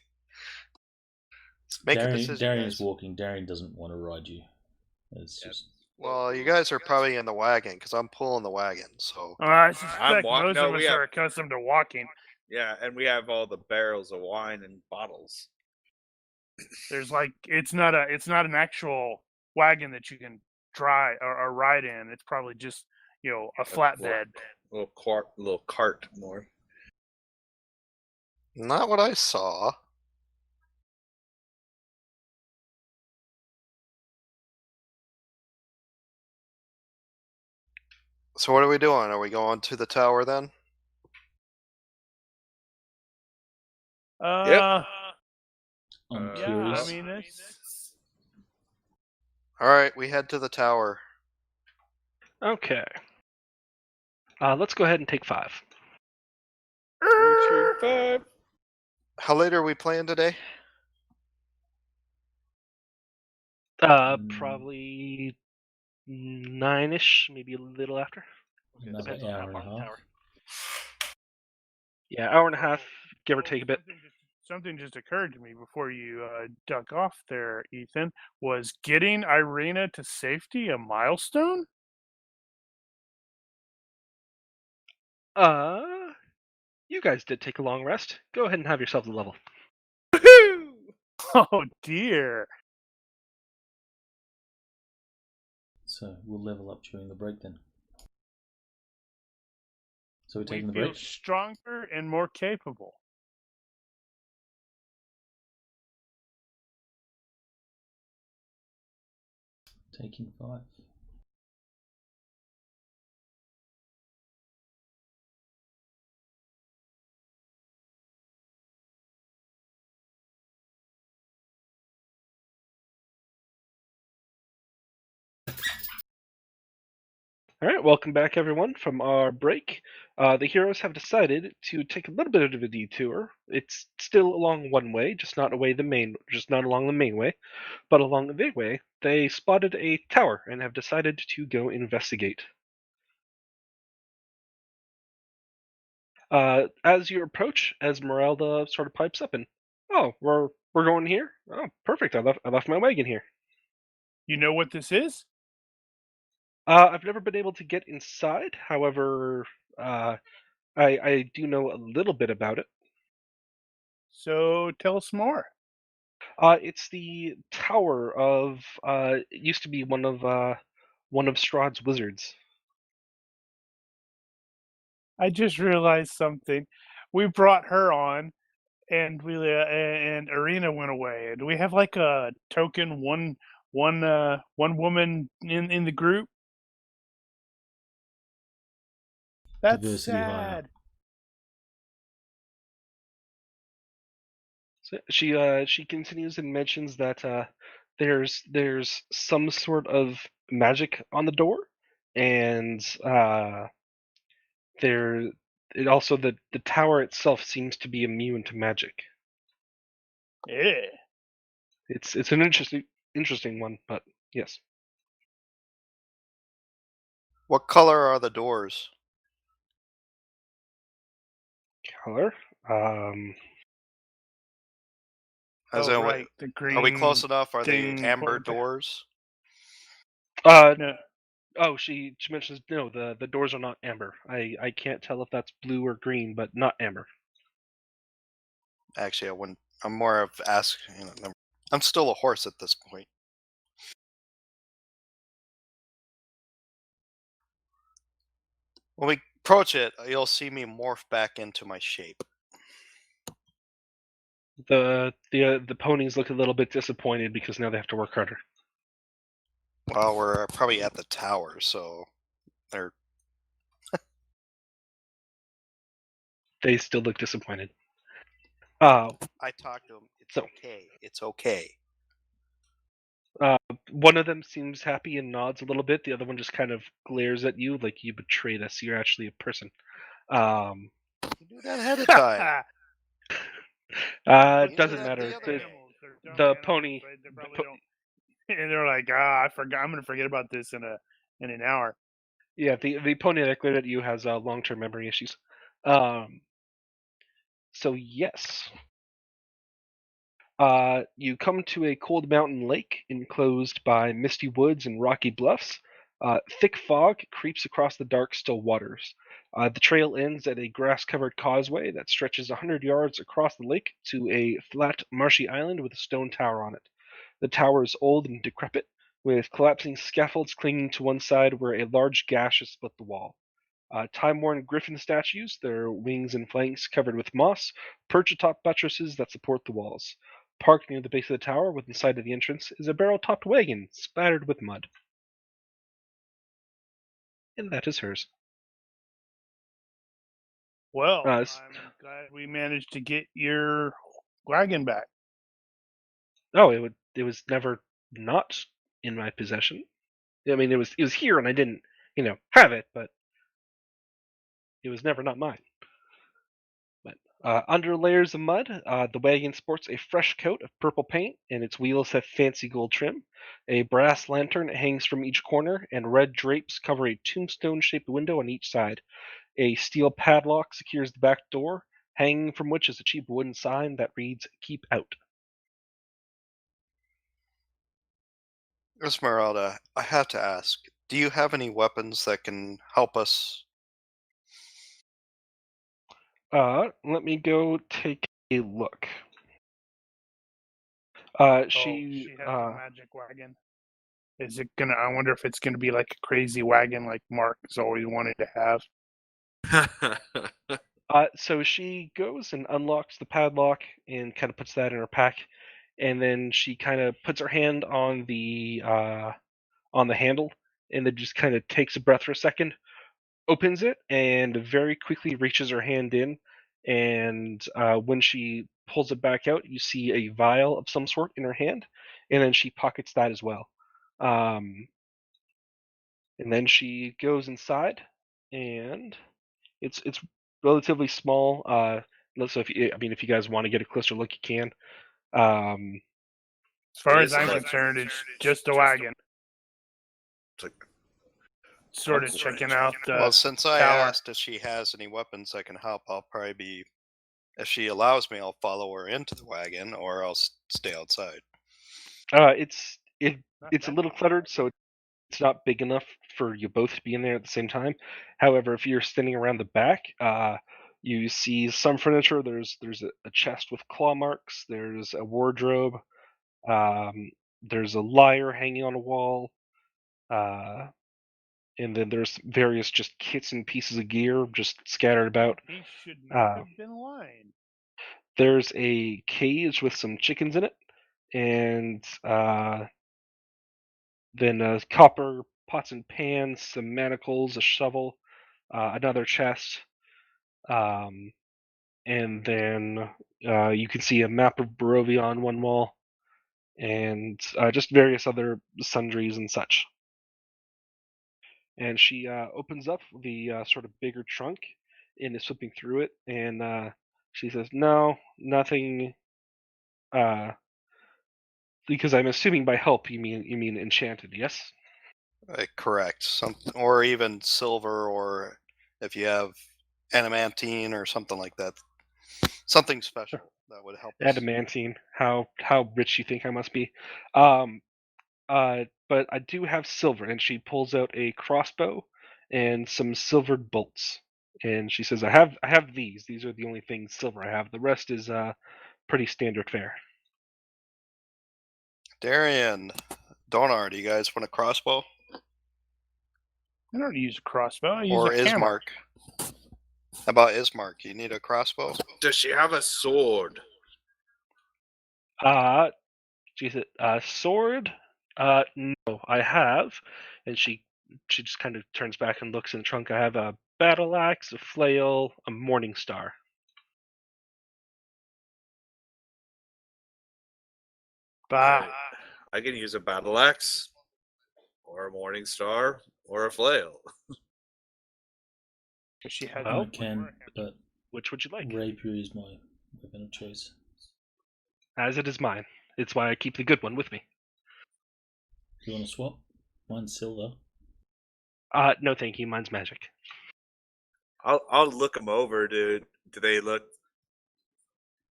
Make a decision, Darien's guys. walking. Darienne doesn't want to ride you. It's Yep. just Well, you guys are probably in the wagon because I'm pulling the wagon. So I suspect most no, of we us have- are accustomed to walking. Yeah, and we have all the barrels of wine and bottles. There's like it's not an actual wagon that you can drive or ride in. It's probably just a flatbed. Little cart more. not what I saw. So what are we doing? Are we going to the tower then? Uh, I'm yeah, curious. I mean, it's All right, we head to the tower. Okay. Let's go ahead and take 5. 3, 2, 5. How late are we playing today? Probably 9-ish, maybe a little after. Another Depends on how hour and far a the half. tower. Yeah, hour and a half, give or take a bit. Something just occurred to me before you duck off there, Ethan. Was getting Irina to safety a milestone? You guys did take a long rest. Go ahead and have yourselves a level. Woohoo! Oh dear. So we'll level up during the break then. So we're We taking the feel break? stronger and more capable. Taking 5. All right, welcome back, everyone, from our break. The heroes have decided to take a little bit of a detour. It's still along one way, just not along the main way, but along the way. They spotted a tower and have decided to go investigate. As you approach, Esmeralda sort of pipes up and, "Oh, we're going here. Oh, perfect. I left my wagon here. You know what this is? I've never been able to get inside. However, I do know a little bit about it. So tell us more. It's the tower of. It used to be one of Strahd's wizards. I just realized something. We brought her on, and and Irina went away. And we have like a token one woman in the group. That's Diversity hire. sad. So she continues and mentions that there's some sort of magic on the door, and there it also the tower itself seems to be immune to magic. Yeah. It's an interesting one, but yes. What color are the doors? Color. As Oh in, right, the green. are we close enough? Are they thing amber pointed- doors? No. Oh, she mentions no. The doors are not amber. I can't tell if that's blue or green, but not amber. Actually, I wouldn't. I'm more of asking. I'm still a horse at this point. When we approach it, you'll see me morph back into my shape. The ponies look a little bit disappointed because now they have to work harder. Well, we're probably at the tower, so they're. They still look disappointed. I talked to them. It's So- okay. It's okay. One of them seems happy and nods a little bit. The other one just kind of glares at you like you betrayed us. You're actually a person. You knew that ahead of time. It You doesn't do that matter. the other The pony. They probably don't. And they're like, I forgot. I'm gonna forget about this in an hour. Yeah, the pony that glared at you has long-term memory issues. So yes. You come to a cold mountain lake enclosed by misty woods and rocky bluffs. Thick fog creeps across the dark, still waters. The trail ends at a grass-covered causeway that stretches 100 yards across the lake to a flat, marshy island with a stone tower on it. The tower is old and decrepit, with collapsing scaffolds clinging to one side where a large gash has split the wall. Time-worn griffin statues, their wings and flanks covered with moss, perch atop buttresses that support the walls. Parked near the base of the tower, within sight of the entrance, is a barrel-topped wagon splattered with mud. and that is hers. Well, Uh, I'm s- glad we managed to get your wagon back. Oh, it was never not in my possession. I mean, it was here, and I didn't, have it, but it was never not mine. But under layers of mud, the wagon sports a fresh coat of purple paint, and its wheels have fancy gold trim. A brass lantern hangs from each corner, and red drapes cover a tombstone-shaped window on each side. A steel padlock secures the back door, hanging from which is a cheap wooden sign that reads "Keep Out." Esmeralda, I have to ask, do you have any weapons that can help us? Let me go take a look. She has a magic wagon. Is it gonna? I wonder if it's gonna be like a crazy wagon, like Mark has always wanted to have. So she goes and unlocks the padlock and kind of puts that in her pack, and then she kind of puts her hand on the handle, and then just kind of takes a breath for a second, opens it, and very quickly reaches her hand in, and when she pulls it back out, you see a vial of some sort in her hand, and then she pockets that as well. And then she goes inside, and it's relatively small. So if you guys want to get a closer look, you can. As far It as is I'm like- concerned, it's just a wagon. It's like, Sort of checking out the Well, since I tower. asked if she has any weapons that can help, I'll probably be. If she allows me, I'll follow her into the wagon, or I'll stay outside. It's Not a little cluttered, so it's not big enough for you both to be in there at the same time. However, if you're standing around the back, you see some furniture. There's a chest with claw marks. There's a wardrobe. There's a lyre hanging on a wall. And then there's various just kits and pieces of gear just scattered about. He should not Uh, have been lying. There's a cage with some chickens in it, and then copper pots and pans, some manacles, a shovel, another chest, and then you can see a map of Barovia on one wall, and just various other sundries and such. And she opens up the sort of bigger trunk and is flipping through it, and she says, "No, nothing." Because I'm assuming by help you mean enchanted, yes? Correct. Or even silver, or if you have adamantine or something like that. Something special that would help us. Adamantine. How rich you think I must be? Um, but I do have silver, and she pulls out a crossbow and some silvered bolts, and she says, "I have these. These are the only things silver I have. The rest is pretty standard fare." Darienne, Donar, do you guys want a crossbow? I don't use a crossbow. I use Or a hammer. Ismark? How about Ismark? You need a crossbow? does she have a sword? She said, "Sword? No, I have." And she just kind of turns back and looks in the trunk. I have a battle axe, a flail, a morning star. Bah. I can use a battle axe, or a morning star, or a flail. She has Well, I can, but Which would you like? rapier is my weapon of choice. As it is mine. It's why I keep the good one with me. Do you want to swap? Mine's silver. No, thank you. Mine's magic. I'll look them over, dude. Do they look?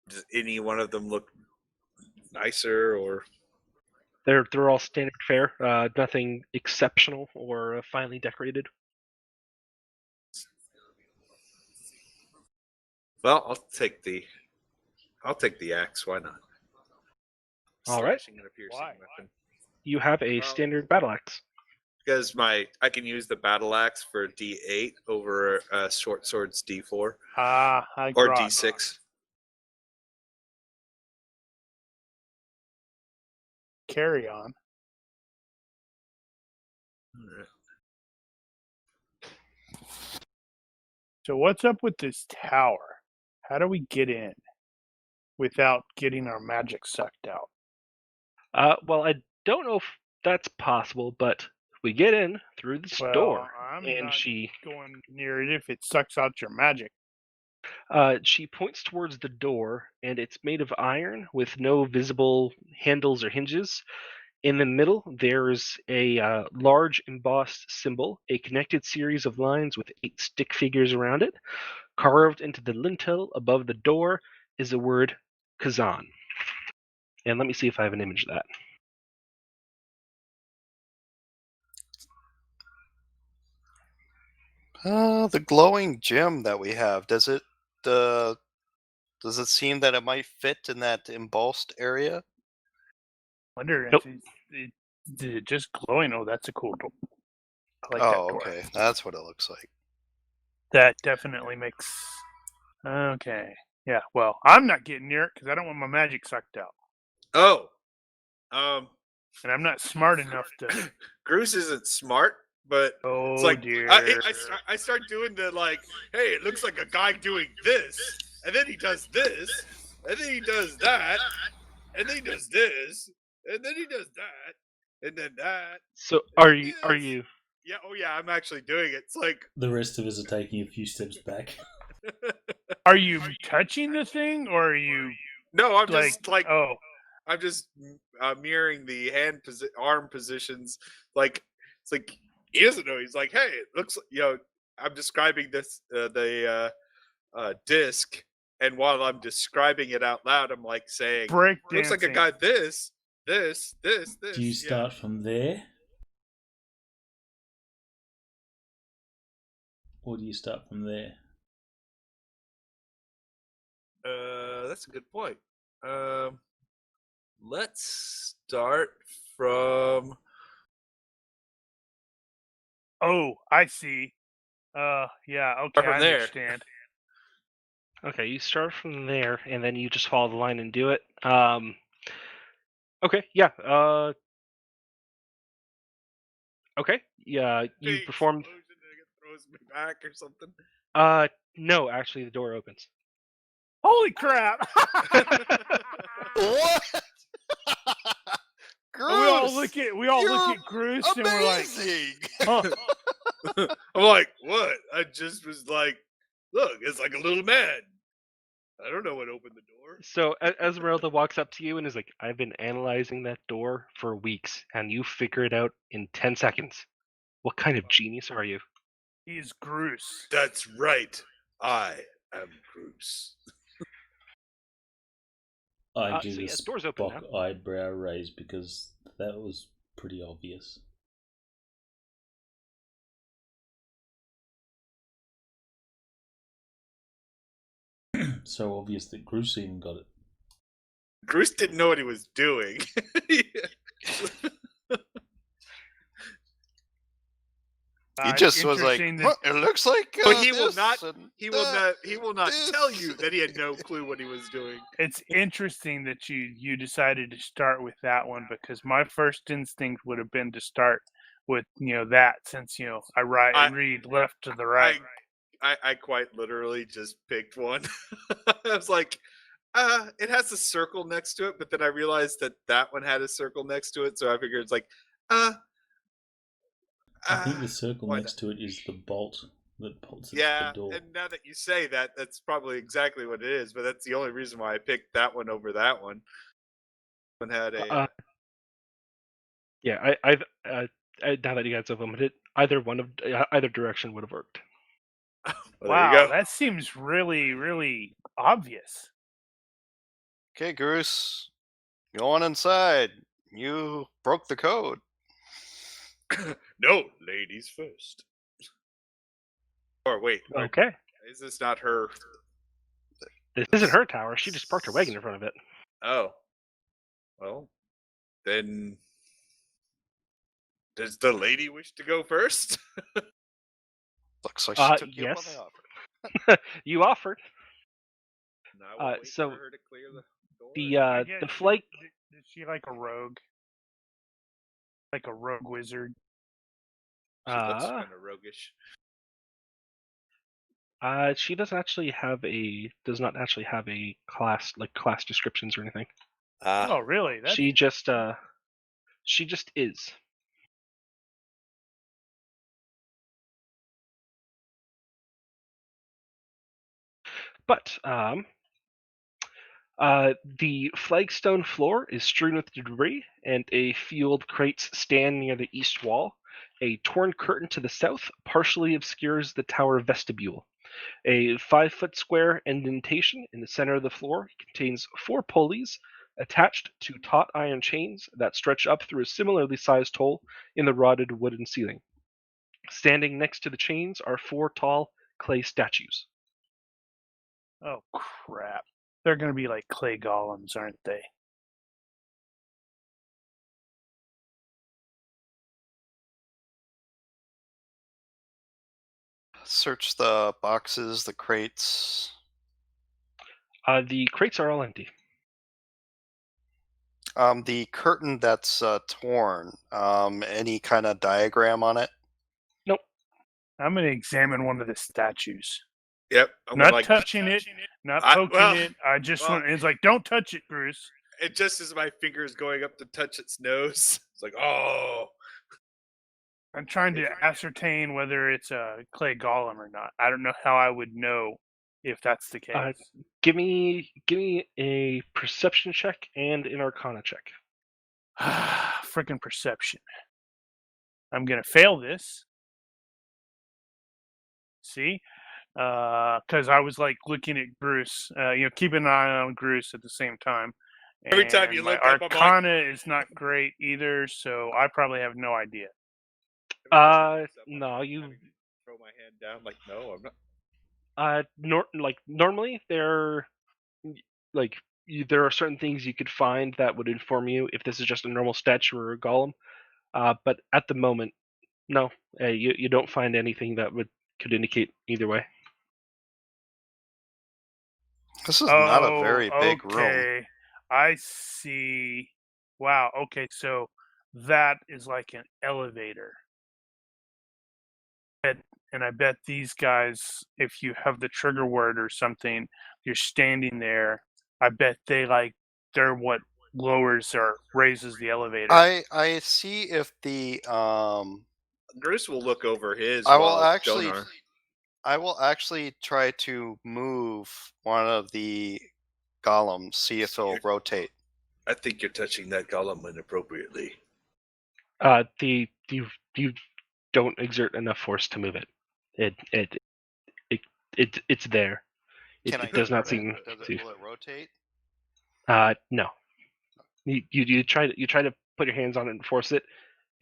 Does any one of them look nicer, or? They're all standard fare. Nothing exceptional or finely decorated. Well, I'll take the axe. Why not? All right. Slashing and a piercing Why? weapon. You have a Well- standard battle axe. Because I can use the battle axe for D8 over short swords D4 I or grok. D6. Carry on. Alright. So what's up with this tower? How do we get in without getting our magic sucked out? Well, I don't know if that's possible, but we get in through this door, I'm and not she going near it if it sucks out your magic. she points towards the door, and it's made of iron with no visible handles or hinges. In the middle, there's a large embossed symbol, a connected series of lines with 8 stick figures around it. Carved into the lintel above the door is the word Kazan. And let me see if I have an image of that. The glowing gem that we have, does it seem that it might fit in that embossed area? Wonder Nope. if did it just glowing? Oh, that's a cool door. I like that Oh, door. okay. That's what it looks like. That definitely makes. Okay. Yeah. Well, I'm not getting near it because I don't want my magic sucked out, Oh, and I'm not smart enough to. Bruce isn't smart, but it's Oh like dear. I start doing the like, hey, it looks like a guy doing this, and then he does this, and then he does that, and then he does this, and then he does that, and then that. So and are then you this. Yeah, oh yeah, I'm actually doing it. It's like The rest of us are taking a few steps back. Are you touching the thing, or are you no, I'm just like Oh, I'm just mirroring the arm positions. Like it's like he doesn't know. He's like, hey, it looks. I'm describing this the disc, and while I'm describing it out loud, I'm like saying, break looks like a dancing. guy. This. Do you start from there? Or do you start from there? That's a good point. Let's start from. Oh, I see. Yeah. Okay, From I there. understand. okay? You start from there, and then you just follow the line and do it. Okay, yeah. Okay, yeah. You Big perform. explosion and it throws me back or something. No, actually, the door opens. Holy crap! What? We all Gross! look at You're Groose and we're like, amazing! huh. I'm like, what? I just was like, look, it's like a little man. I don't know what opened the door. So Esmeralda walks up to you and is like, "I've been analyzing that door for weeks, and you figure it out in 10 seconds. What kind of genius are you?" He's Groose. That's right. I am Bruce. I So do yeah, this door's open now. Spock eyebrow raise because that was pretty obvious. So obvious that Bruce even got it. Bruce didn't know what he was doing. He just was like, interesting it looks like. But he will this not. and He will that. not. He will not this. tell you that he had no clue what he was doing. It's interesting that you decided to start with that one because my first instinct would have been to start with that since I read left to the right. I quite literally just picked one. I was like, it has a circle next to it, but then I realized that one had a circle next to it, so I figured it's like, I think the circle why next to it is the bolt that bolts it yeah, to the door. and now that you say that, that's probably exactly what it is. But that's the only reason why I picked that one over that one. One had a. Yeah, now that you guys have limited, either direction would have worked. Well, wow, there you go. that seems really, really obvious. Okay, Goose, go on inside. You broke the code. No, ladies first. Or wait, Okay, is this not her? this isn't her tower. She just parked her wagon in front of it. Oh, well, then does the lady wish to go first? Looks like she took you up on yes. the offer. You offered. I will wait so for her to clear the door. The flight. Is she like a rogue? Like a rogue wizard? She looks kind of roguish. She does not actually have a class descriptions or anything. Oh, really? That's She just is. But the flagstone floor is strewn with debris, and a few old crates stand near the east wall. A torn curtain to the south partially obscures the tower vestibule. A 5-foot square indentation in the center of the floor contains 4 pulleys attached to taut iron chains that stretch up through a similarly sized hole in the rotted wooden ceiling. Standing next to the chains are 4 tall clay statues. oh crap. They're gonna be like clay golems, aren't they? Search the boxes, the crates. The crates are all empty. The curtain that's torn. Any kind of diagram on it? Nope. I'm gonna examine one of the statues. Yep. I'm Not like, touching it, not I- poking well, it. I just well- want. It's like, don't touch it, Bruce. and just as my finger is going up to touch its nose, it's like, oh. I'm trying to ascertain whether it's a clay golem or not. I don't know how I would know if that's the case. Give me a perception check and an arcana check. Freaking perception. I'm gonna fail this. See, because I was like looking at Bruce. Keeping an eye on Bruce at the same time. Every time And you my look up, I'm like- arcana is not great either, so I probably have no idea. No, you. Throw my hand down, like, no, I'm not. Normally there are certain things you could find that would inform you if this is just a normal statue or a golem. But at the moment, no, you don't find anything that could indicate either way. This is not a very big room. Okay. I see. Wow. Okay, so that is like an elevator. And I bet these guys, if you have the trigger word or something, you're standing there. I bet they're what lowers or raises the elevator. I see if the Bruce will look over his. I will while actually Jonar- I will actually try to move one of the golems, see if it'll rotate. I think you're touching that golem inappropriately. You don't exert enough force to move it. It's there. It does not seem to. Will it rotate? No. You try to put your hands on it and force it,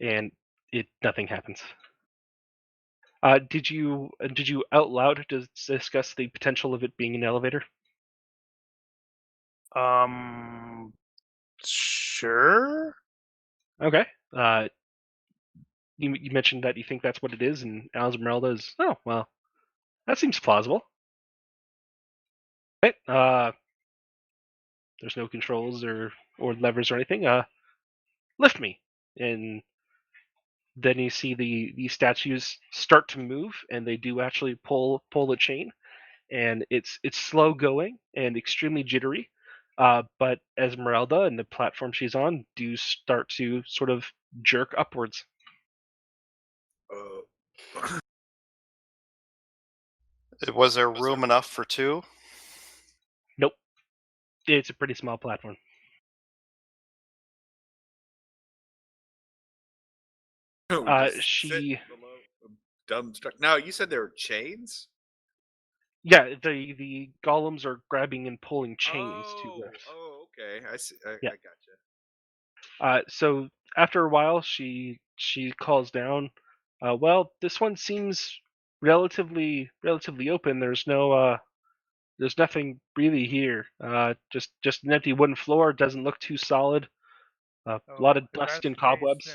and nothing happens. Did you out loud discuss the potential of it being an elevator? Sure. Okay. You mentioned that you think that's what it is, and Esmeralda is. Oh well, that seems plausible. Right. There's no controls or levers or anything. Lift me, and then you see the statues start to move, and they do actually pull the chain, and it's slow going and extremely jittery. But Esmeralda and the platform she's on do start to sort of jerk upwards. Was there room enough for 2? Nope. It's a pretty small platform. She. Dumb struck. Now you said there were chains. Yeah, the golems are grabbing and pulling chains to lift. Oh, okay. I see. I gotcha. So after a while, she calls down. Well, this one seems relatively open. There's nothing really here. Just an empty wooden floor. Doesn't look too solid. A lot of dust and cobwebs.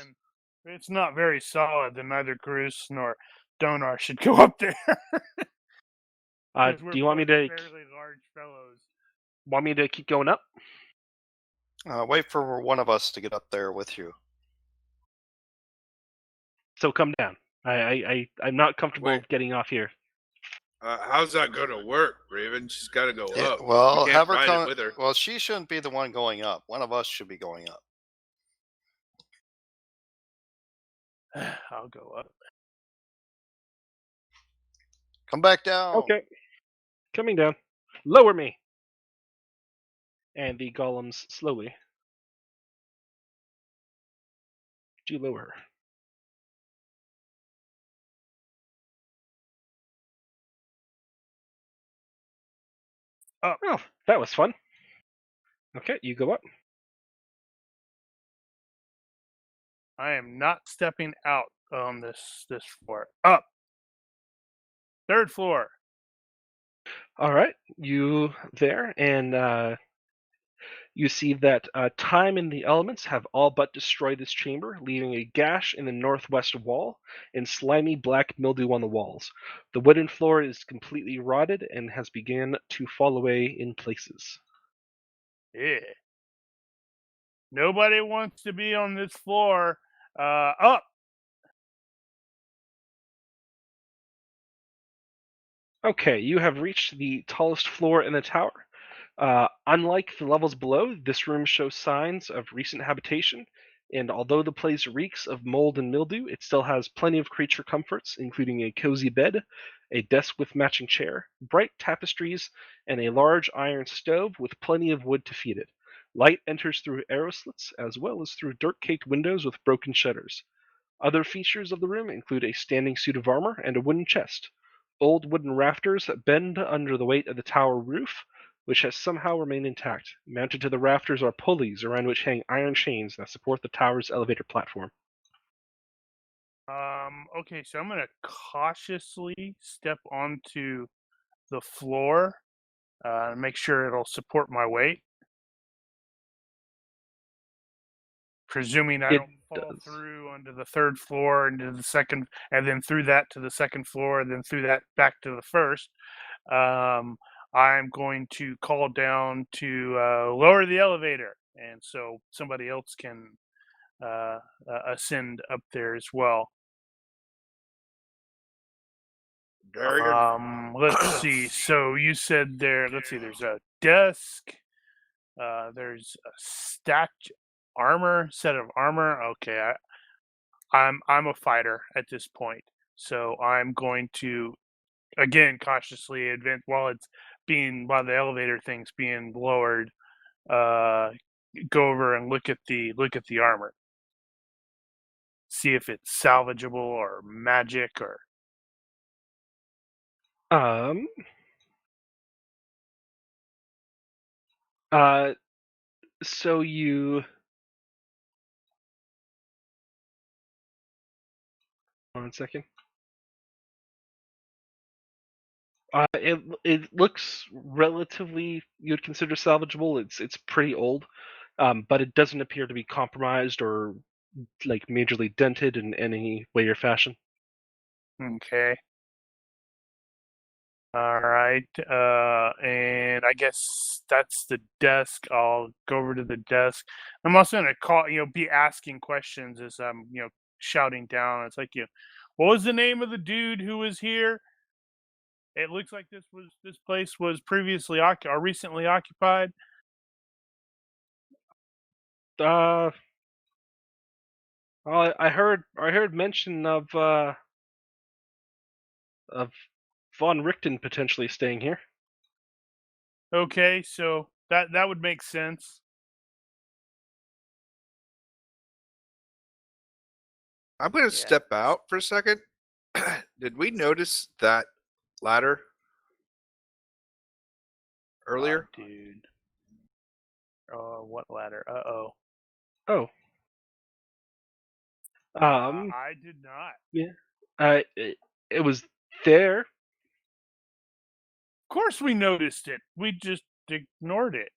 If it's not very solid, then neither Bruce nor Donar should go up there. Do you want me to? Fairly large fellows. Want me to keep going up? Wait for one of us to get up there with you. So come down. I'm not comfortable getting off here. How's that gonna work, Raven? She's got to go Yeah, up. well, We have can't her ride come. it with her. Well, she shouldn't be the one going up. One of us should be going up. I'll go up. Come back down. Okay. Coming down. Lower me. And the golems slowly do lower her. Oh, that was fun. Okay, you go up. I am not stepping out on this floor. Up. 3rd floor. All right, you there, and you see that time and the elements have all but destroyed this chamber, leaving a gash in the northwest wall and slimy black mildew on the walls. The wooden floor is completely rotted and has begun to fall away in places. Yeah. Nobody wants to be on this floor. Up. Okay, you have reached the tallest floor in the tower. Unlike the levels below, this room shows signs of recent habitation, and although the place reeks of mold and mildew, it still has plenty of creature comforts, including a cozy bed, a desk with matching chair, bright tapestries, and a large iron stove with plenty of wood to feed it. Light enters through arrow slits, as well as through dirt-caked windows with broken shutters. Other features of the room include a standing suit of armor and a wooden chest. Old wooden rafters bend under the weight of the tower roof, which has somehow remained intact. Mounted to the rafters are pulleys around which hang iron chains that support the tower's elevator platform. Okay, so I'm gonna cautiously step onto the floor and make sure it'll support my weight. Presuming I It don't fall does. through onto the 3rd floor into the 2nd, and then through that to the 2nd floor, and then through that back to the 1st. I'm going to call down to lower the elevator, and so somebody else can ascend up there as well. Darienne. Let's see. So you said there. Let's see. There's a desk. There's a stacked armor, set of armor. Okay, I'm a fighter at this point, so I'm going to again cautiously advance while the elevator thing's being lowered. Go over and look at the armor. See if it's salvageable or magic or. So you. One second. It looks relatively you'd consider salvageable. It's pretty old, but it doesn't appear to be compromised or like majorly dented in any way or fashion. Okay. All right. And I guess that's the desk. I'll go over to the desk. I'm also gonna be asking questions as I'm, shouting down. It's like, what was the name of the dude who was here? It looks like this place was previously or recently occupied. Well, I heard mention of von Richten potentially staying here. Okay, so that would make sense. I'm going to step out for a second. Did we notice that ladder earlier? Dude. What ladder? Uh-oh. Oh. I did not. Yeah. It was there. Of course we noticed it. We just ignored it.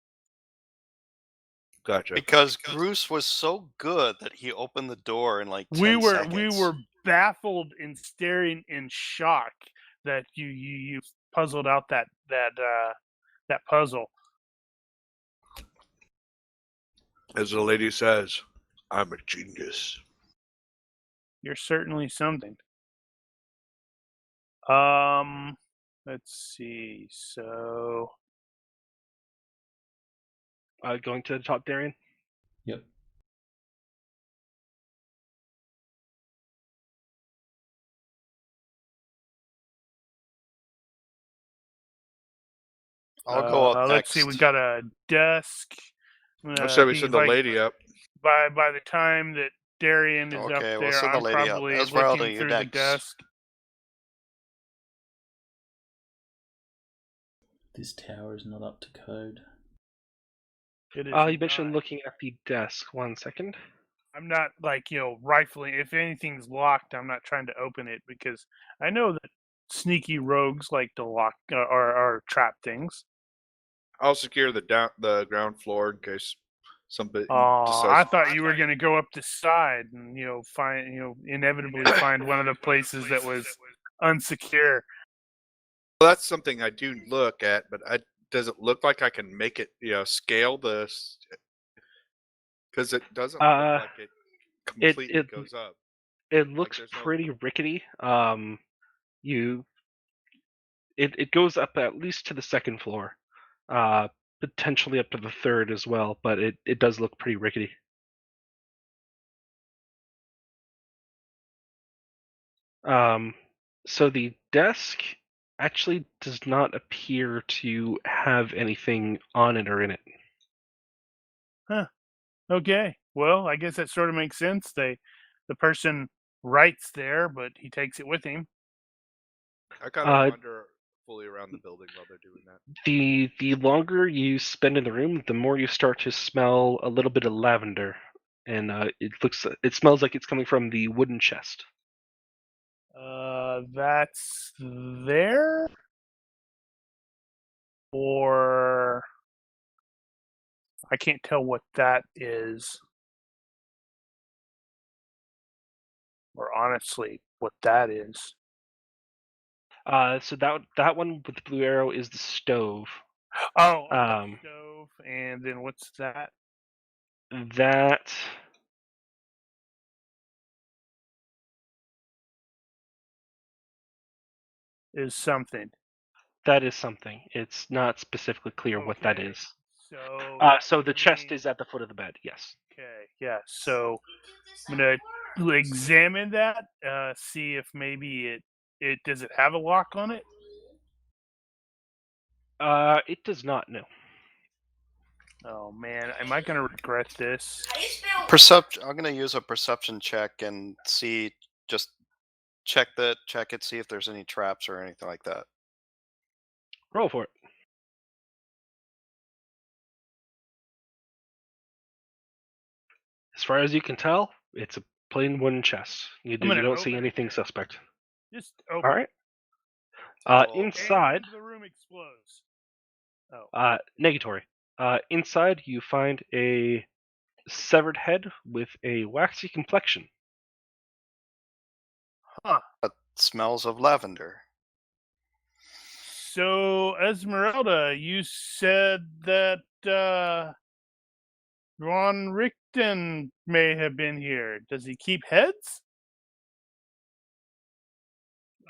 Gotcha. Because Bruce was so good that he opened the door in like 10 seconds. We were baffled and staring in shock that you puzzled out that puzzle. As the lady says, I'm a genius. You're certainly something. Let's see. So Going to the top, Darienne. Yep. I'll go up let's see. next. We got a desk. Or should we He's send the like, lady up? by the time that Darienne is Okay, up we'll there, send the I'm lady up. probably Esmeralda, looking you through the next. desk. This tower is not up to code. It is You mentioned not. looking at the desk. 1 second. I'm not like, rifling. If anything's locked, I'm not trying to open it because I know that sneaky rogues like to lock or trap things. I'll secure the ground floor in case somebody I decides. thought you were going to go up the side and find inevitably find one of the places that was unsecure. Well, that's something I do look at, but does it look like I can make it, scale this? Because it doesn't look like it completely goes up. It looks there's no- pretty rickety. It goes up at least to the second floor, potentially up to the third as well, but it does look pretty rickety. So the desk actually does not appear to have anything on it or in it. Okay. Well, I guess that sort of makes sense. The person writes there, but he takes it with him. I kind of wander fully around the building while they're doing that. The longer you spend in the room, the more you start to smell a little bit of lavender, and it smells like it's coming from the wooden chest. That's there, or I can't tell what that is, or honestly, what that is. So that one with the blue arrow is the stove. Oh, stove, and then what's that? That is something. That is something. It's not specifically clear what that is. So the chest is at the foot of the bed. Yes. Okay. Yeah. So I'm gonna examine that. See if maybe it does it have a lock on it? It does not. No. Oh man, am I gonna regret this? Perception. I'm gonna use a perception check and see. Just check it. See if there's any traps or anything like that. Roll for it. As far as you can tell, it's a plain wooden chest. You don't see anything suspect. Just open. All right. Inside, and the room explodes. negatory. Inside, you find a severed head with a waxy complexion. Huh. It smells of lavender. So, Esmeralda, you said that Ron Richten may have been here. Does he keep heads?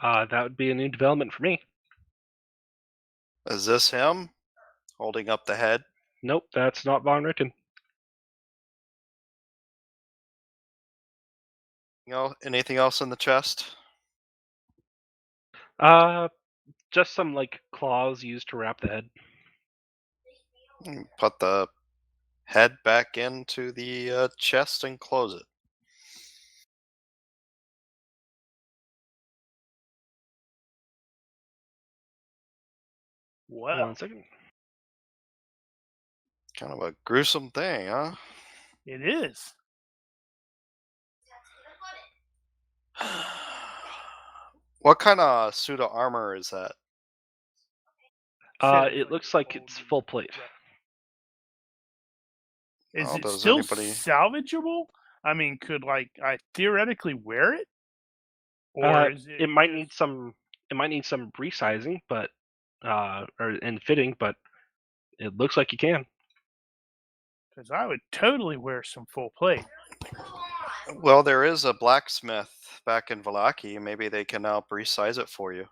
That would be a new development for me. Is this him holding up the head? Nope, that's not Von Richten. Anything else in the chest? Just some claws used to wrap the head. Put the head back into the chest and close it. Well, 1 second. Kind of a gruesome thing, huh? It is. What kind of suit of armor is that? It looks like it's full plate. Is it still salvageable? I mean, could I theoretically wear it? Or is it? It might need some. It might need some resizing, but and fitting, but it looks like you can. Because I would totally wear some full plate. Well, there is a blacksmith back in Vallaki. Maybe they can help resize it for you.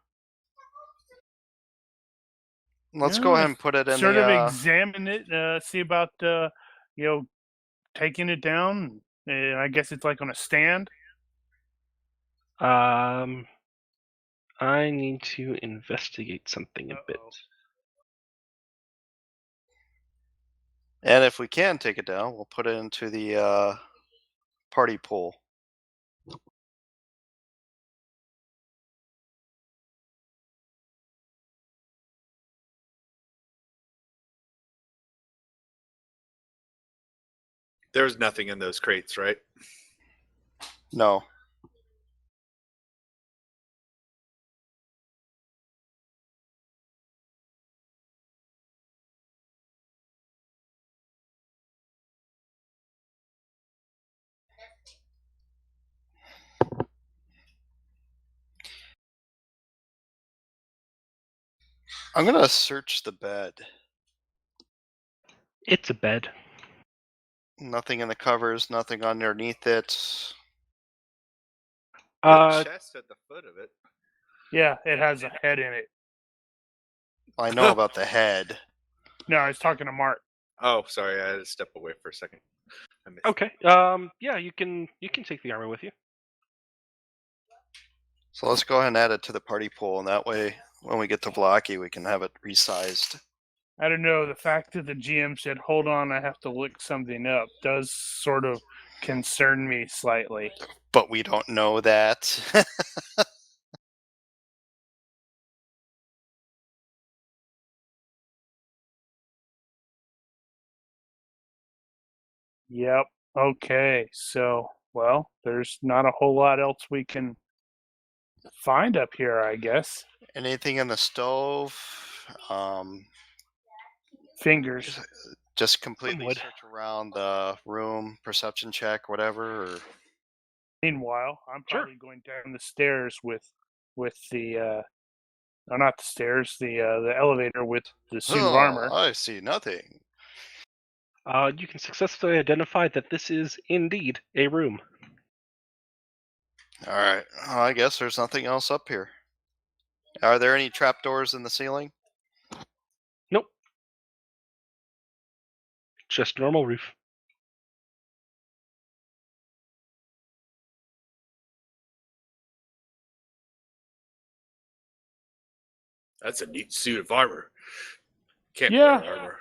Let's go ahead and put it in sort the. of examine it, see about taking it down. I guess it's like on a stand. I need to investigate something a bit. And if we can take it down, we'll put it into the party pool. There's nothing in those crates, right? No. I'm gonna search the bed. It's a bed. Nothing in the covers, nothing underneath it. The chest at the foot of it. Yeah, it has a head in it. I know about the head. No, I was talking to Mark. Oh, sorry, I had to step away for a second. Okay. Yeah, you can take the armor with you. So let's go ahead and add it to the party pool, and that way, when we get to Vlaki, we can have it resized. I don't know. The fact that the GM said, "Hold on, I have to look something up," does sort of concern me slightly. But we don't know that. Yep. Okay. So, well, there's not a whole lot else we can find up here, I guess. Anything in the stove? Fingers. Just completely wood. search around the room, perception check, whatever. Or... Meanwhile, I'm Sure. probably going down the stairs with the no, not the stairs, the elevator with the suit of armor. I see nothing. You can successfully identify that this is indeed a room. All right. Well, I guess there's nothing else up here. Are there any trapdoors in the ceiling? Nope. Just normal roof. That's a neat suit of armor. Can't Yeah. wear armor.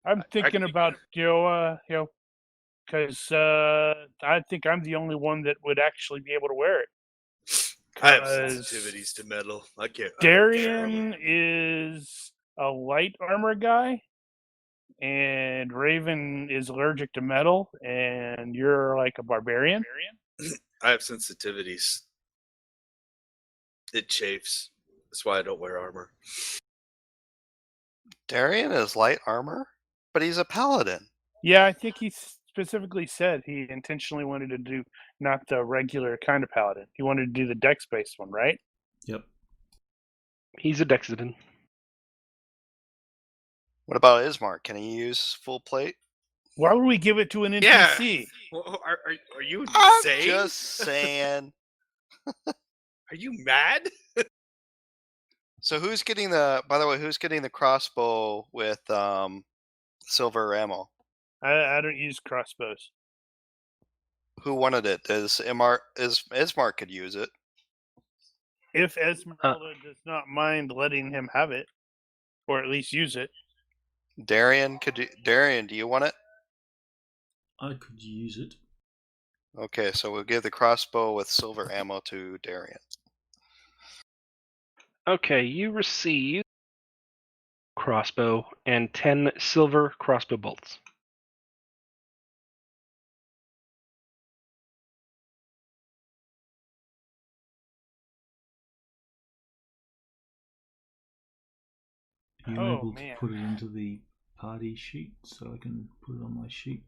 I'm thinking about because I think I'm the only one that would actually be able to wear it. I have sensitivities to metal. I can't. Darienne is a light armor guy, and Raven is allergic to metal, and you're like a barbarian. I have sensitivities. It chafes. That's why I don't wear armor. Darienne is light armor, but he's a paladin. Yeah, I think he specifically said he intentionally wanted to do not the regular kind of paladin. He wanted to do the dex-based one, right? Yep. He's a Dexidin. What about Ismark? Can he use full plate? Why would we give it to an NPC? Yeah. Well, are you insane? I'm just saying. Are you mad? So who's getting the? By the way, who's getting the crossbow with silver ammo? I don't use crossbows. Who wanted it? Ismark could use it. If Esmeralda does not mind letting him have it, or at least use it. Darienne, do you want it? I could use it. Okay, so we'll give the crossbow with silver ammo to Darienne. Okay, you receive crossbow and 10 silver crossbow bolts. Are you Oh, able man. to put it into the party sheet so I can put it on my sheet?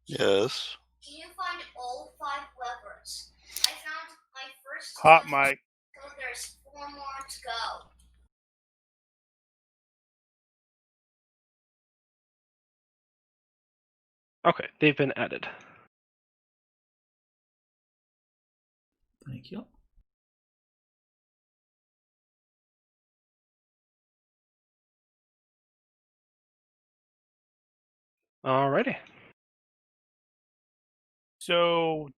Yes. Can you find all 5 levers? I found my first Hot 1, mic. so there's 4 more to go. Okay, they've been added. Thank you. Alrighty. So,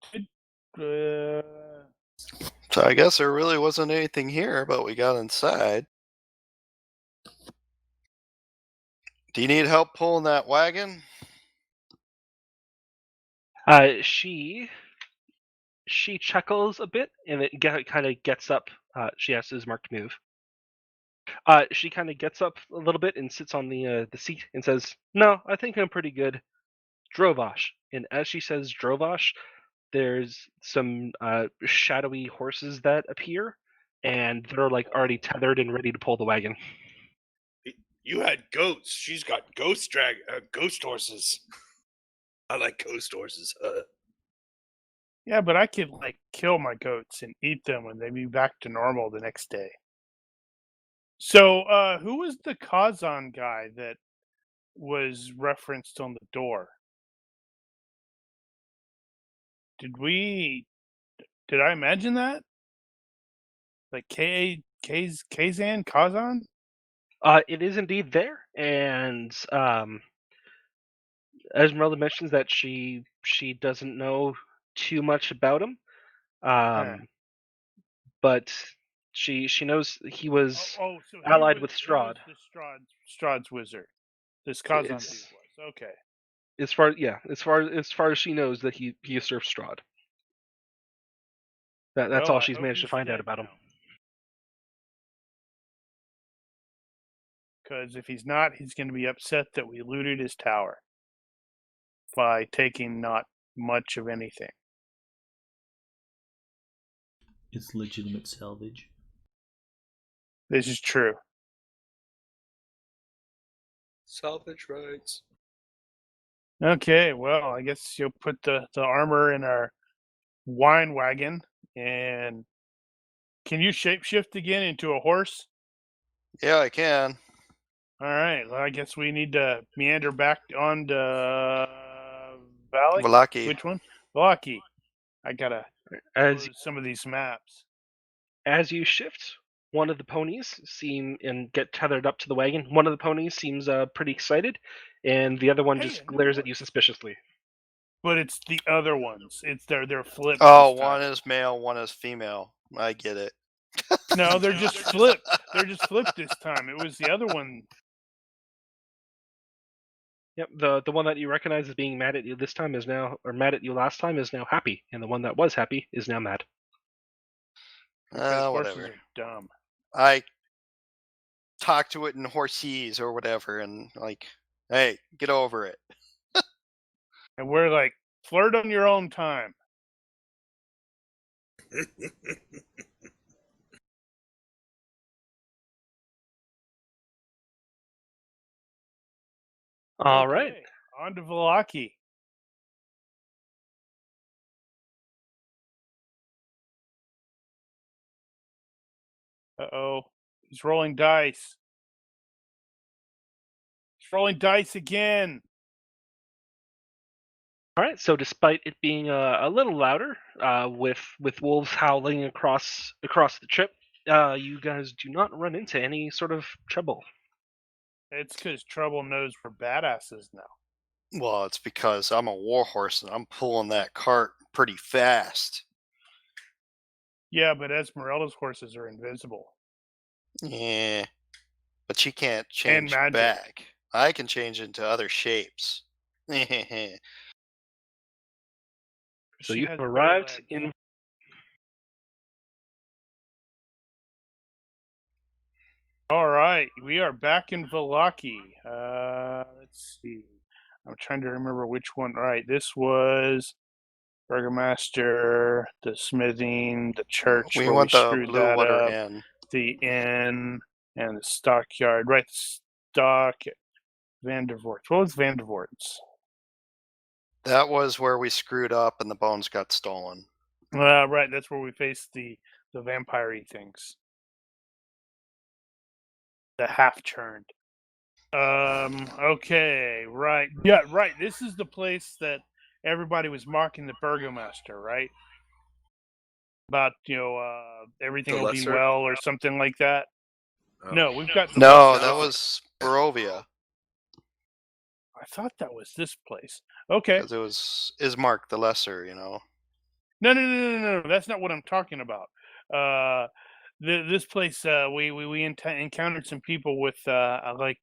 So I guess there really wasn't anything here, but we got inside. Do you need help pulling that wagon? She chuckles a bit, and it kind of gets up. She has his marked move. She kind of gets up a little bit and sits on the seat and says, "No, I think I'm pretty good." Drovash, and as she says Drovash, there's some shadowy horses that appear, and they're like already tethered and ready to pull the wagon. You had goats. She's got ghost horses. I like ghost horses. yeah, but I could like kill my goats and eat them and they'd be back to normal the next day. So, who was the Kazan guy that was referenced on the door? Did I imagine that? Like Kazan? Kazan? It is indeed there, and Esmeralda mentions that she doesn't know too much about him, but she knows he was so allied with he was Strahd. the Strahd's wizard. This Kazan dude It's- was. Okay. As far as she knows that he usurped Strahd. That's Well, all I she's hope managed to he's find out dead about him. now. Because if he's not, he's going to be upset that we looted his tower by taking not much of anything. It's legitimate salvage. This is true. Salvage rights. Okay, well, I guess you'll put the armor in our wine wagon. And can you shapeshift again into a horse? Yeah, I can. All right. Well, I guess we need to meander back on to Valley. Valaki. Which one? Valaki. I gotta As close some of these maps. as you shift, one of the ponies get tethered up to the wagon. One of the ponies seems pretty excited, and the other one Hey, just a new glares at you horse. suspiciously. But it's the other ones. It's their flips. Oh, this time. one is male, one is female. I get it. No, they're just flipped. They're just flipped this time. It was the other one. Yep, the one that you recognize as being mad at you this time is now, or mad at you last time, is now happy, and the one that was happy is now mad. Because horses Whatever. are dumb. I talk to it in horsese or whatever, and like, hey, get over it. And we're like, flirt on your own time. All right. Okay, on to Valaki. Uh-oh. He's rolling dice. He's rolling dice again. All right. So, despite it being a little louder, with wolves howling across the trip, you guys do not run into any sort of trouble. It's because Trouble knows we're badasses now. Well, it's because I'm a warhorse and I'm pulling that cart pretty fast. Yeah, but Esmeralda's horses are invisible. Yeah, but she can't change magic. back. I can change into other shapes. So She you has have bow arrived legs. in. All right, we are back in Valaki. Let's see. I'm trying to remember which one. All right, this was Burgomaster, the smithing, the church We where want we the screwed blue that water up, in. the inn, and the stockyard. Right, stock, Vandervoort. What was Vandervoort's? That was where we screwed up and the bones got stolen. Right, that's where we faced the vampire-y things. The half-churned. Okay, right. Yeah, right. This is the place that everybody was mocking the burgomaster, right? About, everything The will be lesser? well or something like that. Oh. No, we've got the No, lesser. that was Barovia, I thought that was this place. Okay. because it was Ismark the Lesser, you know. No. That's not what I'm talking about. This place, we encountered some people with like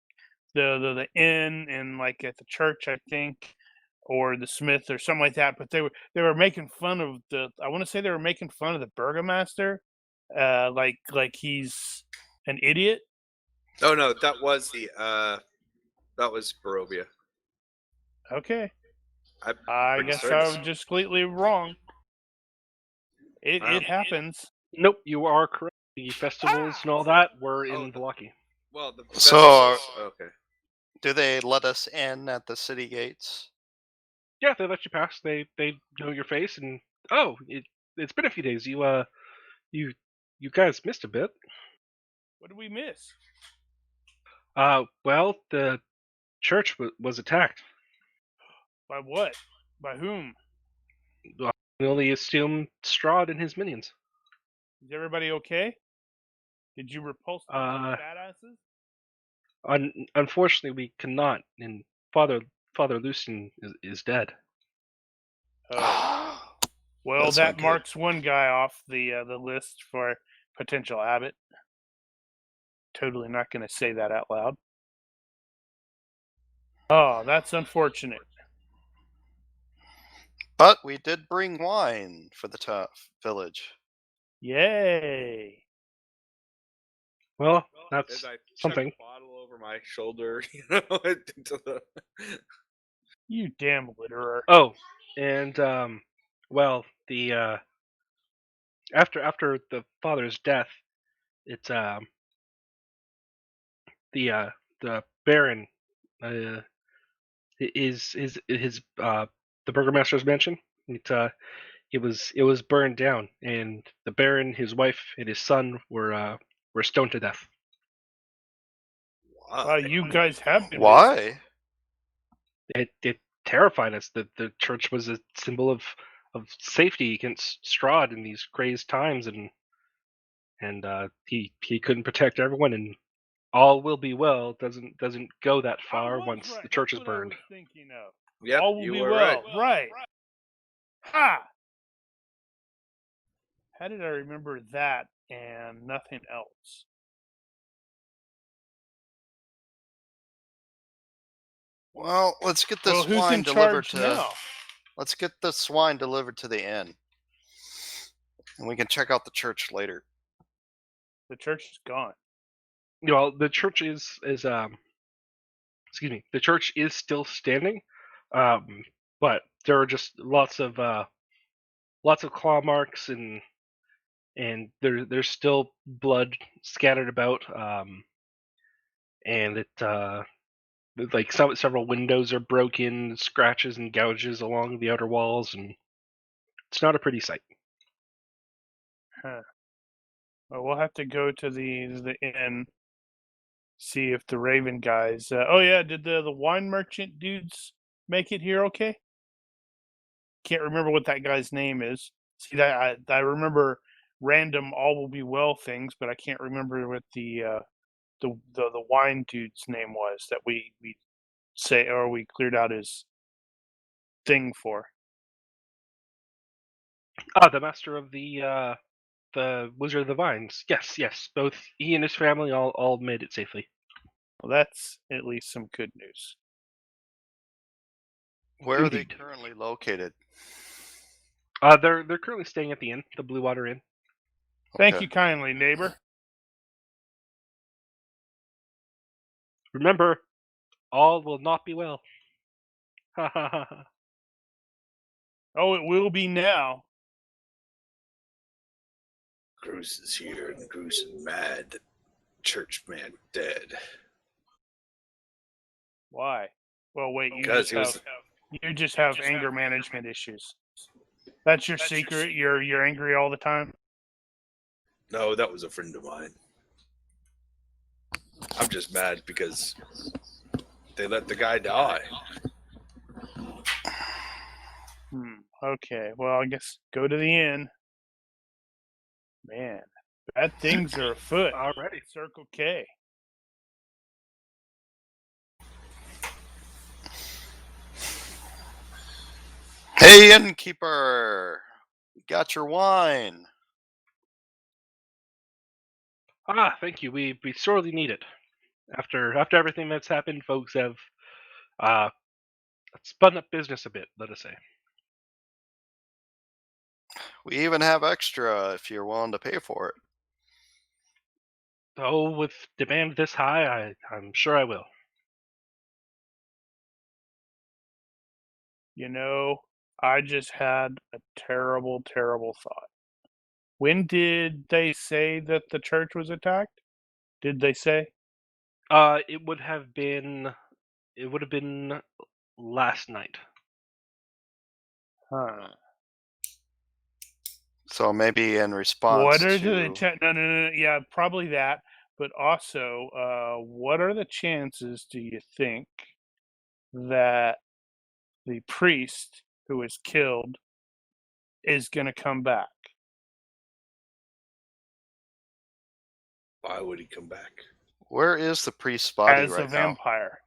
the inn and like at the church, I think, or the smith or something like that. But they were making fun of the. I want to say they were making fun of the burgomaster, like he's an idiot. Oh no, that was that was Barovia. Okay, I'm I pretty guess certain. I was just completely wrong. It happens. Nope, you are correct. The festivals and all that were in Oh, Velaki. Well, the So, festivals- okay. do they let us in at the city gates? Yeah, they let you pass. They know your face, and it's been a few days. You guys missed a bit. What did we miss? Well, the church was attacked. By what? By whom? We only assume Strahd and his minions. Is everybody okay? Did you repulse those badasses? Unfortunately, we cannot. And Father Lucian is dead. Oh. Well, That's that not good. marks one guy off the list for potential abbot. Totally not going to say that out loud. Oh, that's unfortunate. But we did bring wine for the village. Yay! Well, As that's I something. chuck a bottle over my shoulder, into the. You damn litterer. Oh, and well, the after the father's death, it's the Baron is his the burgomaster's mansion. It was burned down, and the Baron, his wife, and his son were stoned to death. Wow, you guys have been busy. Why? It terrified us that the church was a symbol of safety against Strahd in these crazed times, and he couldn't protect everyone, and all will be well doesn't go that far once right. the church That's is what I burned. was thinking of. Yep, All will you be were well. right. Right. Ha! How did I remember that and nothing else? Well, let's get Well, this who's wine in delivered charge to. now? Let's get this wine delivered to the inn, and we can check out the church later. The church is gone. Well, the church is excuse me, the church is still standing, but there are just lots of claw marks, and there's still blood scattered about, and like several windows are broken, scratches and gouges along the outer walls, and it's not a pretty sight. Huh. Well, we'll have to go to the inn, see if the Raven guys. Oh yeah, did the wine merchant dudes make it here? Okay. Can't remember what that guy's name is. See that I remember random all will be well things, but I can't remember what the wine dude's name was that we say or we cleared out his thing for. The master of the Wizard of the Vines. Yes. Both he and his family all made it safely. Well, that's at least some good news. Where are they Indeed. currently located? They're currently staying at the inn, the Blue Water Inn. Thank you kindly, neighbor. Remember, all will not be well. Ha ha ha ha. Oh, it will be now. Bruce is here, and Bruce is mad. The churchman dead. Why? Well, wait. Because You just have anger management issues. That's your secret. You're angry all the time. No, that was a friend of mine. I'm just mad because They let the guy die. Okay, well, I guess go to the inn. Man, bad things are afoot. Alrighty. Circle K. Hey, innkeeper! We got your wine. Thank you. We sorely need it. After everything that's happened, folks have spun up business a bit, let us say. We even have extra if you're willing to pay for it. Oh, with demand this high, I'm sure I will. You know, I just had a terrible, terrible thought. When did they say that the church was attacked? Did they say? It would have been last night. Huh. So maybe in response What are to... no, yeah, probably that. But also, what are the chances, do you think, that the priest who was killed is going to come back? Why would he come back? Where is the priest's body As a right now? vampire.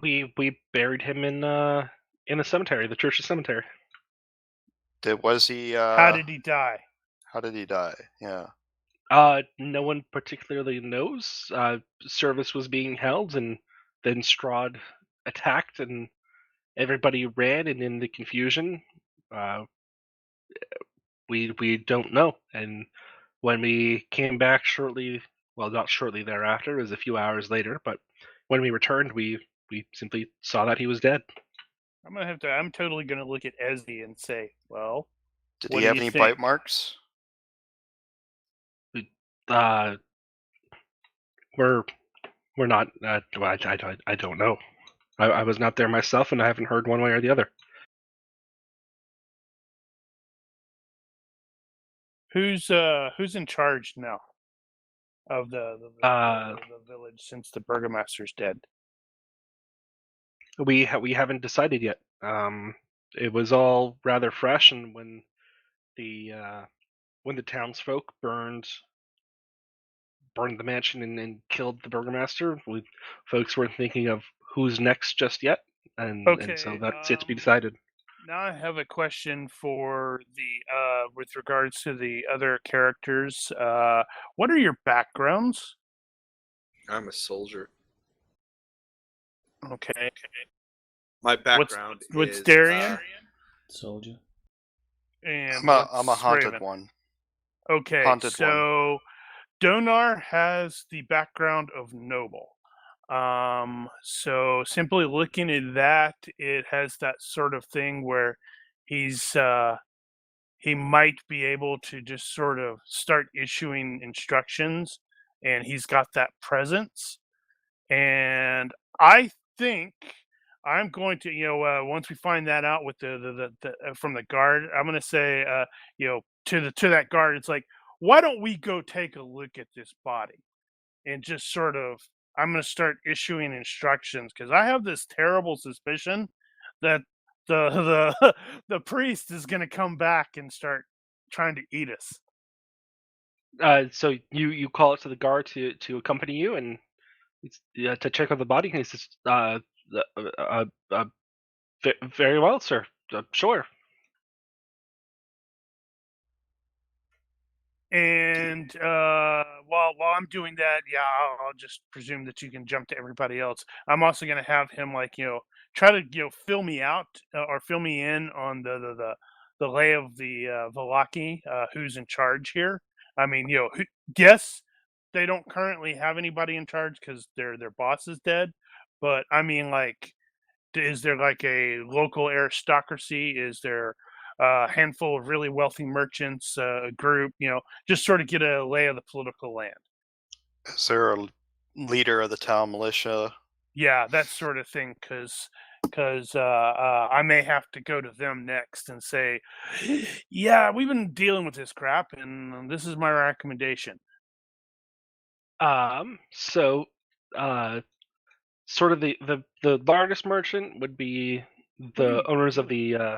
We buried him in the cemetery, the church's cemetery. Was he... How did he die? How did he die? Yeah. No one particularly knows. Service was being held, and then Strahd attacked, and everybody ran. And in the confusion, we don't know. And when we came back not shortly thereafter, it was a few hours later. But when we returned, we simply saw that he was dead. I'm totally gonna look at Ezzy and say, well, Did what he do have you any think? bite marks? We're not. I don't know. I was not there myself, and I haven't heard one way or the other. Who's in charge now of the village since the burgomaster's dead? We haven't decided yet. It was all rather fresh, and when the townsfolk burned the mansion and killed the burgomaster, folks weren't thinking of who's next just yet, and so that's yet to be decided. Now I have a question for the with regards to the other characters. What are your backgrounds? I'm a soldier. Okay. My background What's is Darienne? Soldier. And I'm a what's haunted Raven? one. Okay, Haunted so Donar has the background of noble. So simply looking at that, it has that sort of thing where he's he might be able to just sort of start issuing instructions, and he's got that presence. And I think I'm going to, once we find that out with the from the guard, I'm going to say, to that guard, it's like, why don't we go take a look at this body and just sort of, I'm going to start issuing instructions because I have this terrible suspicion that the priest is going to come back and start trying to eat us. So you call it to the guard to accompany you and to check on the body. And he says, very well, sir. Sure. And while I'm doing that, yeah, I'll just presume that you can jump to everybody else. I'm also going to have him try to fill me out or fill me in on the lay of the Velaki, who's in charge here. I mean, yes, they don't currently have anybody in charge because their boss is dead. But I mean, like, is there like a local aristocracy? Is there a handful of really wealthy merchants, a group, just sort of get a lay of the political land? Is there a leader of the town militia? Yeah, that sort of thing, because I may have to go to them next and say, yeah, we've been dealing with this crap, and this is my recommendation. So sort of the largest merchant would be the owners of the.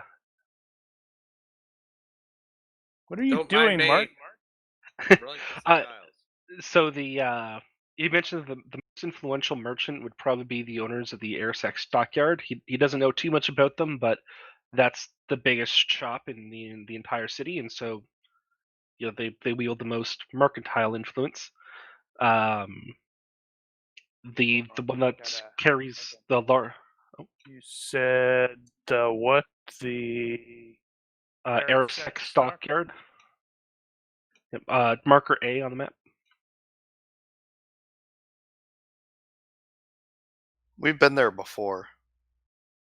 What are you Don't doing, mind me. Mark? Rolling for some Uh, tiles. So you mentioned the most influential merchant would probably be the owners of the Airsex stockyard. He doesn't know too much about them, but that's the biggest shop in the entire city, and so they wield the most mercantile influence. The one that carries the You said what? The Airsex stockyard. Yep, marker A on the map. We've been there before.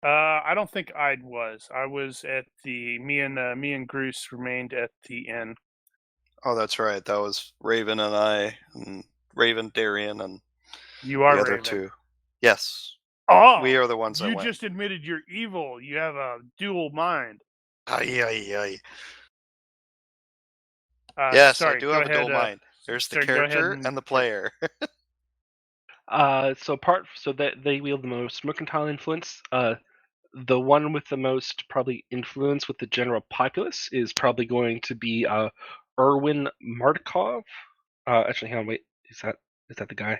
I don't think I was. I was at the me and Bruce remained at the inn. Oh, that's right. That was Raven and I, and Raven, Darienne, and You are the other Raven. two. Yes, Oh, we are the ones that you went. just admitted you're evil. You have a dual mind. Ay, ay, ay. Yes, I do have a dual mind. There's the character and the player. So that they wield the most mercantile influence. The one with the most probably influence with the general populace is probably going to be Erwin Markov. Actually, hang on, wait, is that the guy?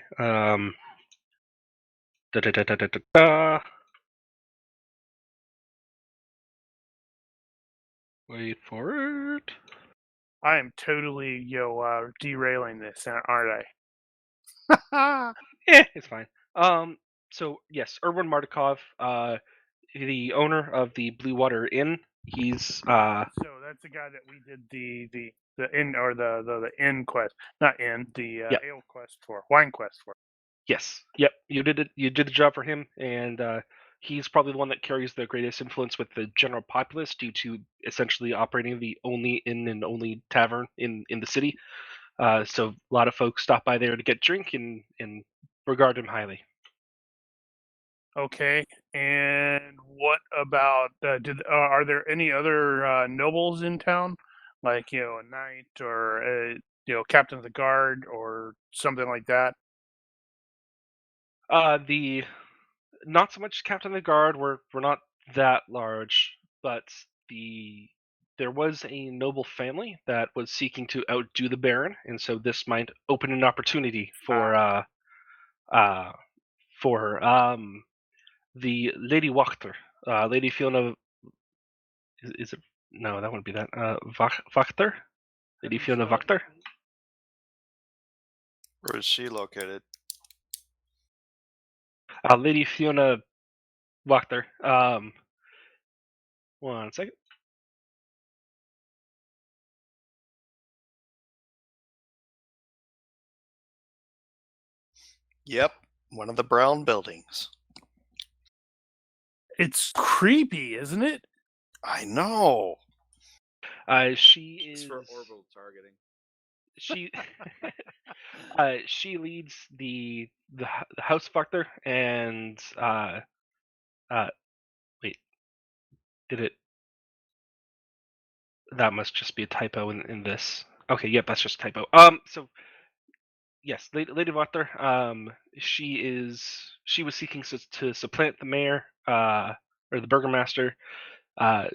Wait for it. I am totally derailing this, aren't I? It's fine. So yes, Erwin Markov, the owner of the Blue Water Inn. He's So that's the guy that we did the inn or the inn quest, not inn, the ale quest for, wine quest for. Yes. Yep. You did it. You did the job for him, and he's probably the one that carries the greatest influence with the general populace due to essentially operating the only inn and only tavern in the city. So a lot of folks stop by there to get drink and regard him highly. Okay, and what about are there any other nobles in town, like a knight or captain of the guard or something like that? The not so much captain of the guard. We're not that large, but there was a noble family that was seeking to outdo the Baron, and so this might open an opportunity for the Lady Wachter, Lady Fiona. Is it? No, that wouldn't be that. Wachter, Lady Fiona Wachter. Where is she located? Lady Fiona Wachter. One second. Yep, one of the brown buildings. It's creepy, isn't it? I know. She is for orbital targeting. She leads the House Wachter, and wait, did it? That must just be a typo in this. Okay, yep, that's just a typo. So yes, Lady Wachter. She was seeking to supplant the mayor, or the burgomaster. Her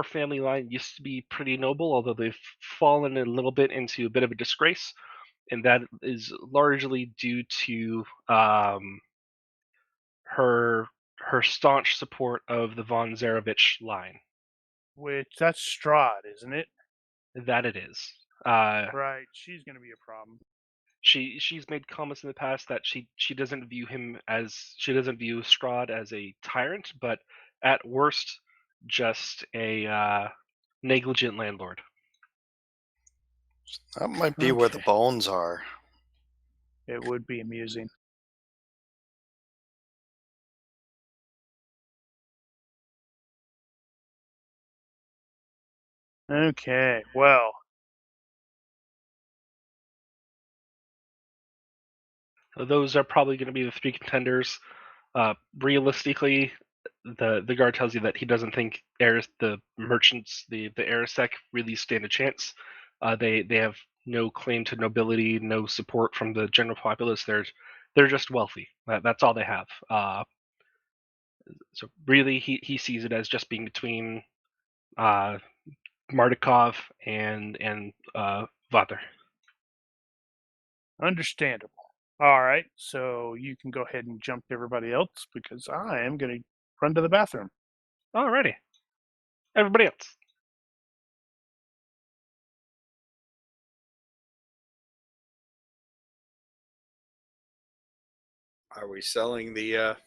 family line used to be pretty noble, although they've fallen a little bit into a bit of a disgrace, and that is largely due to her staunch support of the von Zarevich line. Which that's Strahd, isn't it? That it is. Right, she's going to be a problem. She's made comments in the past that she doesn't view Strahd as a tyrant, but at worst just a negligent landlord. That might be where the bones are. It would be amusing. Okay, well. So those are probably going to be the three contenders. Realistically, the guard tells you that he doesn't think the merchants, the Arisec, really stand a chance. They have no claim to nobility, no support from the general populace. They're They're just wealthy. That's all they have. So really, he sees it as just being between Mardukov and Vater. Understandable. All right, so you can go ahead and jump everybody else because I am going to run to the bathroom. Alrighty. Everybody else. Are we selling the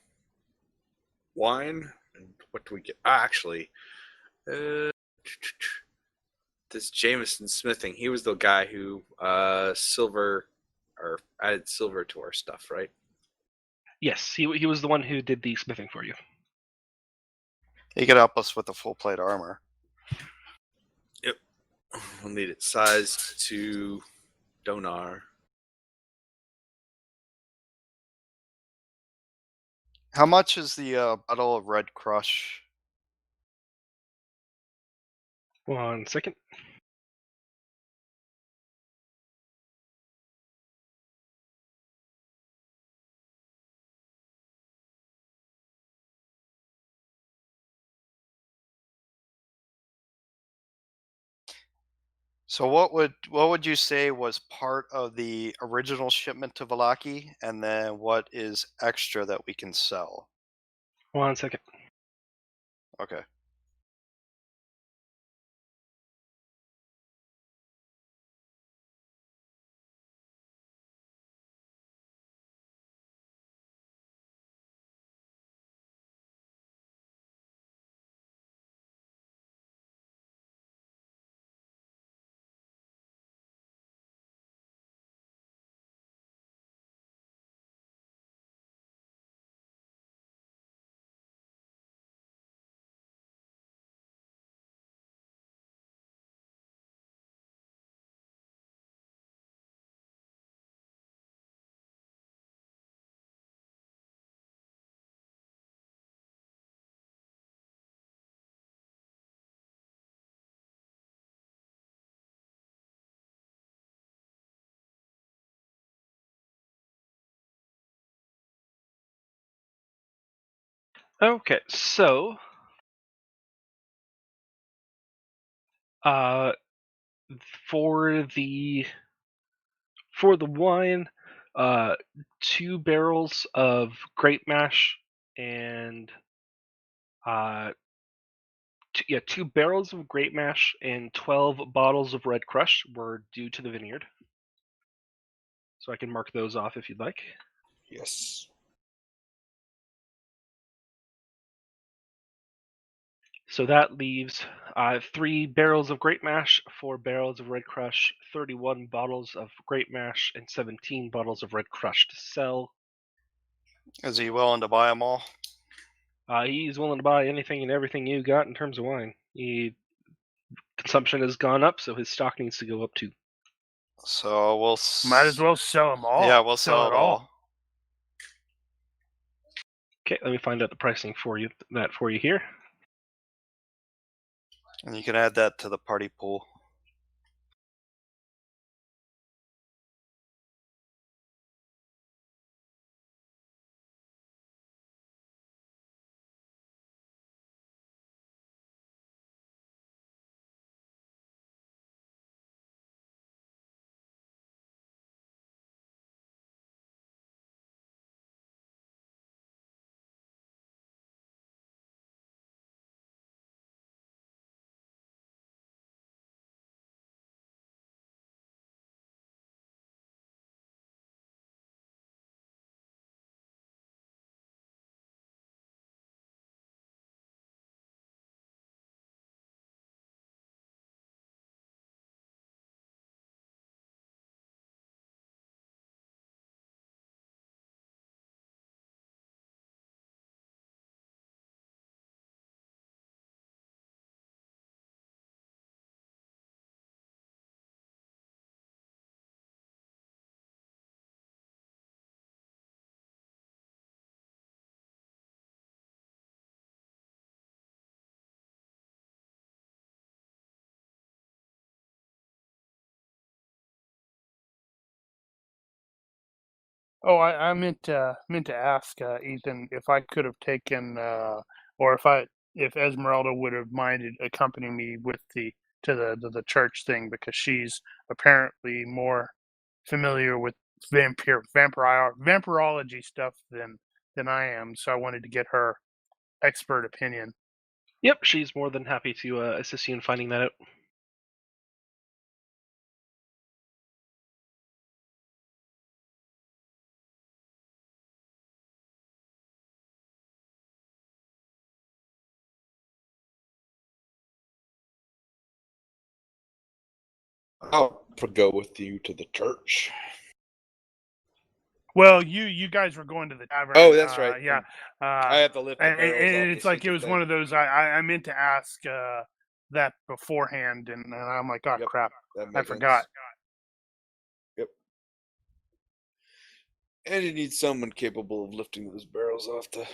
wine? And what do we get? Actually, this Jameson Smithing, he was the guy who silver or added silver to our stuff, right? Yes, he was the one who did the smithing for you. He could help us with the full plate armor. Yep. We'll need it sized to Donar. How much is the bottle of Red Crush? 1 second. So what would you say was part of the original shipment to Valaki, and then what is extra that we can sell? 1 second. Okay. Okay, so for the wine, 2 barrels of grape mash and 2 barrels of grape mash and 12 bottles of red crush were due to the vineyard. So I can mark those off if you'd like. Yes. So that leaves 3 barrels of grape mash, 4 barrels of red crush, 31 bottles of grape mash, and 17 bottles of red crush to sell. Is he willing to buy them all? He's willing to buy anything and everything you got in terms of wine. Consumption has gone up, so his stock needs to go up too. So we'll Might as well sell them all. Yeah, we'll sell it all. Okay, let me find out the pricing for you here. And you can add that to the party pool. Oh, I meant to ask Ethan if I could have taken, or if Esmeralda would have minded accompanying me with the church thing, because she's apparently more familiar with vampirology stuff than I am. So I wanted to get her expert opinion. Yep, she's more than happy to assist you in finding that out. I'll go with you to the church. Well, you guys were going to the tavern. Oh, that's right. Yeah. I have to lift the And barrels off it's the like it stupid was thing. one of those. I meant to ask that beforehand, and I'm like, oh Yep, crap, that I makes forgot. sense. Yep. And you need someone capable of lifting those barrels off the.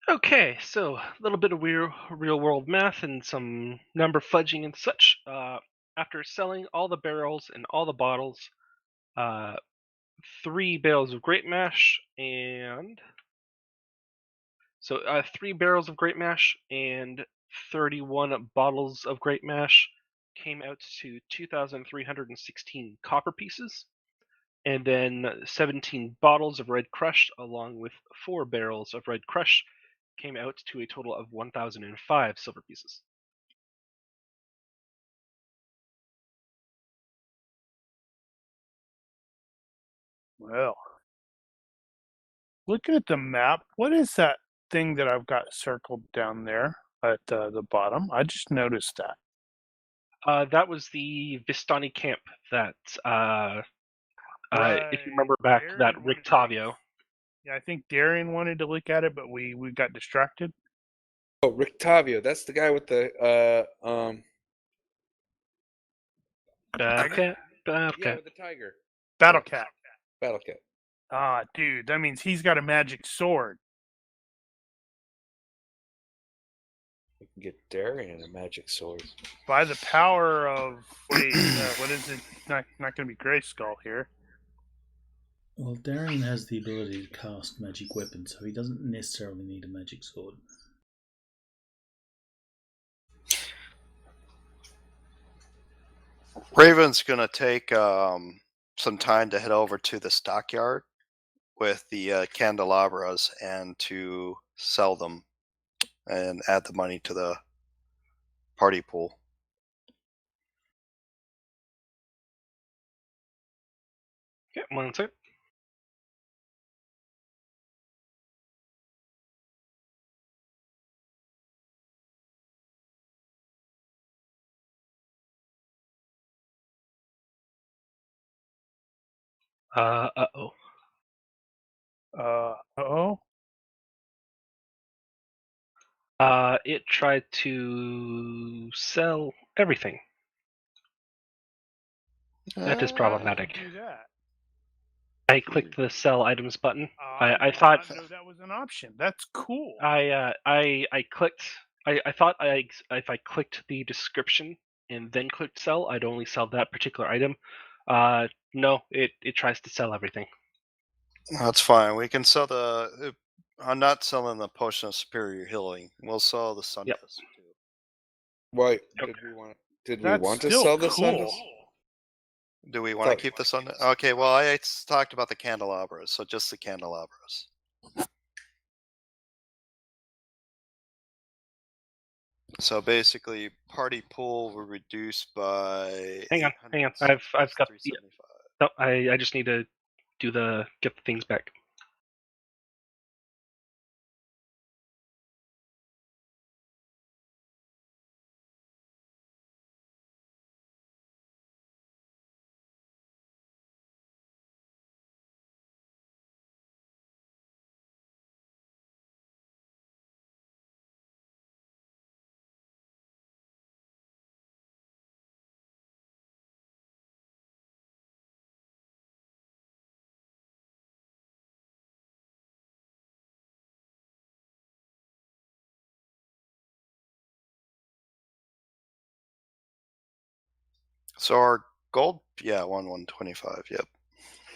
Okay, so a little bit of real world math and some number fudging and such. After selling all the barrels and all the bottles, 3 barrels of grape mash and 3 barrels of grape mash and 31 bottles of grape mash came out to 2,316 copper pieces, and then 17 bottles of red crush along with 4 barrels of red crush came out to a total of 1,005 silver pieces. Well, looking at the map, what is that thing that I've got circled down there at the bottom? I just noticed that. That was the Vistani camp that, if you remember Right, back, that Darienne wanted to- Rictavio. Yeah, I think Darienne wanted to look at it, but we got distracted. Oh, Rictavio. That's the guy with the Okay. Yeah, with the tiger. Battle Cat. Battle Cat. Ah, dude, that means he's got a magic sword. We can get Darienne a magic sword. By the power of wait, what is it? Not going to be Grayskull here. Well, Darienne has the ability to cast magic weapons, so he doesn't necessarily need a magic sword. Raven's gonna take some time to head over to the stockyard with the candelabras and to sell them and add the money to the party pool. Yeah, 1 second. Uh-oh. Oh. It tried to sell everything. That is problematic. Do that. I clicked the sell items button. I did thought not know that was an option. That's cool. I clicked. I thought if I clicked the description and then clicked sell, I'd only sell that particular item. No, it tries to sell everything. That's fine. We can sell the. I'm not selling the potion of superior healing. We'll sell the sun Yep. dust too. Why Okay. did we That's want to still sell the cool. sun? Do we want to Thought- keep the sun? Okay. Well, I talked about the candelabras, so just the candelabras. So basically, party pool will reduce by. Hang on. 800, I've got. Yeah, 375. no, I just need to get the things back. So our gold, yeah, 125. Yep.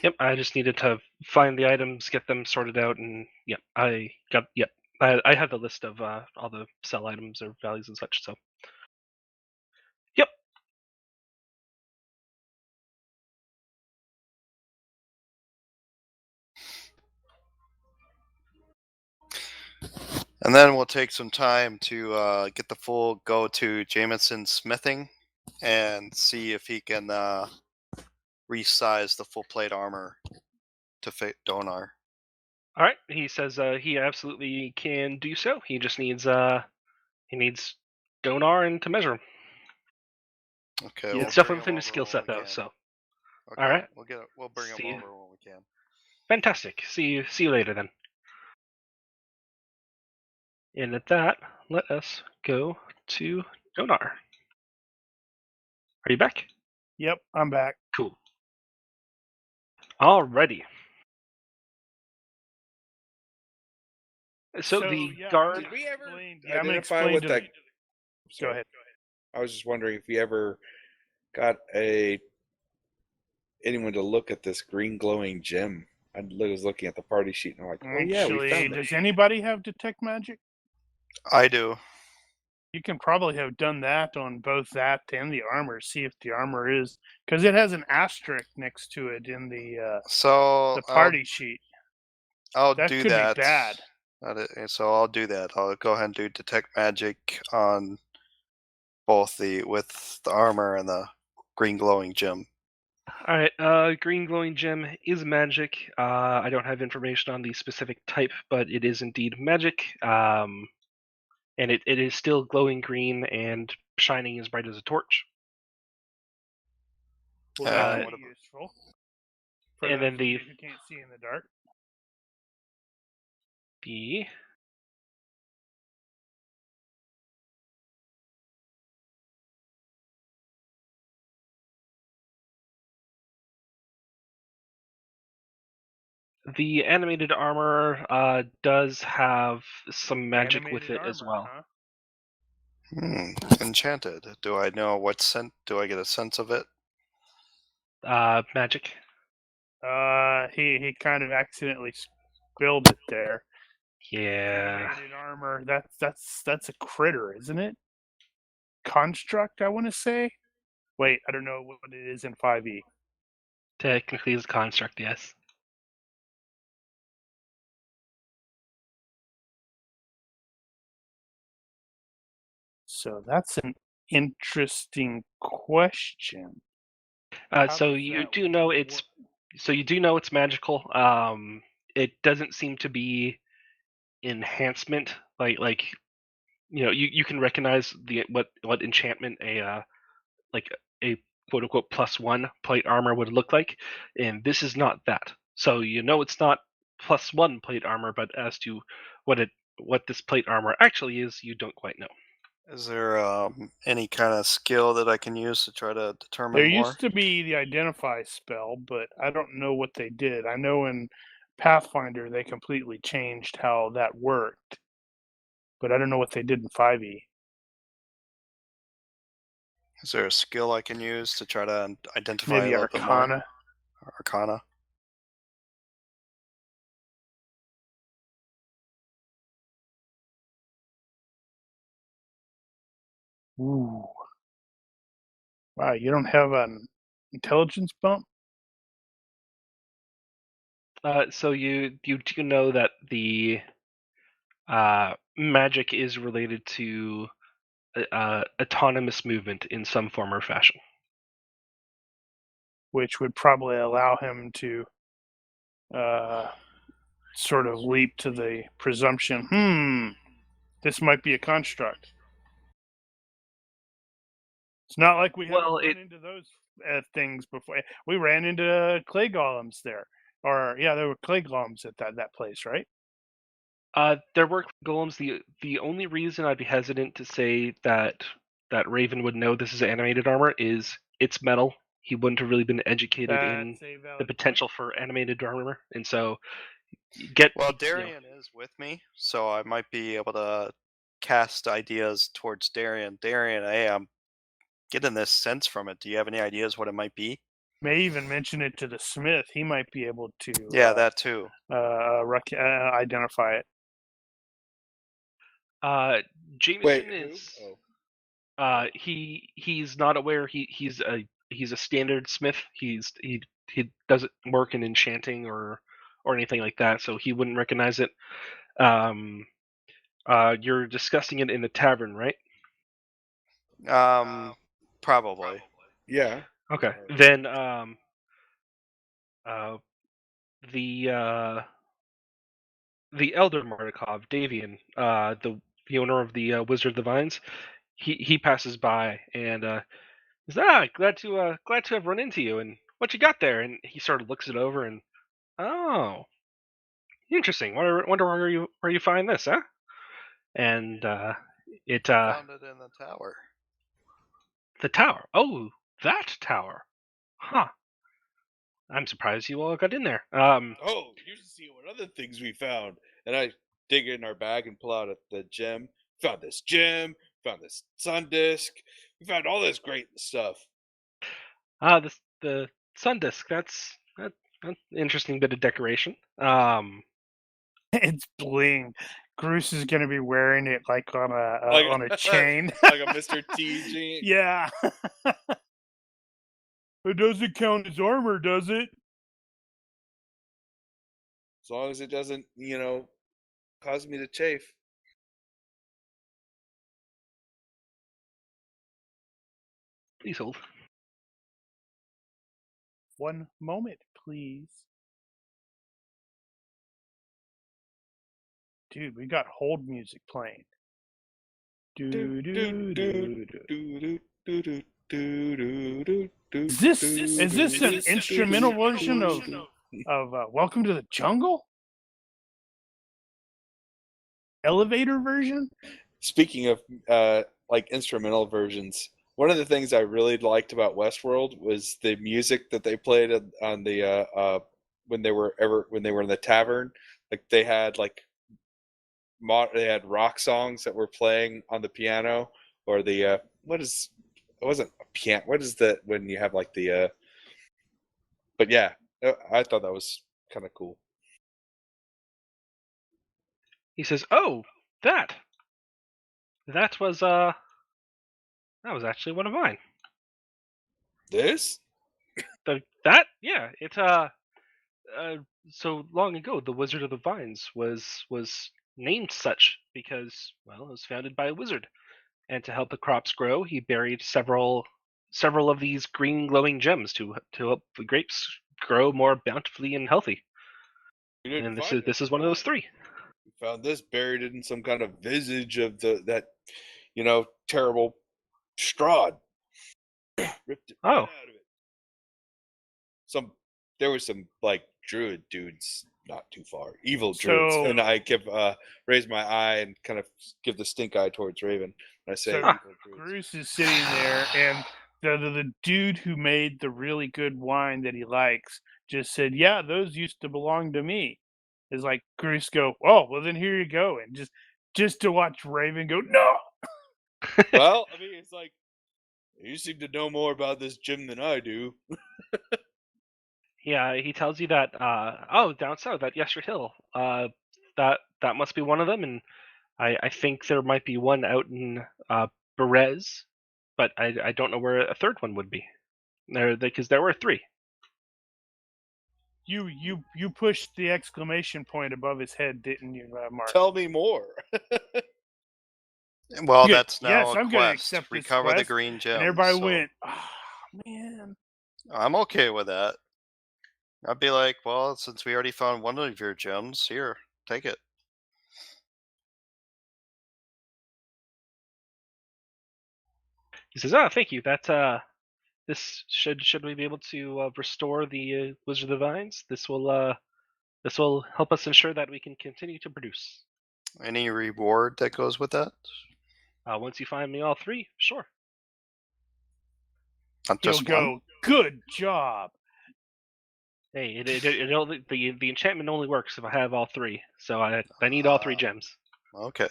Yep, I just needed to find the items, get them sorted out, and yep, I have the list of all the sell items or values and such. So, yep. And then we'll take some time to get the full go to Jameson Smithing and see if he can resize the full plate armor to fit Donar. All right, he says he absolutely can do so. He just needs Donar and to measure him. Okay, Yeah. we'll It's definitely bring within him his over skill when set, we though. can. So, Okay, all right. we'll bring him See you. over when we can. Fantastic. See you later then. And at that, let us go to Donar. Are you back? Yep, I'm back. Cool. Alrighty. So the yeah, guard. Did we ever explain- yeah, I'm gonna identify explain what to that? the- Go Sorry. ahead. I was just wondering if we ever got anyone to look at this green glowing gem. I was looking at the party sheet and I'm like, oh yeah, we Actually, found that. does anybody have detect magic? I do. You can probably have done that on both that and the armor. See if the armor is, because it has an asterisk next to it in the So party sheet. I'll That do could that. be bad. So I'll do that. I'll go ahead and do detect magic on both with the armor and the green glowing gem. All right. Green glowing gem is magic. I don't have information on the specific type, but it is indeed magic. And it is still glowing green and shining as bright as a torch. Well, Uh, that would be useful. For and those then of the you who can't see in the dark. The animated armor does have some magic with Animated it as armor, well. huh? Enchanted. Do I know what scent? Do I get a sense of it? Magic. He kind of accidentally spilled it there. Yeah. Animated armor. That's a critter, isn't it? Construct, I want to say. Wait, I don't know what it is in 5e. Technically, it's a construct. Yes. So that's an interesting question. So you do know it's. So you do know it's magical. It doesn't seem to be enhancement. Like you can recognize what enchantment a quote unquote +1 plate armor would look like, and this is not that. So it's not +1 plate armor, but as to what this plate armor actually is, you don't quite know. Is there any kind of skill that I can use to try to determine There more? used to be the identify spell, but I don't know what they did. I know in Pathfinder they completely changed how that worked, but I don't know what they did in 5e. Is there a skill I can use to try to identify Maybe a little bit more? Arcana. Arcana. Ooh. Wow, you don't have an intelligence bump? So you do know that the magic is related to autonomous movement in some form or fashion. Which would probably allow him to sort of leap to the presumption, this might be a construct. It's not like we haven't run into those things before. We ran into clay golems there. Or, yeah, there were clay golems at that place, right? There were golems. The only reason I'd be hesitant to say that Raven would know this is animated armor is it's metal. He wouldn't have really been educated in the potential for animated armor, and so Well, Darienne is with me, so I might be able to cast ideas towards Darienne. Darienne, hey, getting this sense from it. Do you have any ideas what it might be? May even mention it to the smith. He might be able to Yeah, that too. identify it. Jameson who? is Oh. he's not aware he's a standard smith. He doesn't work in enchanting or anything like that, so he wouldn't recognize it. You're discussing it in the tavern, right? Probably. Yeah. Okay. Then the elder Mardukov, Davian, the owner of the Wizard of the Vines, he passes by and says, glad to have run into you, and what you got there? And he sort of looks it over and, oh, interesting. Wonder where you find this, huh? And it Found it in the tower. the tower. Oh, that tower. Huh. I'm surprised you all got in there. Oh, you should see what other things we found. And I dig in our bag and pull out the gem. Found this gem. Found this sun disk. We found all this great stuff. The sun disk. That's an interesting bit of decoration. It's bling. Groose is going to be wearing it like on a chain. Like a Mr. T jean. Yeah. It doesn't count as armor, does it? As long as it doesn't, cause me to chafe. Please hold. One moment, please. Dude, we got hold music playing. Is this an instrumental version of Welcome to the Jungle? Elevator version? Speaking of like instrumental versions, one of the things I really liked about Westworld was the music that they played on the when they were in the tavern. Like they had they had rock songs that were playing on the piano, or the it wasn't a piano. What is that when you have like the but yeah, I thought that was kind of cool. He says, "Oh, that was actually one of mine." This? Yeah, it's so long ago the Wizard of the Vines was named such because, well, it was founded by a wizard, and to help the crops grow, he buried several of these green glowing gems to help the grapes grow more bountifully and healthy. And this is one of those three. We found this buried in some kind of visage of that terrible Strahd. Ripped it right out of it. There was some like druid dudes not too far, evil druids, and I raise my eye and kind of give the stink eye towards Raven. And I say, evil druids. Bruce is sitting there, and the dude who made the really good wine that he likes just said, "Yeah, those used to belong to me." It's like Bruce go, "Oh, well then here you go," and just to watch Raven go, "No." Well, I mean, it's like you seem to know more about this gym than I do. Yeah, he tells you that down south at Yester Hill, that must be one of them, and I think there might be one out in Berez, but I don't know where a third one would be. Because there were three. You pushed the exclamation point above his head, didn't you, Mark? Tell me more. Well, that's now yes, a I'm quest. Accept Recover quest. the green gems. And everybody went, "Oh, man." I'm okay with that. I'd be like, well, since we already found one of your gems, here, take it. He says, thank you. This should we be able to restore the Wizard of the Vines? This will help us ensure that we can continue to produce. Any reward that goes with that? Once you find me all three, sure. Not just one? Good job. Hey, the enchantment only works if I have all three, so I need all three gems. Okay.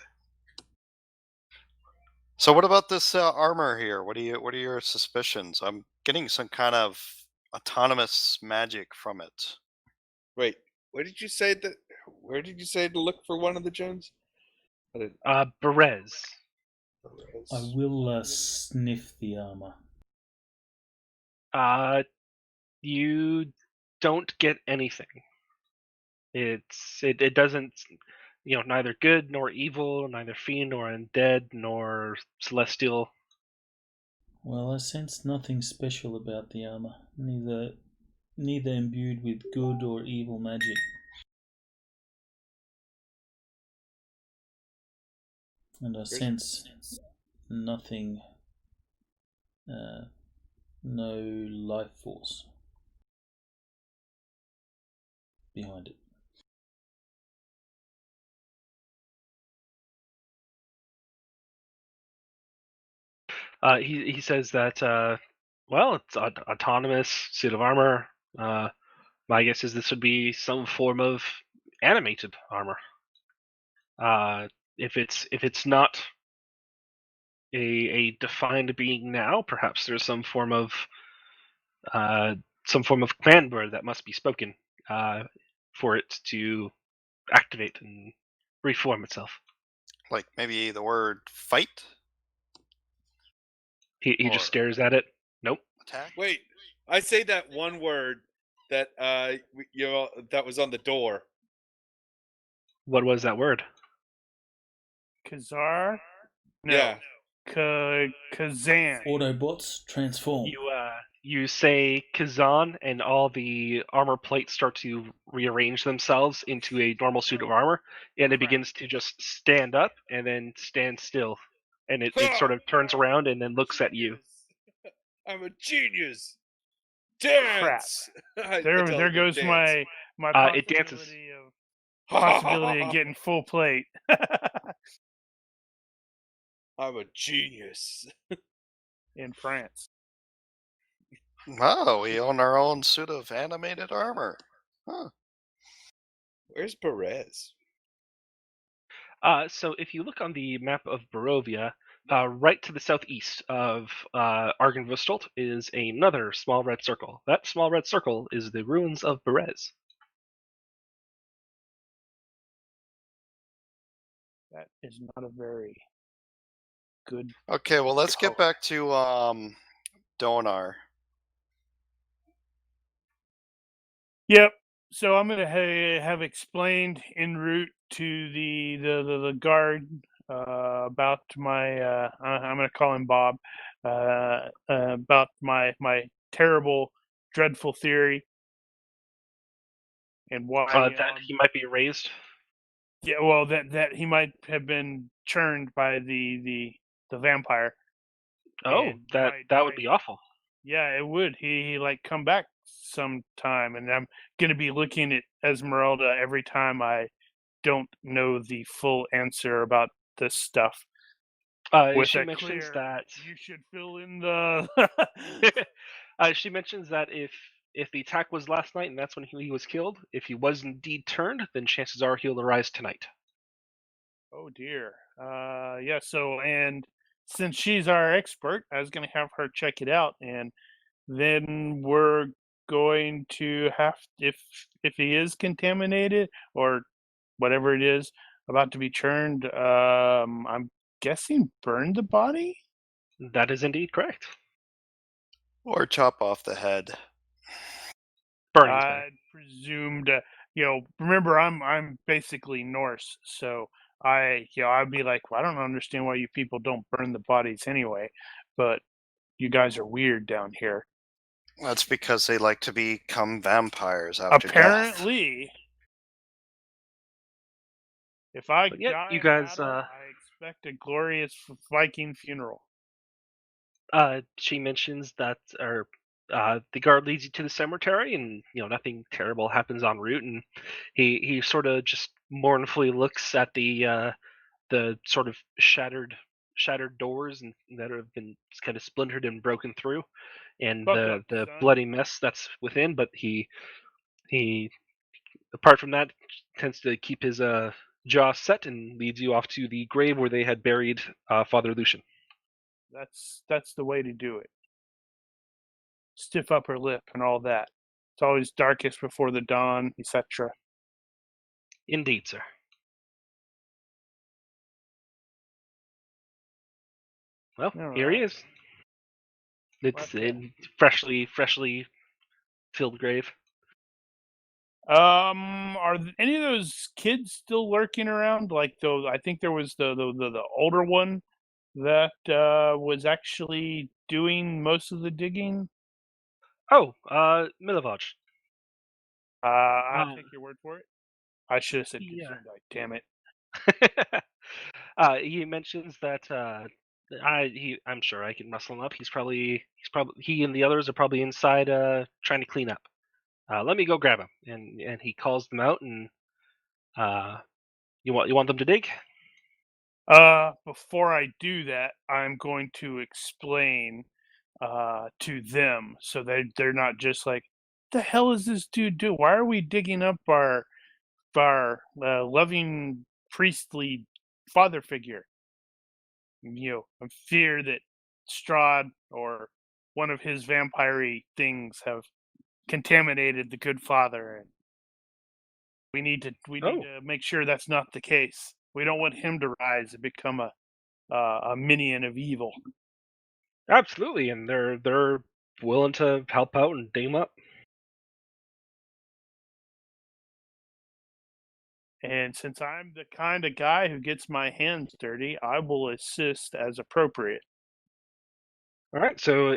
So what about this armor here? What are your suspicions? I'm getting some kind of autonomous magic from it. Wait, where did you say that? Where did you say to look for one of the gems? I didn't. Berez. I will sniff the armor. You don't get anything. It doesn't, neither good nor evil, neither fiend nor undead nor celestial. Well, I sense nothing special about the armor, neither imbued with good or evil magic. And I sense nothing, no life force behind it. He says that it's autonomous suit of armor. My guess is this would be some form of animated armor. If it's not a defined being now, perhaps there's some form of command word that must be spoken for it to activate and reform itself. Like maybe the word fight? He just stares at it. Nope. Attack? Wait, I say that one word that that was on the door. What was that word? Kazar? No. Yeah. Kazan. Autobots transform. You say Kazan, and all the armor plates start to rearrange themselves into a normal suit of armor, and it begins to just stand up and then stand still, and it sort of turns around and then looks at you. I'm a genius. Dance. There goes my it dances. possibility of getting full plate. I'm a genius. In France. Oh, we own our own suit of animated armor. Huh. Where's Perez? So if you look on the map of Barovia, right to the southeast of Argenvostolt is another small red circle. That small red circle is the ruins of Berez. That is not a very good. Okay, well let's get back to Donar. Yep. So I'm gonna have explained en route to the guard about my I'm gonna call him Bob about my terrible, dreadful theory and why that he might be raised. Yeah, well, that he might have been churned by the vampire. Oh, And that would be awful. Yeah, it would. He like come back sometime, and I'm gonna be looking at Esmeralda every time I don't know the full answer about this stuff. She mentions that you should fill in the. She mentions that if the attack was last night and that's when he was killed, if he was indeed turned, then chances are he'll arise tonight. Oh dear. Yeah. So, and since she's our expert, I was gonna have her check it out, and then we're going to have, if he is contaminated or whatever it is about to be churned, I'm guessing burn the body. That is indeed correct. Or chop off the head. Burning. I presumed, remember I'm basically Norse, so I'd be like, well, I don't understand why you people don't burn the bodies anyway, but you guys are weird down here. That's because they like to become vampires after Apparently. death. If I But yeah, die you guys, I expect a glorious Viking funeral. She mentions that, or the guard leads you to the cemetery, and nothing terrible happens en route, and he sort of just mournfully looks at the sort of shattered doors and that have been kind of splintered and broken through, and the bloody mess that's within. But he apart from that tends to keep his jaw set and leads you off to the grave where they had buried Father Lucian. That's the way to do it. Stiff upper lip and all that. It's always darkest before the dawn, etc. Indeed, sir. Well, All here he right. is. It's What in freshly filled grave. Are any of those kids still lurking around? Like those, I think there was the older one that was actually doing most of the digging. Oh, Milivaj. I'll take your word for it. I should have said Yeah. Gesundheit. Damn it. He mentions that I'm sure I can muscle him up. He and the others are probably inside trying to clean up. Let me go grab him. And he calls them out and you want them to dig? Before I do that, I'm going to explain to them so they're not just like, the hell is this dude do? Why are we digging up our loving priestly father figure? I fear that Strahd or one of his vampire things have contaminated the good father, and we need to make sure that's not the case. We don't want him to rise and become a minion of evil. Absolutely, and they're willing to help out and dig him up. And since I'm the kind of guy who gets my hands dirty, I will assist as appropriate. All right, so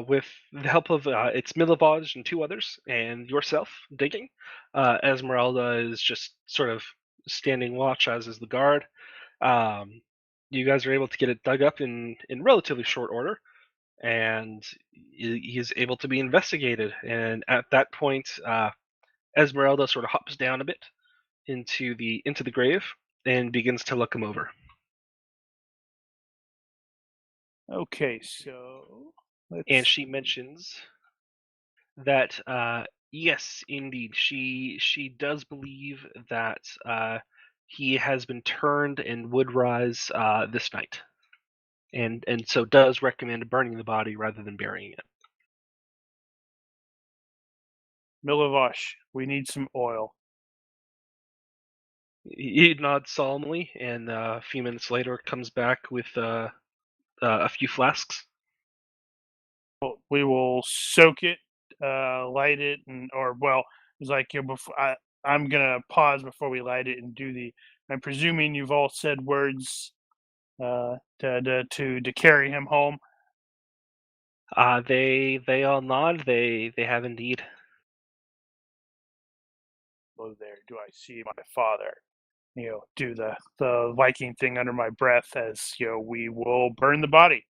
with the help of it's Milivaj and two others and yourself digging, Esmeralda is just sort of standing watch, as is the guard. You guys are able to get it dug up in relatively short order, and he is able to be investigated. And at that point, Esmeralda sort of hops down a bit into the grave and begins to look him over. Okay, so And she mentions that yes, indeed, she does believe that he has been turned and would rise this night, and so does recommend burning the body rather than burying it. Milivosh, we need some oil. He nods solemnly, and a few minutes later comes back with a few flasks. We will soak it, light it, it's like before. I'm gonna pause before we light it and do the. I'm presuming you've all said words to carry him home. They all nod. They have indeed. Oh, there. Do I see my father? Do the Viking thing under my breath as we will burn the body.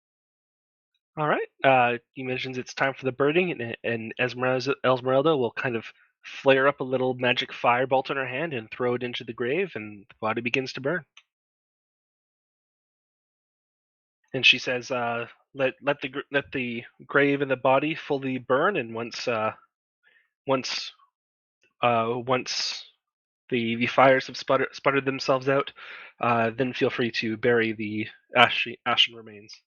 All right. He mentions it's time for the burning, and Esmeralda will kind of flare up a little magic firebolt in her hand and throw it into the grave, and the body begins to burn. And she says, "Let the grave and the body fully burn, and once the fires have sputtered themselves out, then feel free to bury the ashen remains."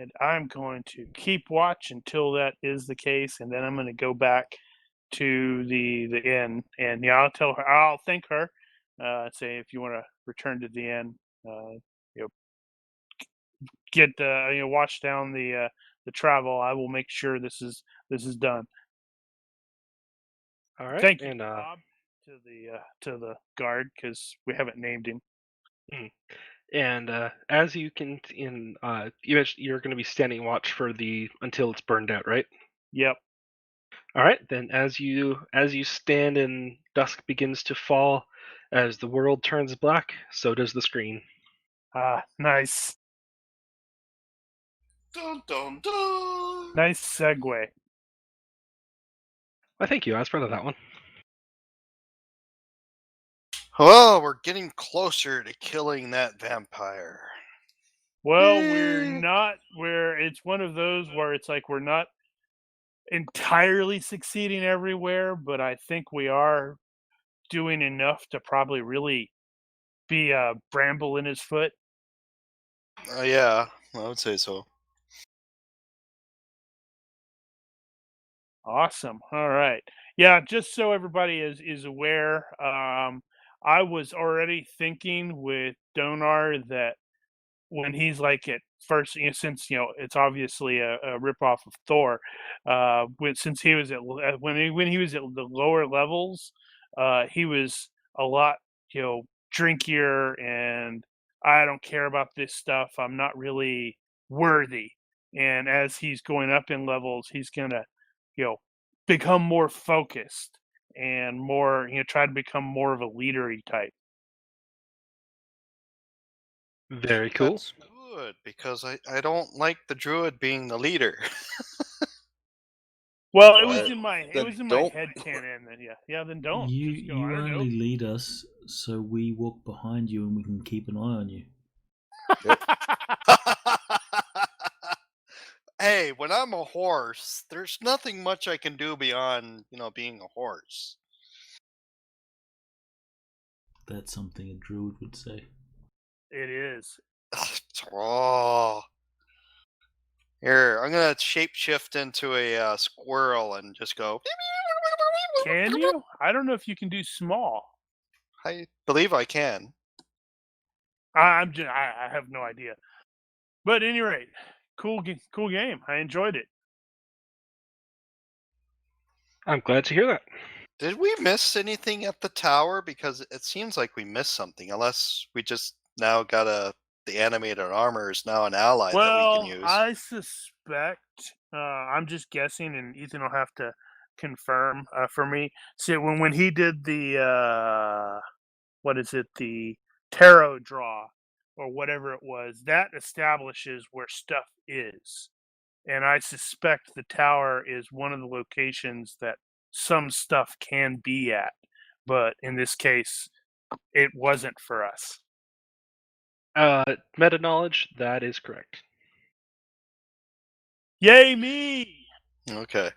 And I'm going to keep watch until that is the case, and then I'm going to go back to the inn, and I'll thank her. Say if you want to return to the inn, get watch down the travel. I will make sure this is done. All right. Thank you, and Bob, to the guard because we haven't named him. And as you can, you're going to be standing watch for until it's burned out, right? Yep. All right. Then, as you stand and dusk begins to fall, as the world turns black, so does the screen. Nice. Dun, dun, dun. Nice segue. Well, thank you. I was proud of that one. Oh, we're getting closer to killing that vampire. Well, it's one of those where it's like we're not entirely succeeding everywhere, but I think we are doing enough to probably really be a bramble in his foot? Yeah, I would say so. Awesome. All right. Yeah, just so everybody is aware, I was already thinking with Donar that when he's like at first, since it's obviously a ripoff of Thor, since he was when he was at the lower levels, he was a lot drinkier, and I don't care about this stuff. I'm not really worthy. And as he's going up in levels, he's gonna you know become more focused and more try to become more of a leadery type. Very cool. That's good, because I don't like the druid being the leader. Well, it Well, was in my then head don't. canon. Then yeah, then don't. You Just go. I don't only lead us, so we walk behind you and we can keep an eye on you. know. Hey, when I'm a horse, there's nothing much I can do beyond, being a horse. That's something a druid would say. It is. Oh. Here, I'm gonna shapeshift into a squirrel and just go. Can you? I don't know if you can do small. I believe I can. I'm just. I have no idea. But at any rate, cool game. I enjoyed it. I'm glad to hear that. Did we miss anything at the tower? Because it seems like we missed something, unless we just now got the animated armor is now an ally that we Well, can use. I suspect. I'm just guessing, and Ethan will have to confirm for me. See, when he did the what is it, the tarot draw or whatever it was, that establishes where stuff is. And I suspect the tower is one of the locations that some stuff can be at. But in this case, it wasn't for us. Meta knowledge, that is correct. Yay me! Okay.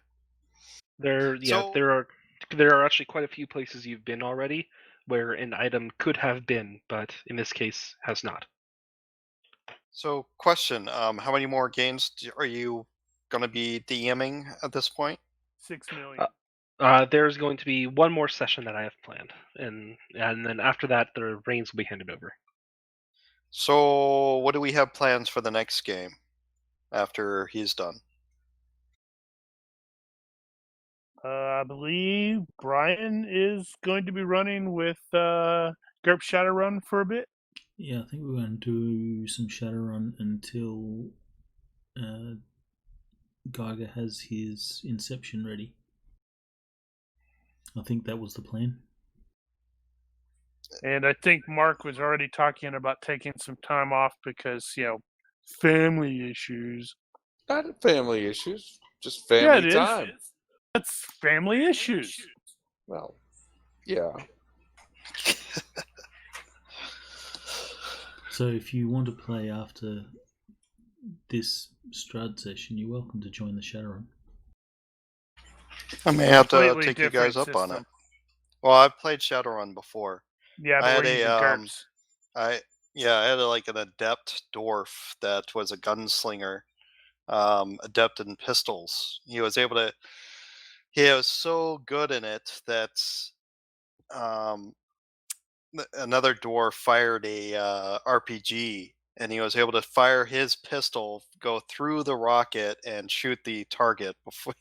There are actually quite a few places you've been already where an item could have been, but in this case has not. So, question: how many more games are you gonna be DMing at this point? 6 million. There's going to be one more session that I have planned, and then after that, the reins will be handed over. So, what do we have plans for the next game after he's done? I believe Brian is going to be running with GURP Shadowrun for a bit. Yeah, I think we're going to do some Shadowrun until Geiger has his Inception ready. I think that was the plan. And I think Mark was already talking about taking some time off because, family issues. Not family issues, just Yeah, family it is. time. That's family issues. Well, yeah. So if you want to play after this Strahd session, you're welcome to join the Shadowrun. I may have to Completely take you guys different up on it. system. Well, I've played Shadowrun before. Yeah, I but had we're using GURPS. I had an adept dwarf that was a gunslinger, adept in pistols. He was so good in it that another dwarf fired a RPG, and he was able to fire his pistol, go through the rocket, and shoot the target before.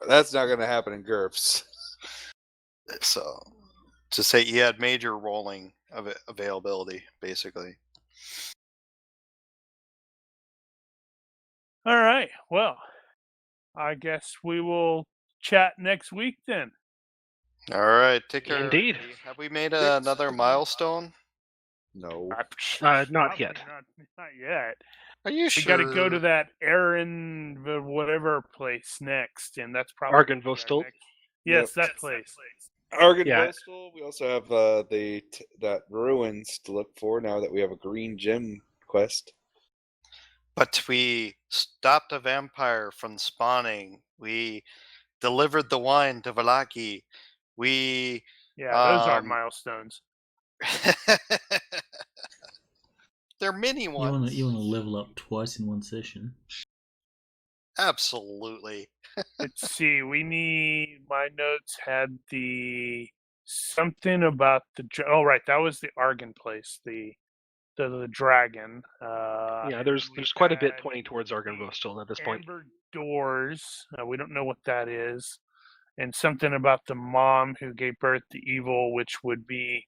That's not going to happen in GURPS. So, to say he had major rolling availability, basically. All right. Well, I guess we will chat next week then. All right, take care. Indeed. Have we made another milestone? No. Not yet. Not yet. Are you We sure? got to go to that Aaron whatever place next, and that's probably Argon gonna be our Vostel? next- Yes, Yep. that place. Argon Yeah. Vestal. We also have that ruins to look for now that we have a green gem quest. But we stopped a vampire from spawning. We delivered the wine to Valaki. We Yeah, those aren't milestones. They're mini ones. You want to level up twice in one session? Absolutely. Let's see. My notes had the something about the. Oh, right. That was the Argon place. The dragon. Yeah, there's quite a bit pointing towards Argonville still at this point. Amber doors. We don't know what that is. And something about the mom who gave birth to evil, which would be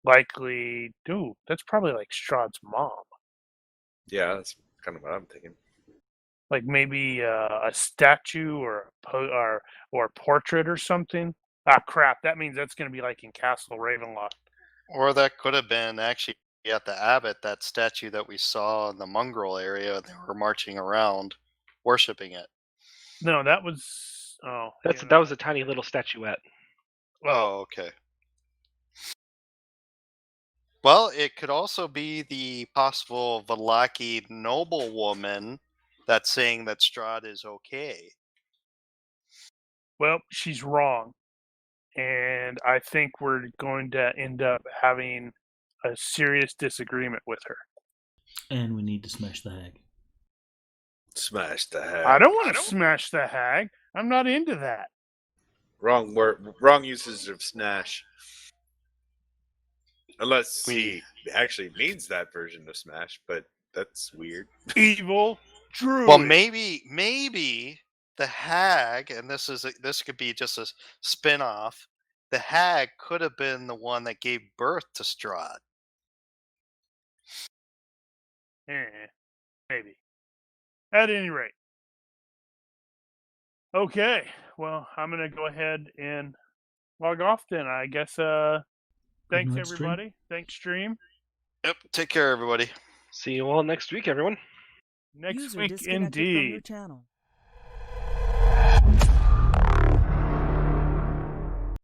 likely. Dude, that's probably like Strahd's mom. Yeah, that's kind of what I'm thinking. Like maybe a statue or a portrait or something. Ah, crap! That means that's going to be like in Castle Ravenloft. Or that could have been actually at the abbot, that statue that we saw in the mongrel area. They were marching around, worshiping it. No, that was. Oh, That was a tiny little statuette. Oh, okay. Well, it could also be the possible Valaki noblewoman that's saying that Strahd is okay. Well, she's wrong. And I think we're going to end up having a serious disagreement with her. And we need to smash the hag. Smash the hag. I don't want to smash the hag. I'm not into that. Wrong word. Wrong usage of smash. Unless he actually means that version of smash, but that's weird. Evil druid. Well, maybe the hag, and this could be just a spin-off. The hag could have been the one that gave birth to Strahd. Maybe. At any rate. Okay. Well, I'm going to go ahead and log off then. I guess thanks night, everybody. stream. Thanks stream. Yep. Take care, everybody. See you all next week, everyone. Next User week disconnected from your indeed. channel.